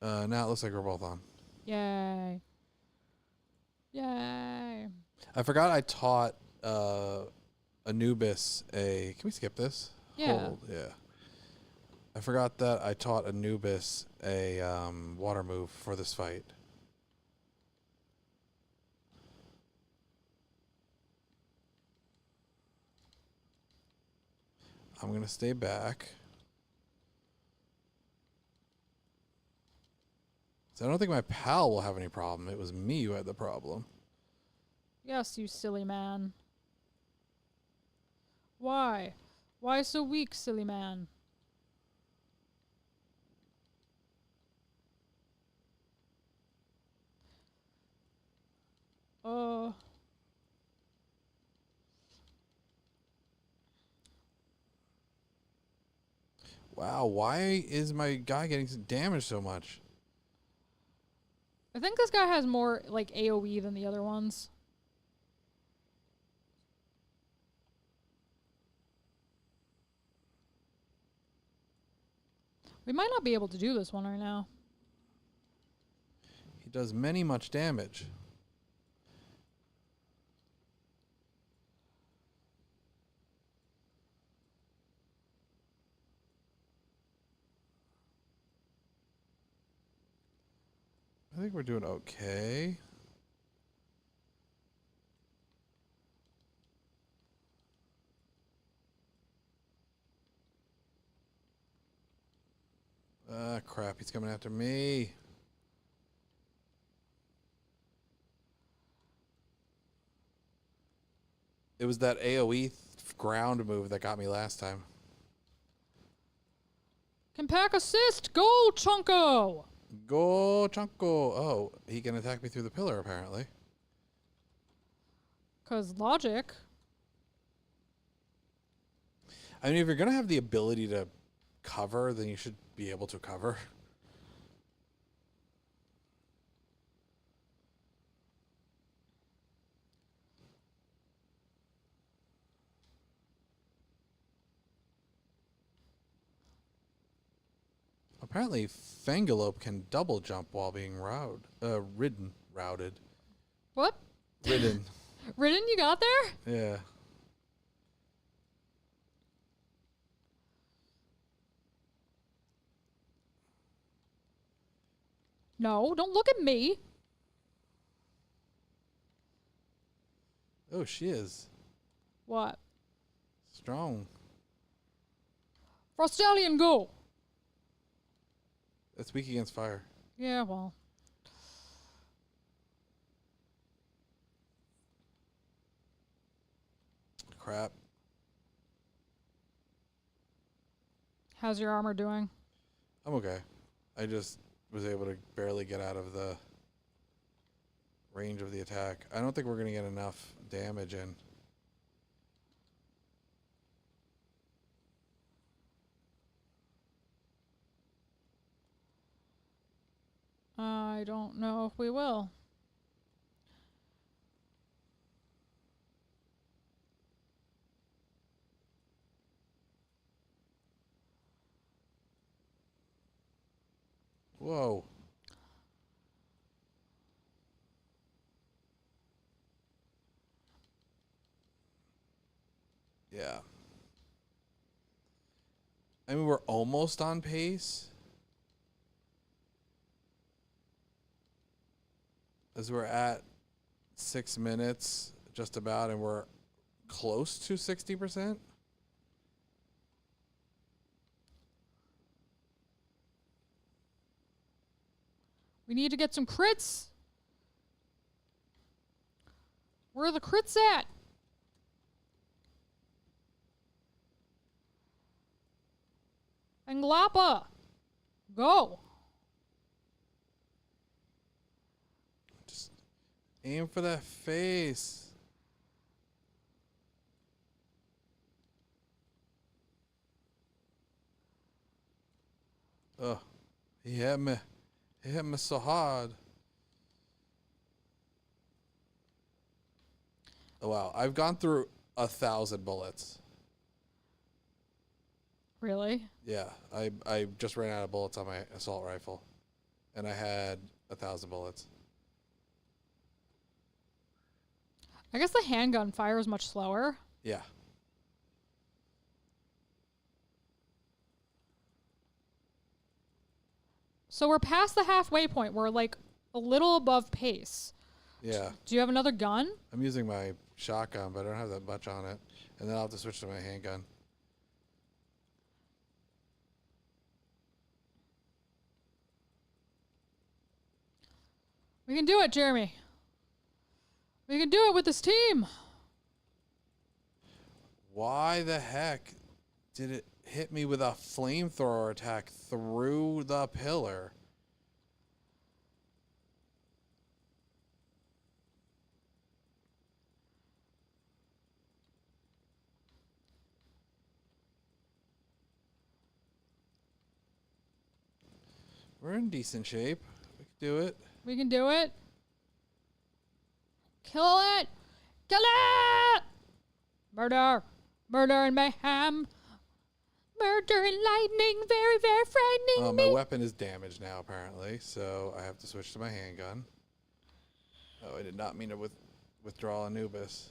Now it looks like we're both on. Yay. Yay. I forgot I taught Anubis a... Can we skip this? Yeah. Hold, yeah. I forgot that I taught Anubis a water move for this fight. I'm going to stay back. So I don't think my pal will have any problem. It was me who had the problem. Yes, you silly man. Why? Why so weak, silly man? Wow, why is my guy getting damaged so much? I think this guy has more, like, AoE than the other ones. We might not be able to do this one right now. He does much damage. I think we're doing okay. Ah, crap. He's coming after me. It was that AoE ground move that got me last time. Can pack assist! Go, Chunko! Go, Chunko. Oh, he can attack me through the pillar, apparently. 'Cause logic. I mean, if you're going to have the ability to cover, then you should be able to cover. Apparently, Fangalope can double jump while being ridden. What? Ridden. Ridden, you got there? Yeah. No, don't look at me. Oh, she is What? strong. Frostallion, go! That's weak against fire. Yeah, well. Crap. How's your armor doing? I'm okay. I just was able to barely get out of the range of the attack. I don't think we're going to get enough damage in. I don't know if we will. Whoa. Yeah. I mean, we're almost on pace. As we're at 6 minutes, just about, and we're close to 60%. We need to get some crits. Where are the crits at? Anglapa, go. Aim for that face. Oh, he hit me. He hit me so hard. Oh, wow. I've gone through 1,000 bullets. Really? Yeah, I just ran out of bullets on my assault rifle, and I had 1,000 bullets. I guess the handgun fires much slower. Yeah. So we're past the halfway point. We're like a little above pace. Yeah. Do you have another gun? I'm using my shotgun, but I don't have that much on it, and then I'll have to switch to my handgun. We can do it, Jeremy. We can do it with this team. Why the heck did it hit me with a flamethrower attack through the pillar? We're in decent shape. We can do it. We can do it. Kill it. Kill it. Murder. Murder and mayhem. Murder and lightning. Very, very frightening My me. weapon is damaged now, apparently, so I have to switch to my handgun. Oh, I did not mean to withdraw Anubis.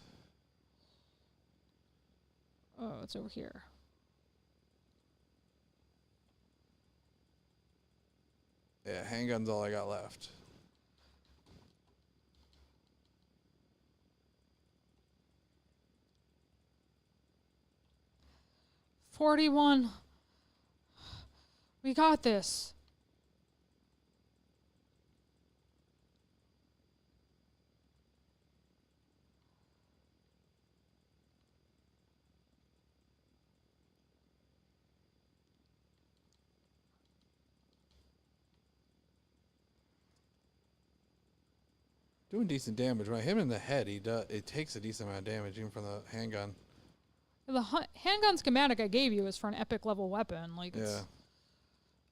Oh, it's over here. Yeah, handgun's all I got left. $41. We got this. Doing decent damage. When I hit him in the head, it takes a decent amount of damage, even from the handgun. The handgun schematic I gave you is for an epic level weapon. Like, it's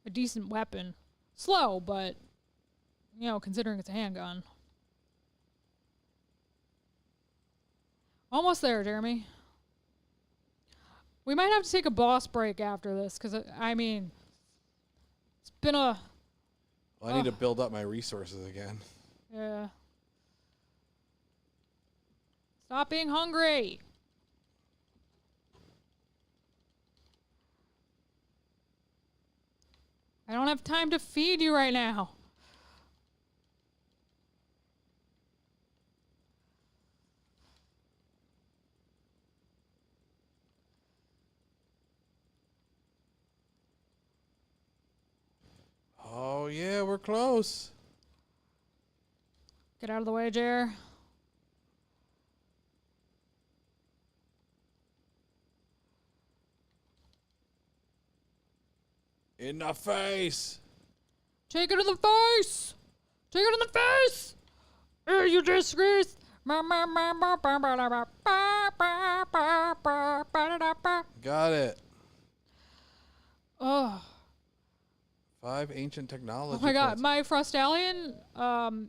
a decent weapon. Slow, but, you know, considering it's a handgun. Almost there, Jeremy. We might have to take a boss break after this, because, I mean, it's been a... Well, I need to build up my resources again. Yeah. Stop being hungry. I don't have time to feed you right now. Oh, yeah, we're close. Get out of the way, Jer. In the face. Take it to the face. Take it in the face. You disgrace. Got it. Oh. 5 ancient technology. Oh my god, points. my Frostallion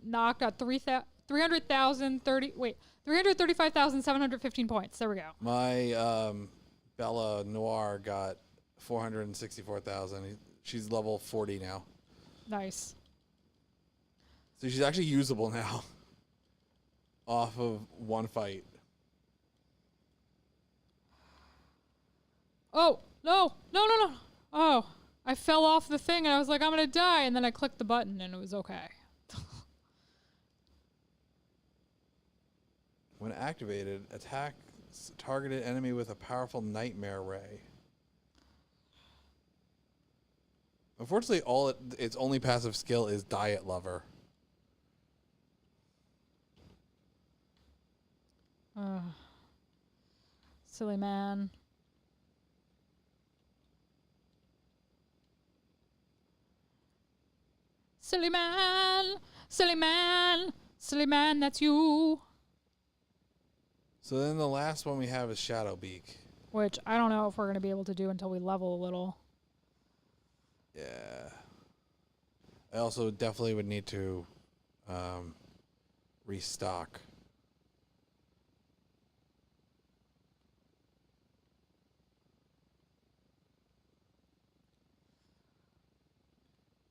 knocked out 335,715 points. There we go. My Bella Noir got 464,000. She's level 40 now. Nice. So she's actually usable now. Off of one fight. Oh, no. No, no, no. Oh, I fell off the thing and I was like, I'm going to die. And then I clicked the button and it was okay. When activated, attack targeted enemy with a powerful nightmare ray. Unfortunately, its only passive skill is Diet Lover. Silly man. Silly man. Silly man. Silly man, that's you. So then the last one we have is Shadowbeak. Which I don't know if we're going to be able to do until we level a little. Yeah. I also definitely would need to restock.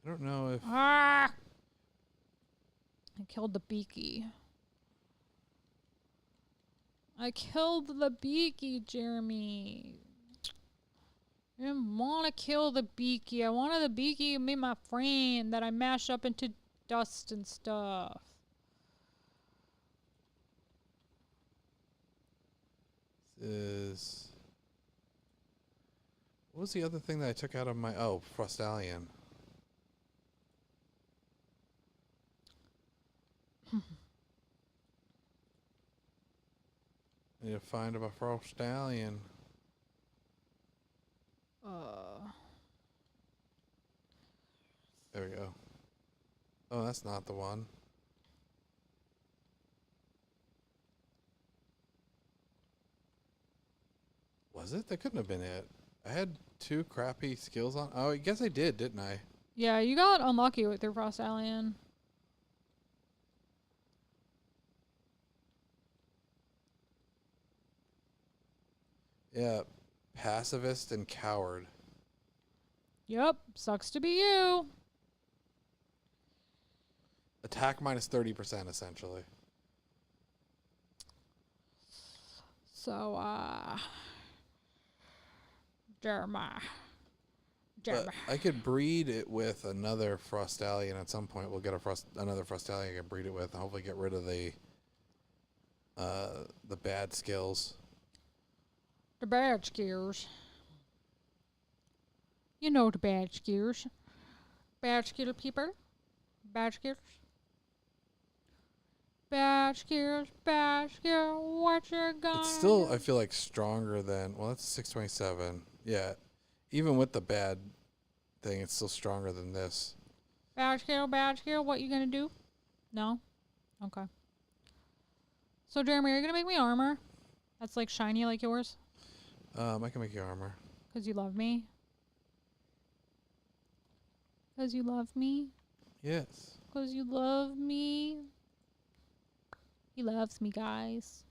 I don't know if... Ah! I killed the beaky. I killed the beaky, Jeremy. I didn't want to kill the beaky. I wanted the beaky to be my friend that I mash up into dust and stuff. This is... What was the other thing that I took out of my... Oh, Frostallion. Need to find a Frostallion. There we go. Oh, that's not the one. Was it? That couldn't have been it. I had 2 crappy skills on. Oh, I guess I did, didn't I? Yeah, you got unlucky with your Frost Alien. Yeah, pacifist and coward. Yep, sucks to be you. Attack minus 30%, essentially. So, Jeremiah. But I could breed it with another Frostallion at some point. We'll get another Frostallion I can breed it with, and hopefully get rid of the bad skills. The bad skills. You know the bad skills. Bad skill people. Bad skills. Bad skills, what you gonna It's still, do? I feel like, stronger than... Well, that's 627. Yeah. Even with the bad thing, it's still stronger than this. Bad skill, what you gonna do? No? Okay. So, Jeremy, are you gonna make me armor? That's like shiny like yours? I can make you armor. Because you love me? Because you love me? Yes. Because you love me? He loves me, guys.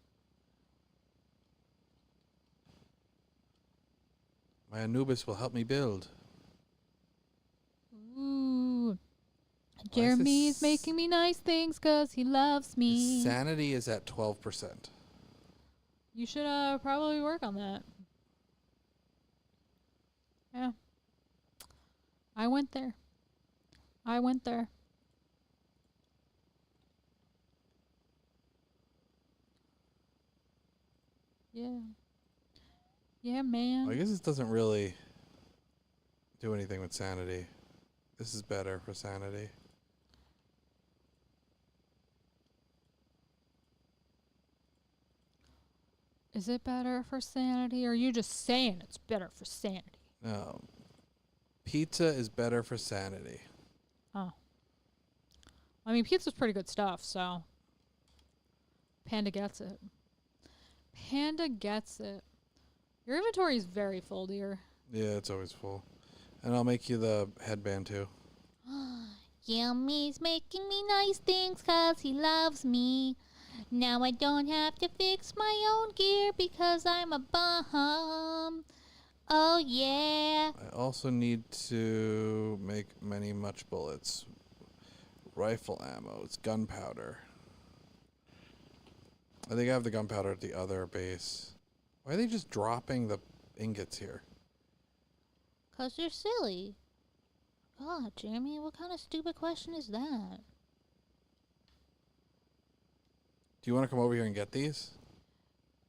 My Anubis will help me build. Ooh. Jeremy's making me nice things because he loves me. Sanity is at 12%. You should probably work on that. Yeah. I went there. Yeah. Yeah, man. Well, I guess this doesn't really do anything with sanity. This is better for sanity. Is it better for sanity, or are you just saying it's better for sanity? No. Pizza is better for sanity. Oh. I mean, pizza's pretty good stuff, so. Panda gets it. Panda gets it. Your inventory is very full, dear. Yeah, it's always full. And I'll make you the headband too. Yummies making me nice things 'cause he loves me. Now I don't have to fix my own gear because I'm a bum. Oh yeah. I also need to make many much bullets. Rifle ammo. It's gunpowder. I think I have the gunpowder at the other base. Why are they just dropping the ingots here? 'Cause they're silly. God, Jeremy, what kind of stupid question is that? Do you want to come over here and get these?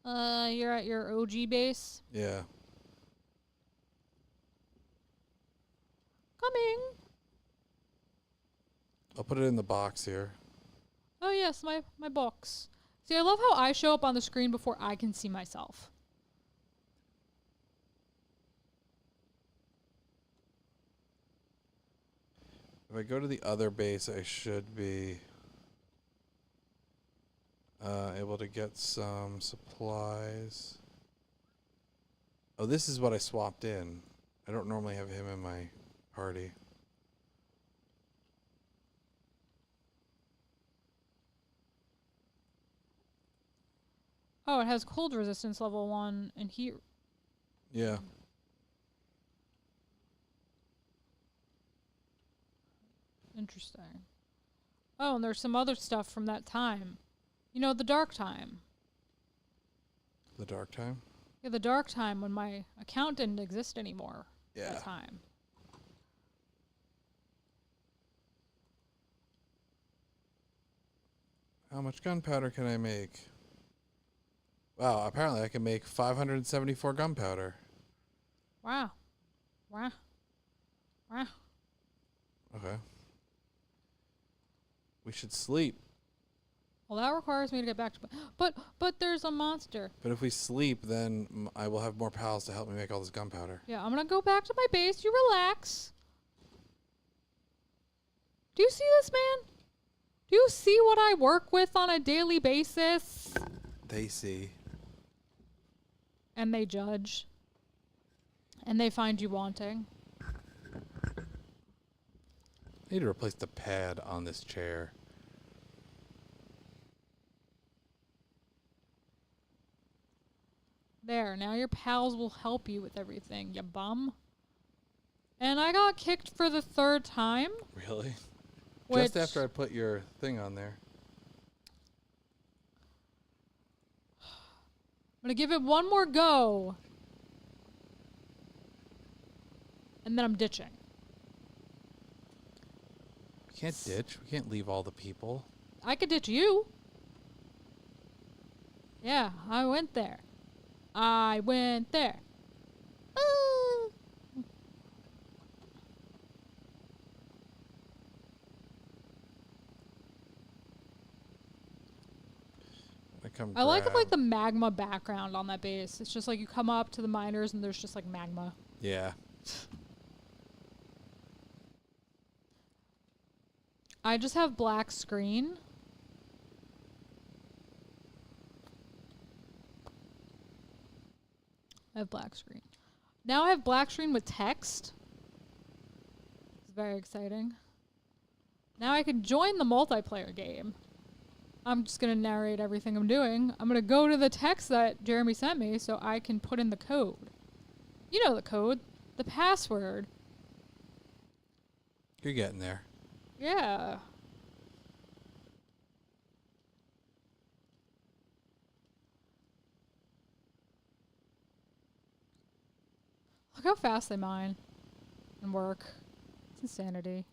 You're at your OG base. Yeah. Coming. I'll put it in the box here. Oh yes, my box. See, I love how I show up on the screen before I can see myself. If I go to the other base, I should be... Able to get some supplies. Oh, this is what I swapped in. I don't normally have him in my party. Oh, it has cold resistance level 1 and heat. Yeah. Interesting. Oh, and there's some other stuff from that time. You know, the dark time. The dark time? Yeah, the dark time when my account didn't exist anymore. Yeah. That time. How much gunpowder can I make? Wow, apparently I can make 574 gunpowder. Wow. Wow. Wow. Okay. We should sleep. Well, that requires me to get back to... But there's a monster. But if we sleep, then I will have more pals to help me make all this gunpowder. Yeah, I'm going to go back to my base. You relax. Do you see this, man? Do you see what I work with on a daily basis? They see. And they judge. And they find you wanting. I need to replace the pad on this chair. There, now your pals will help you with everything, you bum. And I got kicked for the 3rd time. Really? Which, Just after I put your thing on there. I'm going to give it one more go. And then I'm ditching. We can't ditch. We can't leave all the people. I could ditch you. Yeah, I went there. I went there. Ooh. I like the magma background on that base. It's just like you come up to the miners and there's just like magma. Yeah. I just have black screen. I have black screen. Now I have black screen with text. It's very exciting. Now I can join the multiplayer game. I'm just going to narrate everything I'm doing. I'm going to go to the text that Jeremy sent me so I can put in the code. You know the code. The password. You're getting there. Yeah. Look how fast they mine and work. It's insanity.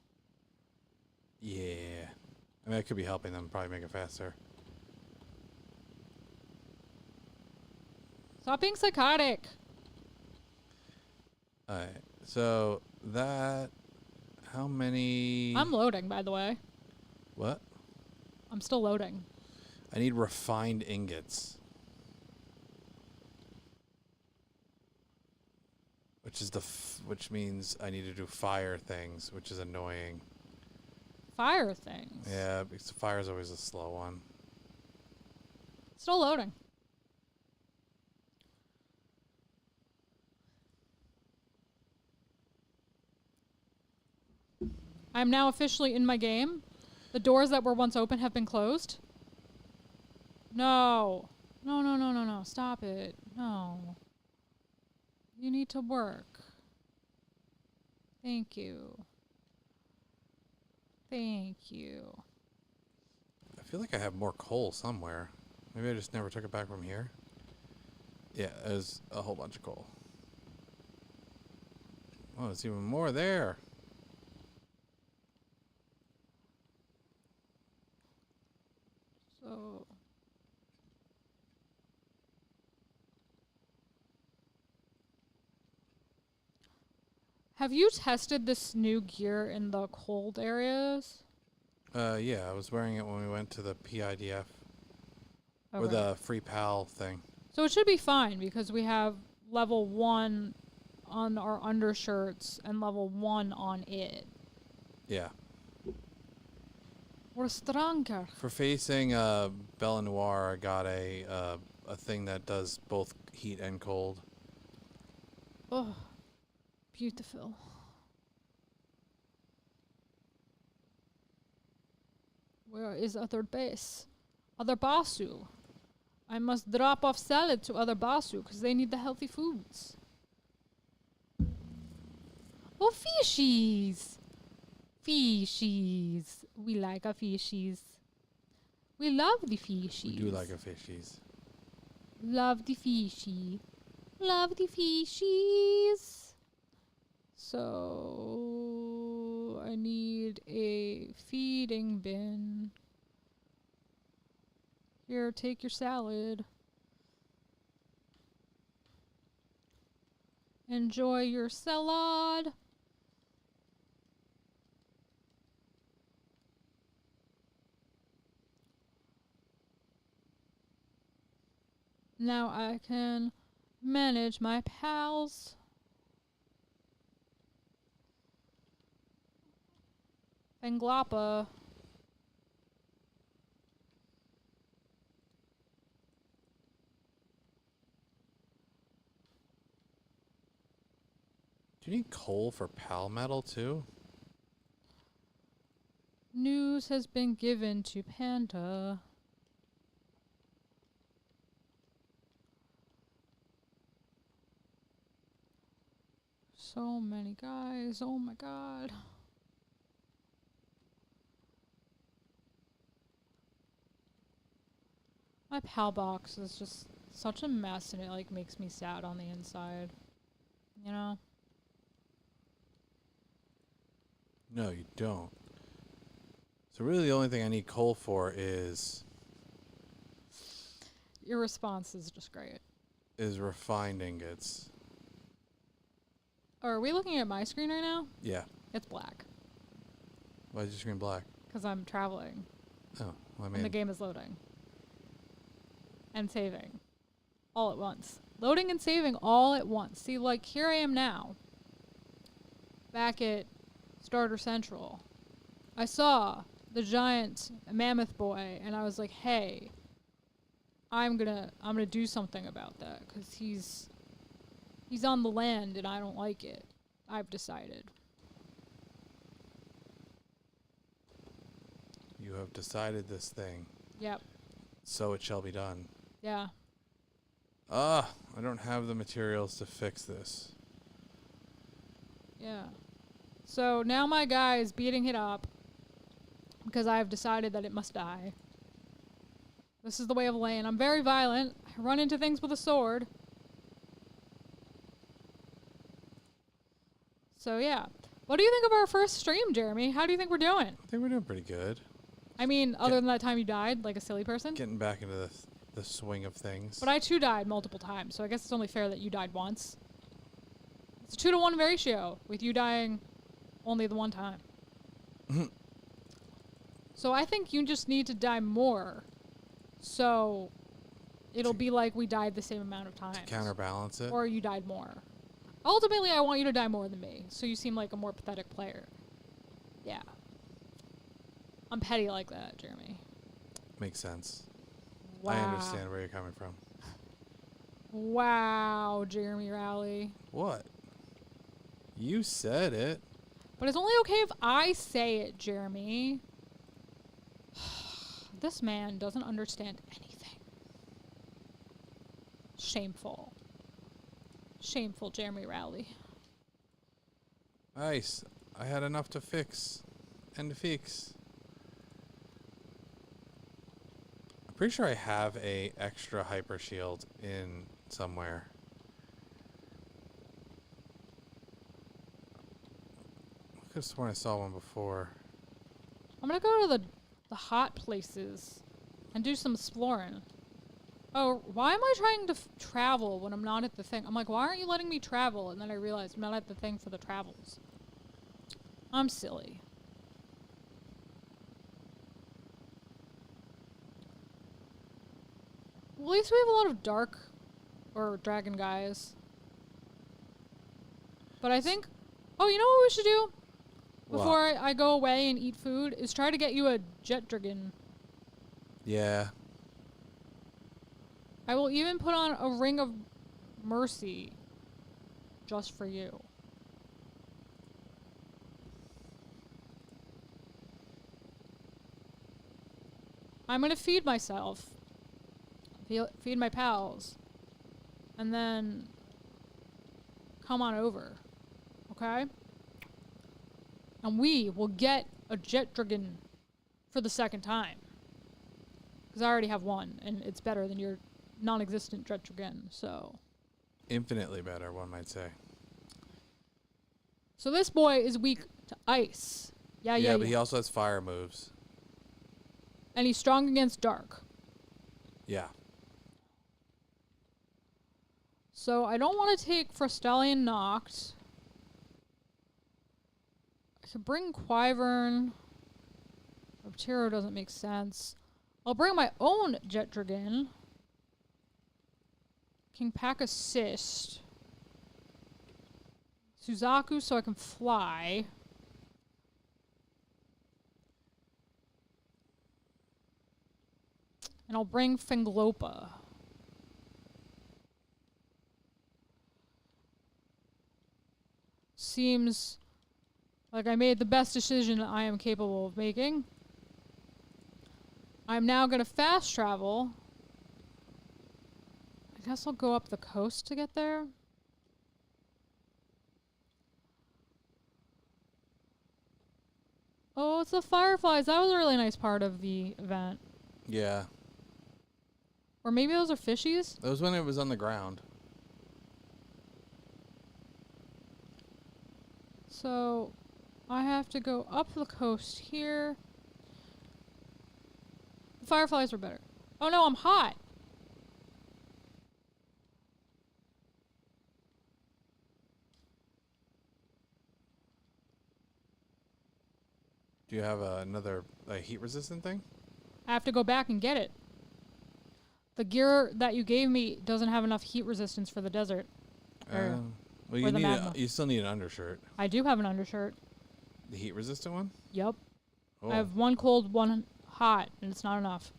Yeah. I mean, I could be helping them probably make it faster. Stop being psychotic. Alright. So, that... How many... I'm loading, by the way. What? I'm still loading. I need refined ingots. Which is which means I need to do fire things, which is annoying. Fire things. Yeah, because fire is always a slow one. Still loading. I'm now officially in my game. The doors that were once open have been closed. No. No, no, no, no, no. Stop it. No. You need to work. Thank you. Thank you. I feel like I have more coal somewhere. Maybe I just never took it back from here. Yeah, there's a whole bunch of coal. Oh, there's even more there. So... Have you tested this new gear in the cold areas? Yeah, I was wearing it when we went to the PIDF. Or Okay. the Free Pal thing. So it should be fine because we have level 1 on our undershirts and level 1 on it. Yeah. We're stronger. For facing Bella Noir, I got a thing that does both heat and cold. Oh, beautiful. Where is other base? Other Basu. I must drop off salad to other Basu because they need the healthy foods. Oh, fishies! Fishies. We like our fishies. We love the fishies. We do like a fishies. Love the fishy. Love the fishies. So I need a feeding bin. Here, take your salad. Enjoy your salad. Now I can manage my pals. Fanglapa. Do you need coal for pal metal too? News has been given to Panda. So many guys. Oh my god. My pal box is just such a mess and it like makes me sad on the inside. You know? No, you don't. So really the only thing I need coal for is Your response is just great. refined ingots. Oh, are we looking at my screen right now? Yeah. It's black. Why is your screen black? Because I'm traveling. Oh, well, I And the mean, game is loading. And saving. All at once. Loading and saving all at once. See, like, here I am now. Back at Starter Central. I saw the giant mammoth boy, and I was like, hey, I'm gonna do something about that, because he's on the land, and I don't like it. I've decided. you have decided this thing, Yep. so it shall be done. Yeah. I don't have the materials to fix this. Yeah. So now my guy is beating it up because I have decided that it must die. This is the way of Lane. I'm very violent. I run into things with a sword. So yeah. What do you think of our first stream, Jeremy? How do you think we're doing? I think we're doing pretty good. I mean, other than that time you died, like a silly person. Getting back into the swing of things. But I too died multiple times, so I guess it's only fair that you died once. It's a 2-to-1 ratio, with you dying only the one time. So I think you just need to die more, so it'll be like we died the same amount of times. To counterbalance it. Or you died more. Ultimately, I want you to die more than me, so you seem like a more pathetic player. Yeah. I'm petty like that, Jeremy. Makes sense. Wow. I understand where you're coming from. Wow, Jeremy Rowley. What? You said it. But it's only okay if I say it, Jeremy. This man doesn't understand anything. Shameful. Shameful, Jeremy Rowley. Nice. I had enough to fix. And to fix. I'm pretty sure I have a extra hyper shield in somewhere. I could have sworn I saw one before. I'm gonna go to the hot places and do some exploring. Oh, why am I trying to travel when I'm not at the thing? I'm like, why aren't you letting me travel? And then I realized I'm not at the thing for the travels. I'm silly. Well, at least we have a lot of dark or dragon guys. But I think, oh, you know what we should do? before I go away and eat food is try to get you a jet dragon. Yeah. I will even put on a ring of mercy just for you. I'm gonna feed myself, feed my pals, and then come on over, okay? And we will get a jet dragon for the second time. Because I already have one, and it's better than your non-existent jet dragon, so. Infinitely better, one might say. So this boy is weak to ice. Yeah. But he also has fire moves. And he's strong against dark. Yeah. So I don't want to take Frostallion Noct. I could bring Wyvern. Reptiro doesn't make sense. I'll bring my own Jet Dragon. King Pack Assist. Suzaku so I can fly. And I'll bring Fenglopa. Seems like I made the best decision I am capable of making. I'm now going to fast travel. I guess I'll go up the coast to get there. Oh, it's the fireflies. That was a really nice part of the event. Yeah. Or maybe those are fishies? That was when it was on the ground. So, I have to go up the coast here. The fireflies were better. Oh no, I'm hot! Do you have another heat resistant thing? I have to go back and get it. The gear that you gave me doesn't have enough heat resistance for the desert. Well, or the magma. you still need an undershirt. I do have an undershirt. The heat resistant one? Yup. Oh. I have one cold, one hot, and it's not enough.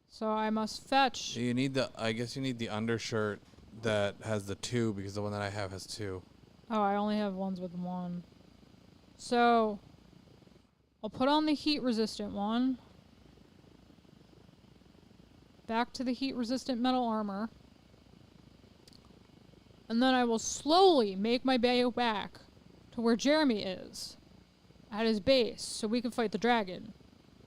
So I must fetch. You need I guess you need the undershirt that has the 2 because the one that I have has 2. Oh, I only have ones with 1. So I'll put on the heat resistant one. Back to the heat resistant metal armor. And then I will slowly make my way back to where Jeremy is. At his base, so we can fight the dragon.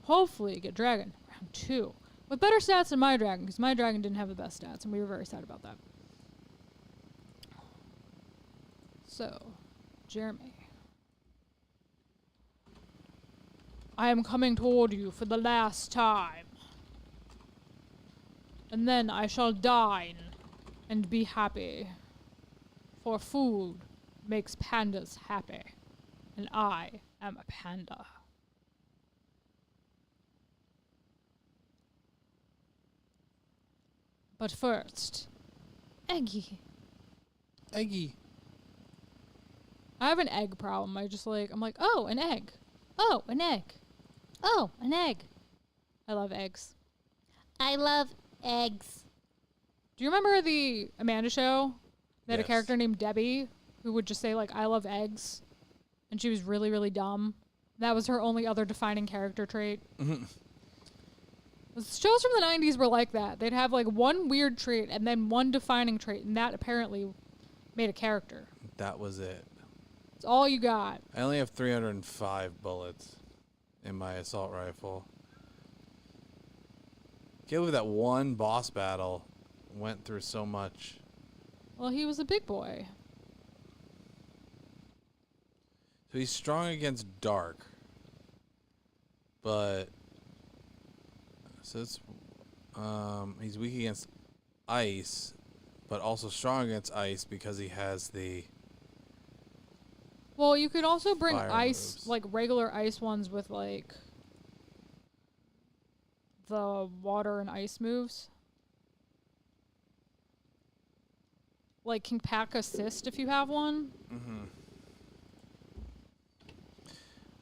Hopefully get dragon round 2. With better stats than my dragon, because my dragon didn't have the best stats, and we were very sad about that. So, Jeremy. I am coming toward you for the last time. And then I shall dine and be happy. For food makes pandas happy. And I am a panda. But first, Eggy. Eggy. I have an egg problem. I'm like, oh, an egg. Oh, an egg. Oh, an egg. I love eggs. I love eggs. Do you remember the Amanda show? They had a Yes. character named Debbie who would just say, like, I love eggs. And she was really, really dumb. That was her only other defining character trait. The shows from the 90s were like that. They'd have, like, one weird trait and then one defining trait, and that apparently made a character. That was it. It's all you got. I only have 305 bullets in my assault rifle. Can't believe that one boss battle went through so much. Well, he was a big boy. So he's strong against dark. But so it's he's weak against ice, but also strong against ice because he has the Well, you could also bring fire ice, moves. like regular ice ones with, like, the water and ice moves. Like, can pack assist if you have one. Mm-hmm.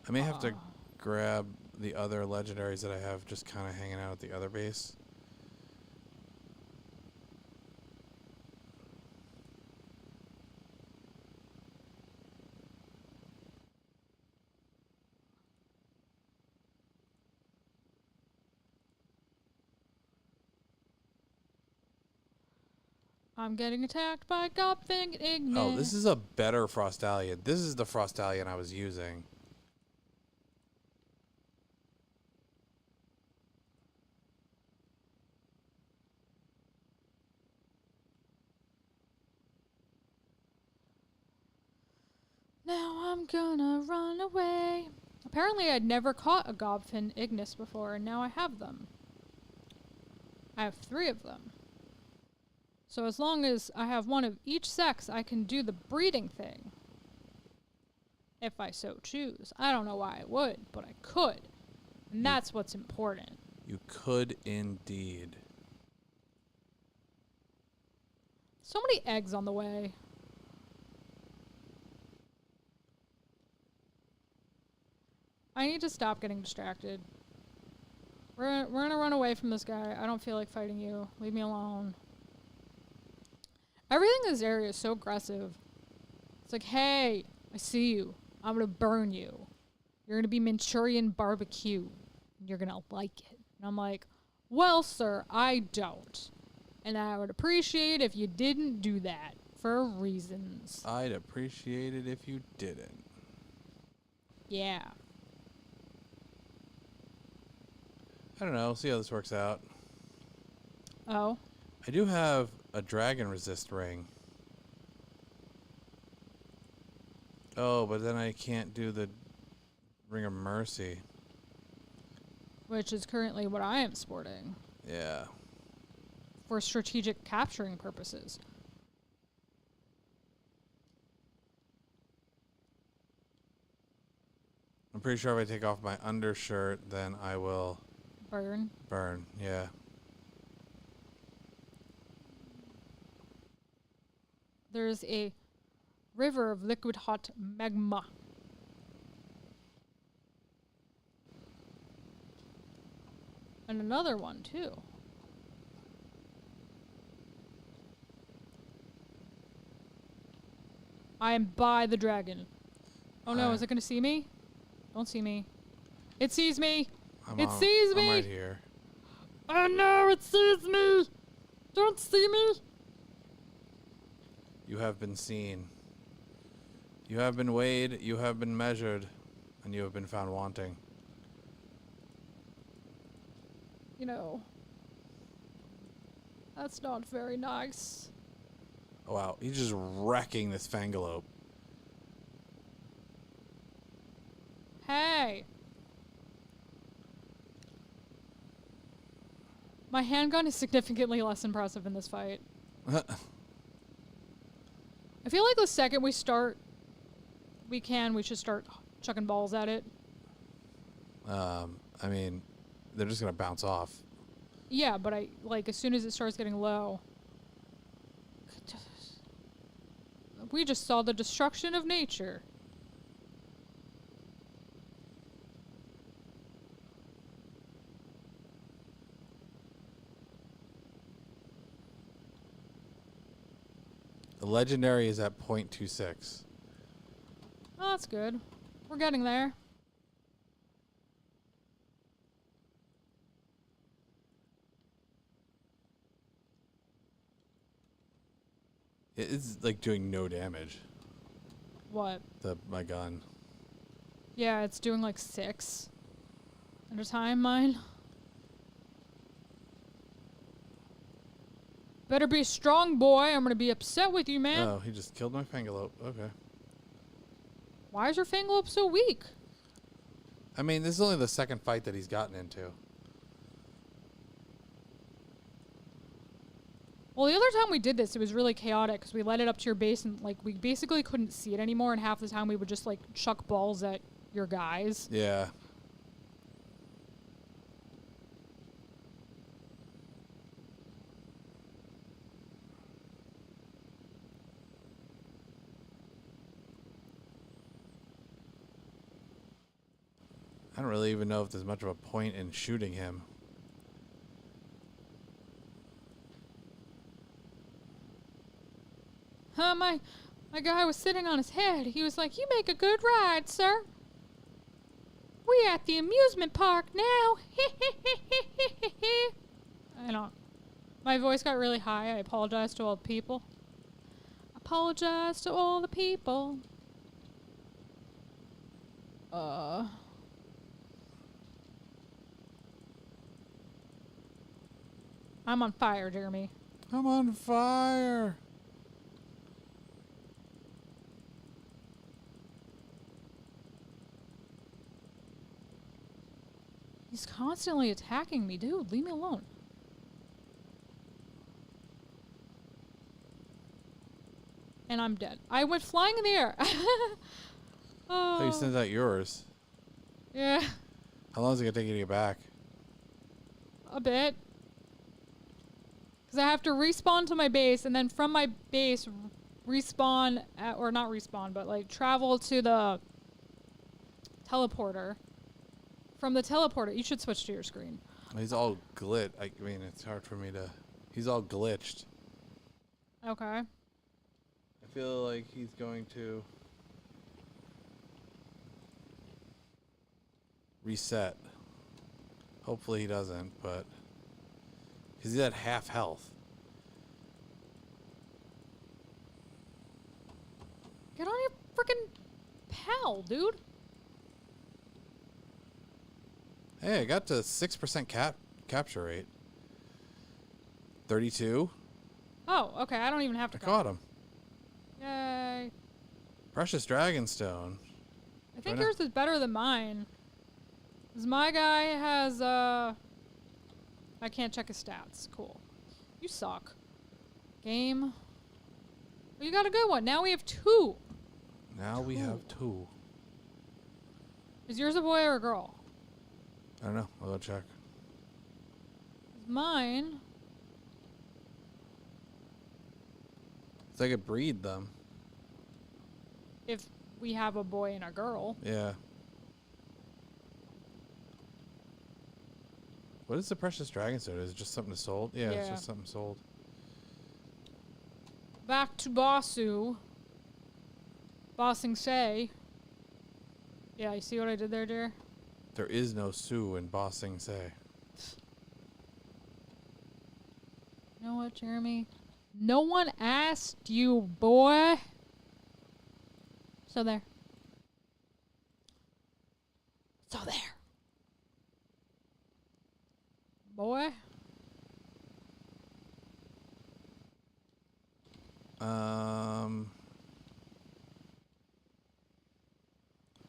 I may have to grab the other legendaries that I have just kind of hanging out at the other base. I'm getting attacked by Gobfing Ignis. Oh, this is a better Frostallion. This is the Frostallion I was using. Now I'm gonna run away. Apparently I'd never caught a Gobfin Ignis before, and now I have them. I have 3 of them. So as long as I have one of each sex, I can do the breeding thing. If I so choose. I don't know why I would, but I could. And that's what's important. You could indeed. So many eggs on the way. I need to stop getting distracted. We're gonna run away from this guy. I don't feel like fighting you. Leave me alone. Everything in this area is so aggressive. It's like, hey, I see you. I'm gonna burn you. You're gonna be Manchurian barbecue. And you're gonna like it. And I'm like, well, sir, I don't. And I would appreciate if you didn't do that for reasons. I'd appreciate it if you didn't. Yeah. I don't know. We'll see how this works out. Oh. I do have a dragon resist ring. Oh, but then I can't do the Ring of Mercy. Which is currently what I am sporting. Yeah. For strategic capturing purposes. I'm pretty sure if I take off my undershirt, then I will Burn. burn. Yeah. There's a river of liquid hot magma. And another one, too. I am by the dragon. Oh no, is it gonna see me? Don't see me. It sees me! It sees me! I'm right here. Oh no, it sees me! Don't see me! You have been seen. You have been weighed, you have been measured, and you have been found wanting. You know, that's not very nice. Oh, wow, he's just wrecking this Fangalope. Hey! My handgun is significantly less impressive in this fight. I feel like the second we start, we should start chucking balls at it. I mean, they're just gonna bounce off. Yeah, but as soon as it starts getting low. We just saw the destruction of nature. The legendary is at 0.26. Oh, that's good. We're getting there. It's like doing no damage. What? My gun. Yeah, it's doing like 6 at a time, mine. Better be strong, boy. I'm gonna be upset with you, man. Oh, he just killed my Fangalope. Okay. Why is your Fangalope so weak? I mean, this is only the second fight that he's gotten into. Well, the other time we did this, it was really chaotic because we led it up to your base and we basically couldn't see it anymore. And half the time we would just chuck balls at your guys. Yeah. I don't really even know if there's much of a point in shooting him. My guy was sitting on his head. He was like, "You make a good ride, sir. We at the amusement park now." I don't. My voice got really high. I apologize to all the people. Apologize to all the people. I'm on fire, Jeremy. I'm on fire. He's constantly attacking me, dude. Leave me alone. And I'm dead. I went flying in the air. Oh, you sent out yours. Yeah, How long is it gonna take you to get back? a bit. Because I have to respawn to my base, and then from my base, respawn, or not respawn, but like travel to the teleporter. From the teleporter, you should switch to your screen. He's all glit. I mean, it's hard for me to. He's all glitched. Okay. I feel like he's going to reset. Hopefully he doesn't, but because he's at half health. Get on your freaking pal, dude. Hey, I got to 6% capture rate. 32. Oh, okay. I don't even have to I caught him. Yay. Precious Dragonstone. I think Why not? yours is better than mine. Because my guy has, I can't check his stats. Cool. You suck. Game. Well, you got a good one. Now we have 2. Now we have 2. Is yours a boy or a girl? I don't know. I'll go check. Mine. So I could breed them. If we have a boy and a girl. Yeah. What is the Precious Dragonstone? Is it just something sold? Yeah, it's Yeah. just something sold. Back to Basu. Bossing Say. Yeah, you see what I did there, dear? There is no Sue in Bossing Say. You know what, Jeremy? No one asked you, boy. So there. So there. Boy.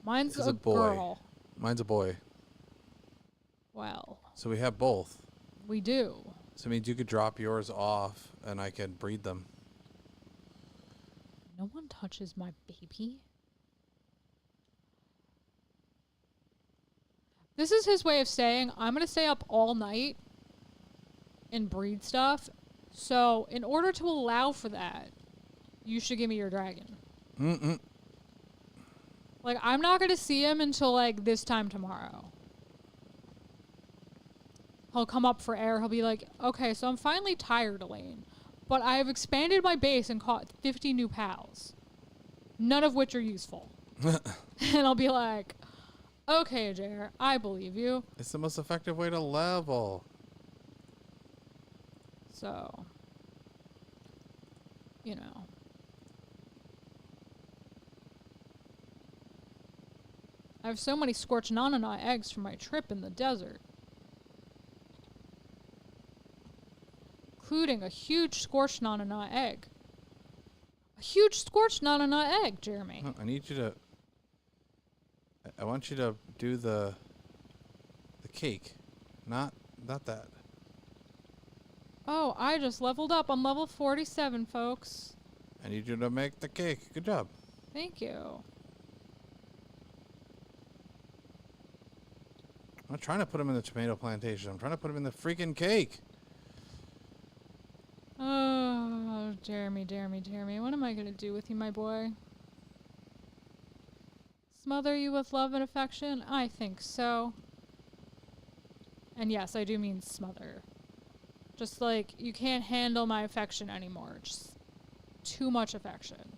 Mine's It's a a boy. girl. Mine's a boy. Well, So we have both. we do. So it means you could drop yours off and I could breed them. No one touches my baby. This is his way of saying, I'm going to stay up all night and breed stuff. So, in order to allow for that, you should give me your dragon. Mm-mm. Like, I'm not going to see him until, like, this time tomorrow. He'll come up for air. He'll be like, okay, so I'm finally tired, Elaine. But I've expanded my base and caught 50 new pals. None of which are useful. And I'll be like, okay, Jer, I believe you. It's the most effective way to level. So, you know. I have so many scorched nanana eggs from my trip in the desert. Including a huge scorched nanana egg. A huge scorched nanana egg, Jeremy. No, I need you to... I want you to do the cake. Not that. Oh, I just leveled up. I'm level 47, folks. I need you to make the cake. Good job. Thank you. I'm not trying to put him in the tomato plantation. I'm trying to put him in the freaking cake. Oh, Jeremy. What am I going to do with you, my boy? Smother you with love and affection? I think so. And yes, I do mean smother. Just like, you can't handle my affection anymore. Just too much affection.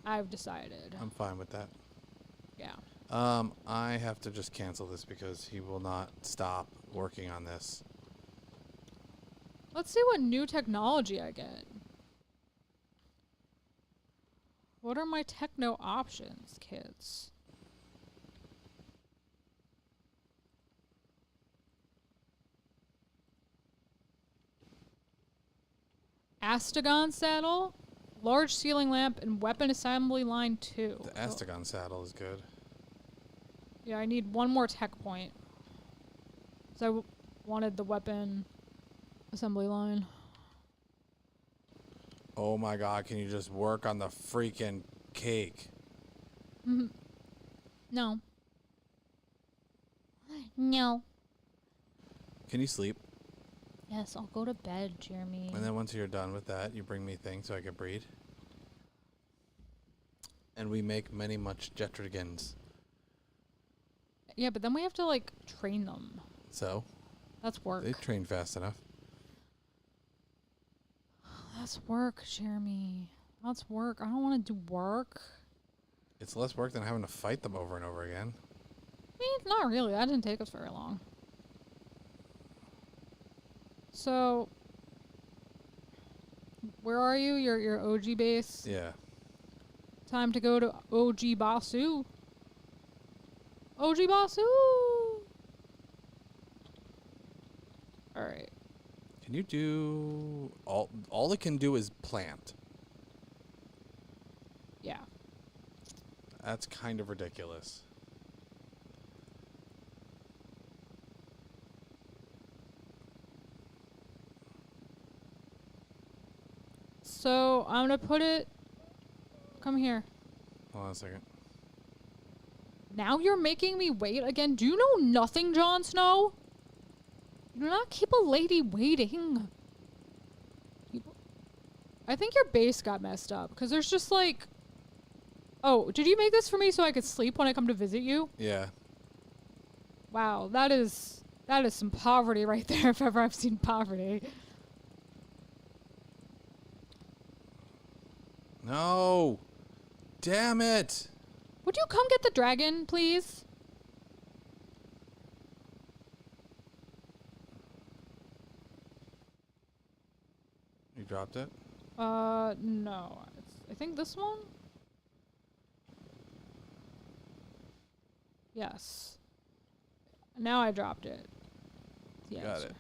I've decided. I'm fine with that. Yeah. I have to just cancel this because he will not stop working on this. Let's see what new technology I get. What are my techno options, kids? Astagon saddle, large ceiling lamp, and weapon assembly line 2. The Astagon saddle is good. Yeah, I need one more tech point. So I wanted the weapon assembly line. Oh my god, can you just work on the freaking cake? No. No. Can you sleep? Yes, I'll go to bed, Jeremy. And then once you're done with that, you bring me things so I can breed. And we make many much jetrigans. Yeah, but then we have to, like, train them. So? That's work. They train fast enough. That's work, Jeremy. That's work. I don't want to do work. It's less work than having to fight them over and over again. I mean, not really. That didn't take us very long. So, where are you? Your OG base? Yeah. Time to go to OG Basu. OG Basu! Alright. Can you do... All it can do is plant. Yeah. That's kind of ridiculous. So, I'm gonna put it... Come here. Hold on a second. Now you're making me wait again? Do you know nothing, Jon Snow? You do not keep a lady waiting. I think your base got messed up, because there's just like... Oh, did you make this for me so I could sleep when I come to visit you? Yeah. Wow, that is some poverty right there, if ever I've seen poverty. No! Damn it! Would you come get the dragon, please? You dropped it? No. I think this one? Yes. Now I dropped it. Yes. Got it.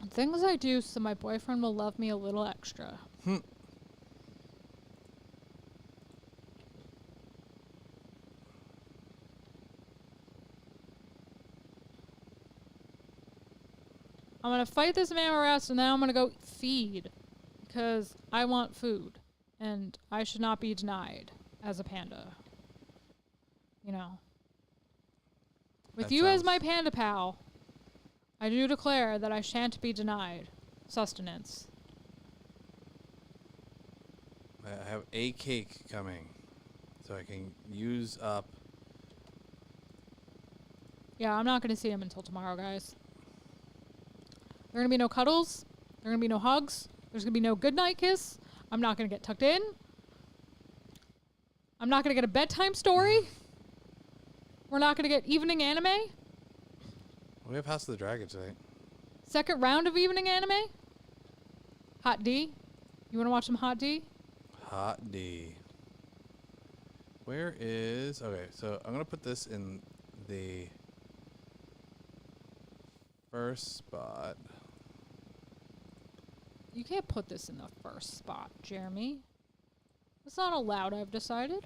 Things I do so my boyfriend will love me a little extra. I'm gonna fight this man arrest and then I'm gonna go feed. Because I want food. And I should not be denied as a panda. You know. With That you as sounds- my panda pal, I do declare that I shan't be denied sustenance. I have a cake coming. So I can use up... Yeah, I'm not gonna see him until tomorrow, guys. There are gonna be no cuddles. There are gonna be no hugs. There's gonna be no goodnight kiss. I'm not gonna get tucked in. I'm not gonna get a bedtime story. We're not gonna get evening anime. We have House of the Dragon tonight. Second round of evening anime. Hot D. You wanna watch some Hot D? Hot D. Where is... Okay, so I'm going to put this in the first spot. You can't put this in the first spot, Jeremy. It's not allowed, I've decided.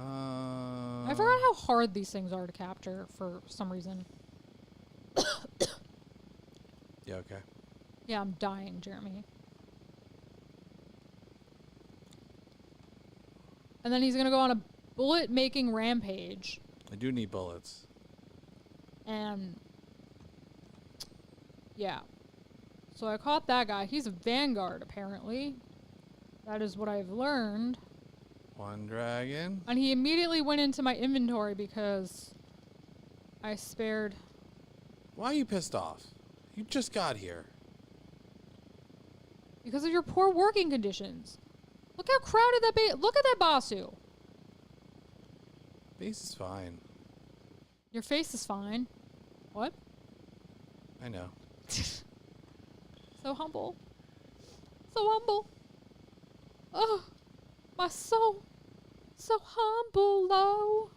I forgot how hard these things are to capture for some reason. Yeah, okay. Yeah, I'm dying, Jeremy. And then he's gonna go on a bullet making rampage. I do need bullets. And yeah. So I caught that guy. He's a vanguard, apparently. That is what I've learned. One dragon. And he immediately went into my inventory because I spared. Why are you pissed off? You just got here. Because of your poor working conditions. Look how crowded that base. Look at that Basu. Base is fine. Your face is fine. What? I know. So humble. So humble. Oh, my soul. So humble, low.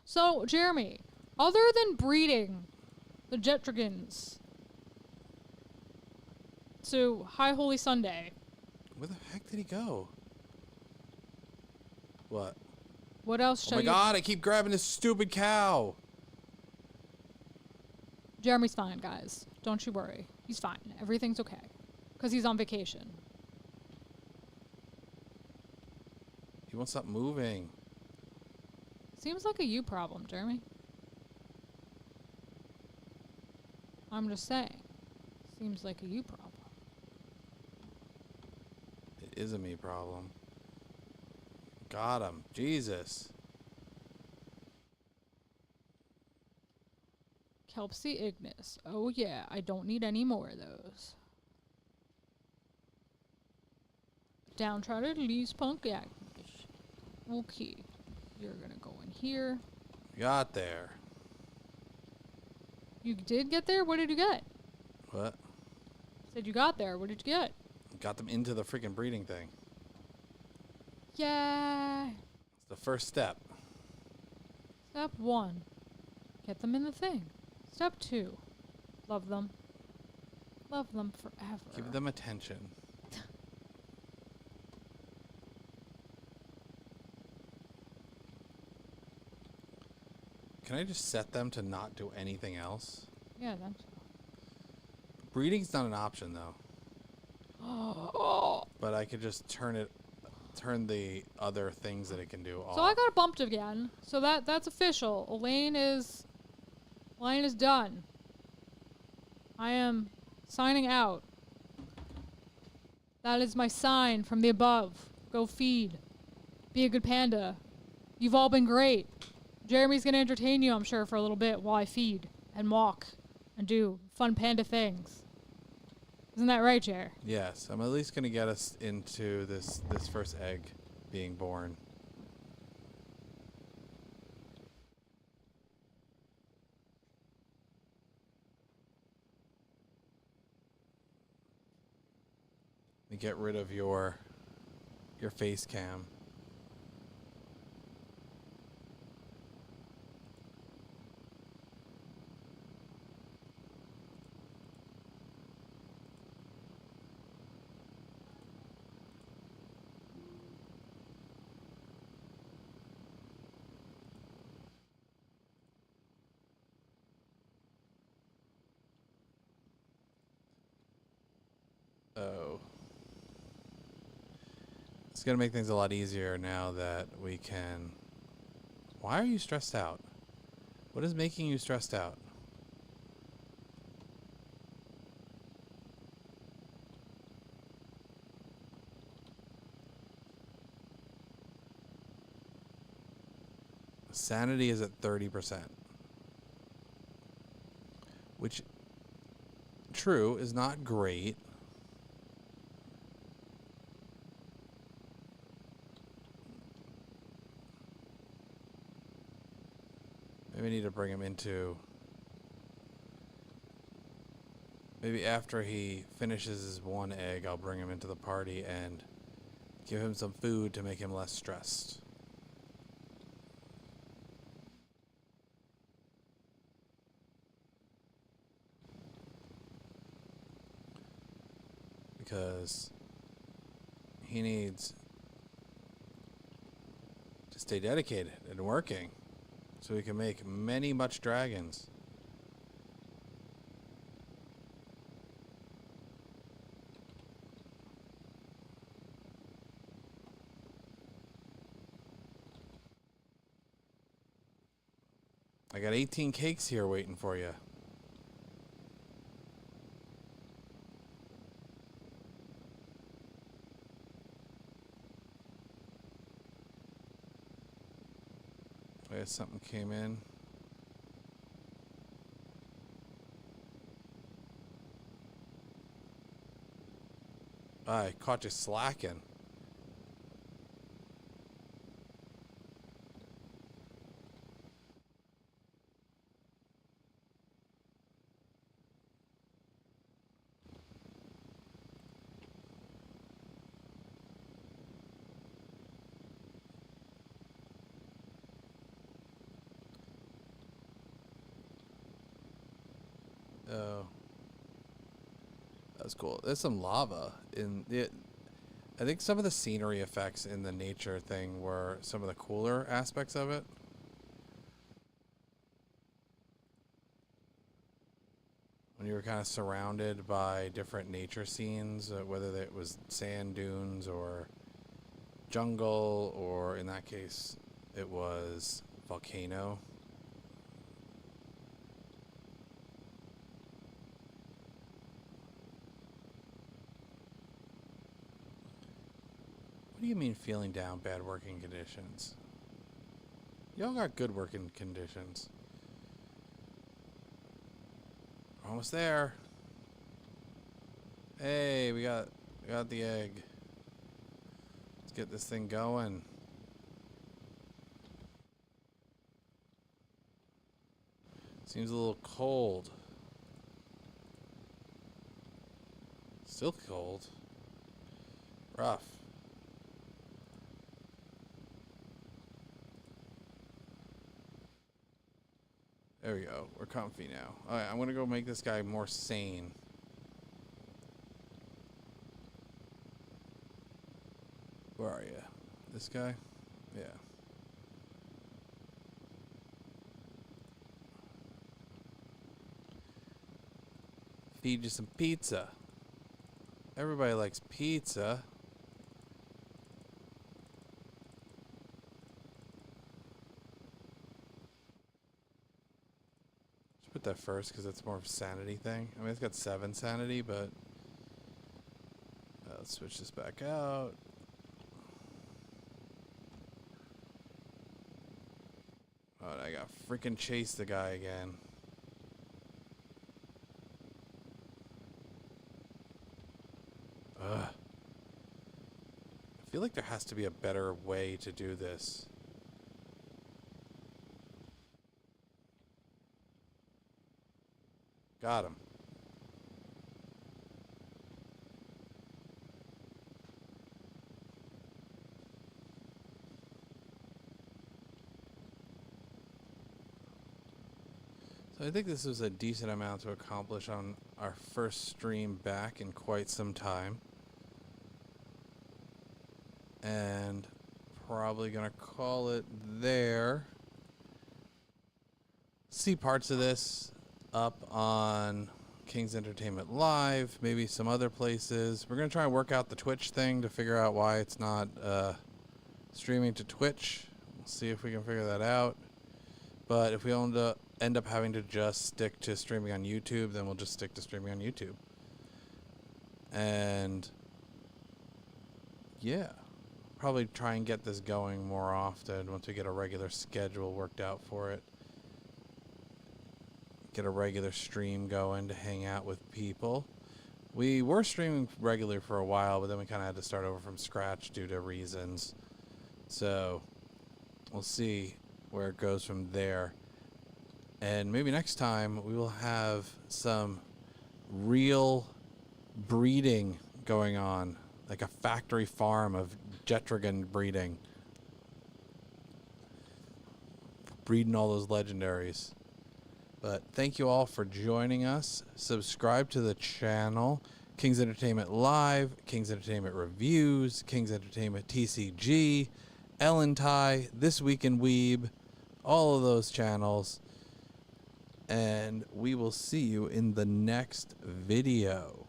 So, Jeremy, other than breeding the jet dragons to High Holy Sunday, Where the heck did he go? What? what else Oh shall my you... god, I keep grabbing this stupid cow. Jeremy's fine, guys. Don't you worry. He's fine. Everything's okay. Because he's on vacation. He won't stop moving. Seems like a you problem, Jeremy. I'm just saying. Seems like a you problem. It is a me problem. Got him. Jesus. Kelpsy Ignis. Oh yeah, I don't need any more of those. Downtrodden leaves punk Agnes. Okay. You're gonna go in here. Got there. You did get there? What did you get? What? Said you got there. What did you get? Got them into the freaking breeding thing. Yeah. It's the first step. Step 1. Get them in the thing. Step 2. Love them. Love them forever. Give them attention. Can I just set them to not do anything else? Yeah, that's... Breeding's not an option though. Oh. But I could just turn the other things that it can do off. So I got bumped again. So that's official. Elaine is done. I am signing out. That is my sign from the above. Go feed. Be a good panda. You've all been great. Jeremy's gonna entertain you, I'm sure, for a little bit while I feed and walk and do fun panda things. Isn't that right, Jer? Yes, I'm at least gonna get us into this first egg being born. Let me get rid of your face cam. Oh. It's going to make things a lot easier now that we can... Why are you stressed out? What is making you stressed out? Sanity is at 30%. Which, true, is not great. Maybe I need to bring him into... Maybe after he finishes his one egg, I'll bring him into the party and give him some food to make him less stressed. Because he needs to stay dedicated and working so he can make many much dragons. I got 18 cakes here waiting for you. I guess something came in. I caught you slacking. Oh. That's cool. There's some lava in it. I think some of the scenery effects in the nature thing were some of the cooler aspects of it. When you were kind of surrounded by different nature scenes, whether it was sand dunes or jungle, or in that case, it was volcano. What do you mean feeling down, bad working conditions? Y'all got good working conditions. Almost there. Hey, we got the egg. Let's get this thing going. Seems a little cold. Still cold. Rough. There we go. We're comfy now. All right, I'm going to go make this guy more sane. Where are you? This guy? Yeah. Feed you some pizza. Everybody likes pizza. Put that first because it's more of a sanity thing. I mean, it's got 7 sanity, but let's switch this back out. Oh, I got freaking chase the guy again. Ugh. I feel like there has to be a better way to do this. Got him. So I think this was a decent amount to accomplish on our first stream back in quite some time. And probably gonna call it there. See parts of this up on King's Entertainment Live, maybe some other places. We're going to try and work out the Twitch thing to figure out why it's not streaming to Twitch. We'll see if we can figure that out. But if we end up having to just stick to streaming on YouTube, then we'll just stick to streaming on YouTube. And yeah, probably try and get this going more often once we get a regular schedule worked out for it. Get a regular stream going to hang out with people. We were streaming regularly for a while, but then we kind of had to start over from scratch due to reasons. So we'll see where it goes from there. And maybe next time we will have some real breeding going on, like a factory farm of Jetragon breeding. Breeding all those legendaries. But thank you all for joining us. Subscribe to the channel. King's Entertainment Live, King's Entertainment Reviews, King's Entertainment TCG, Ellen Ty, This Week in Weeb, all of those channels. And we will see you in the next video.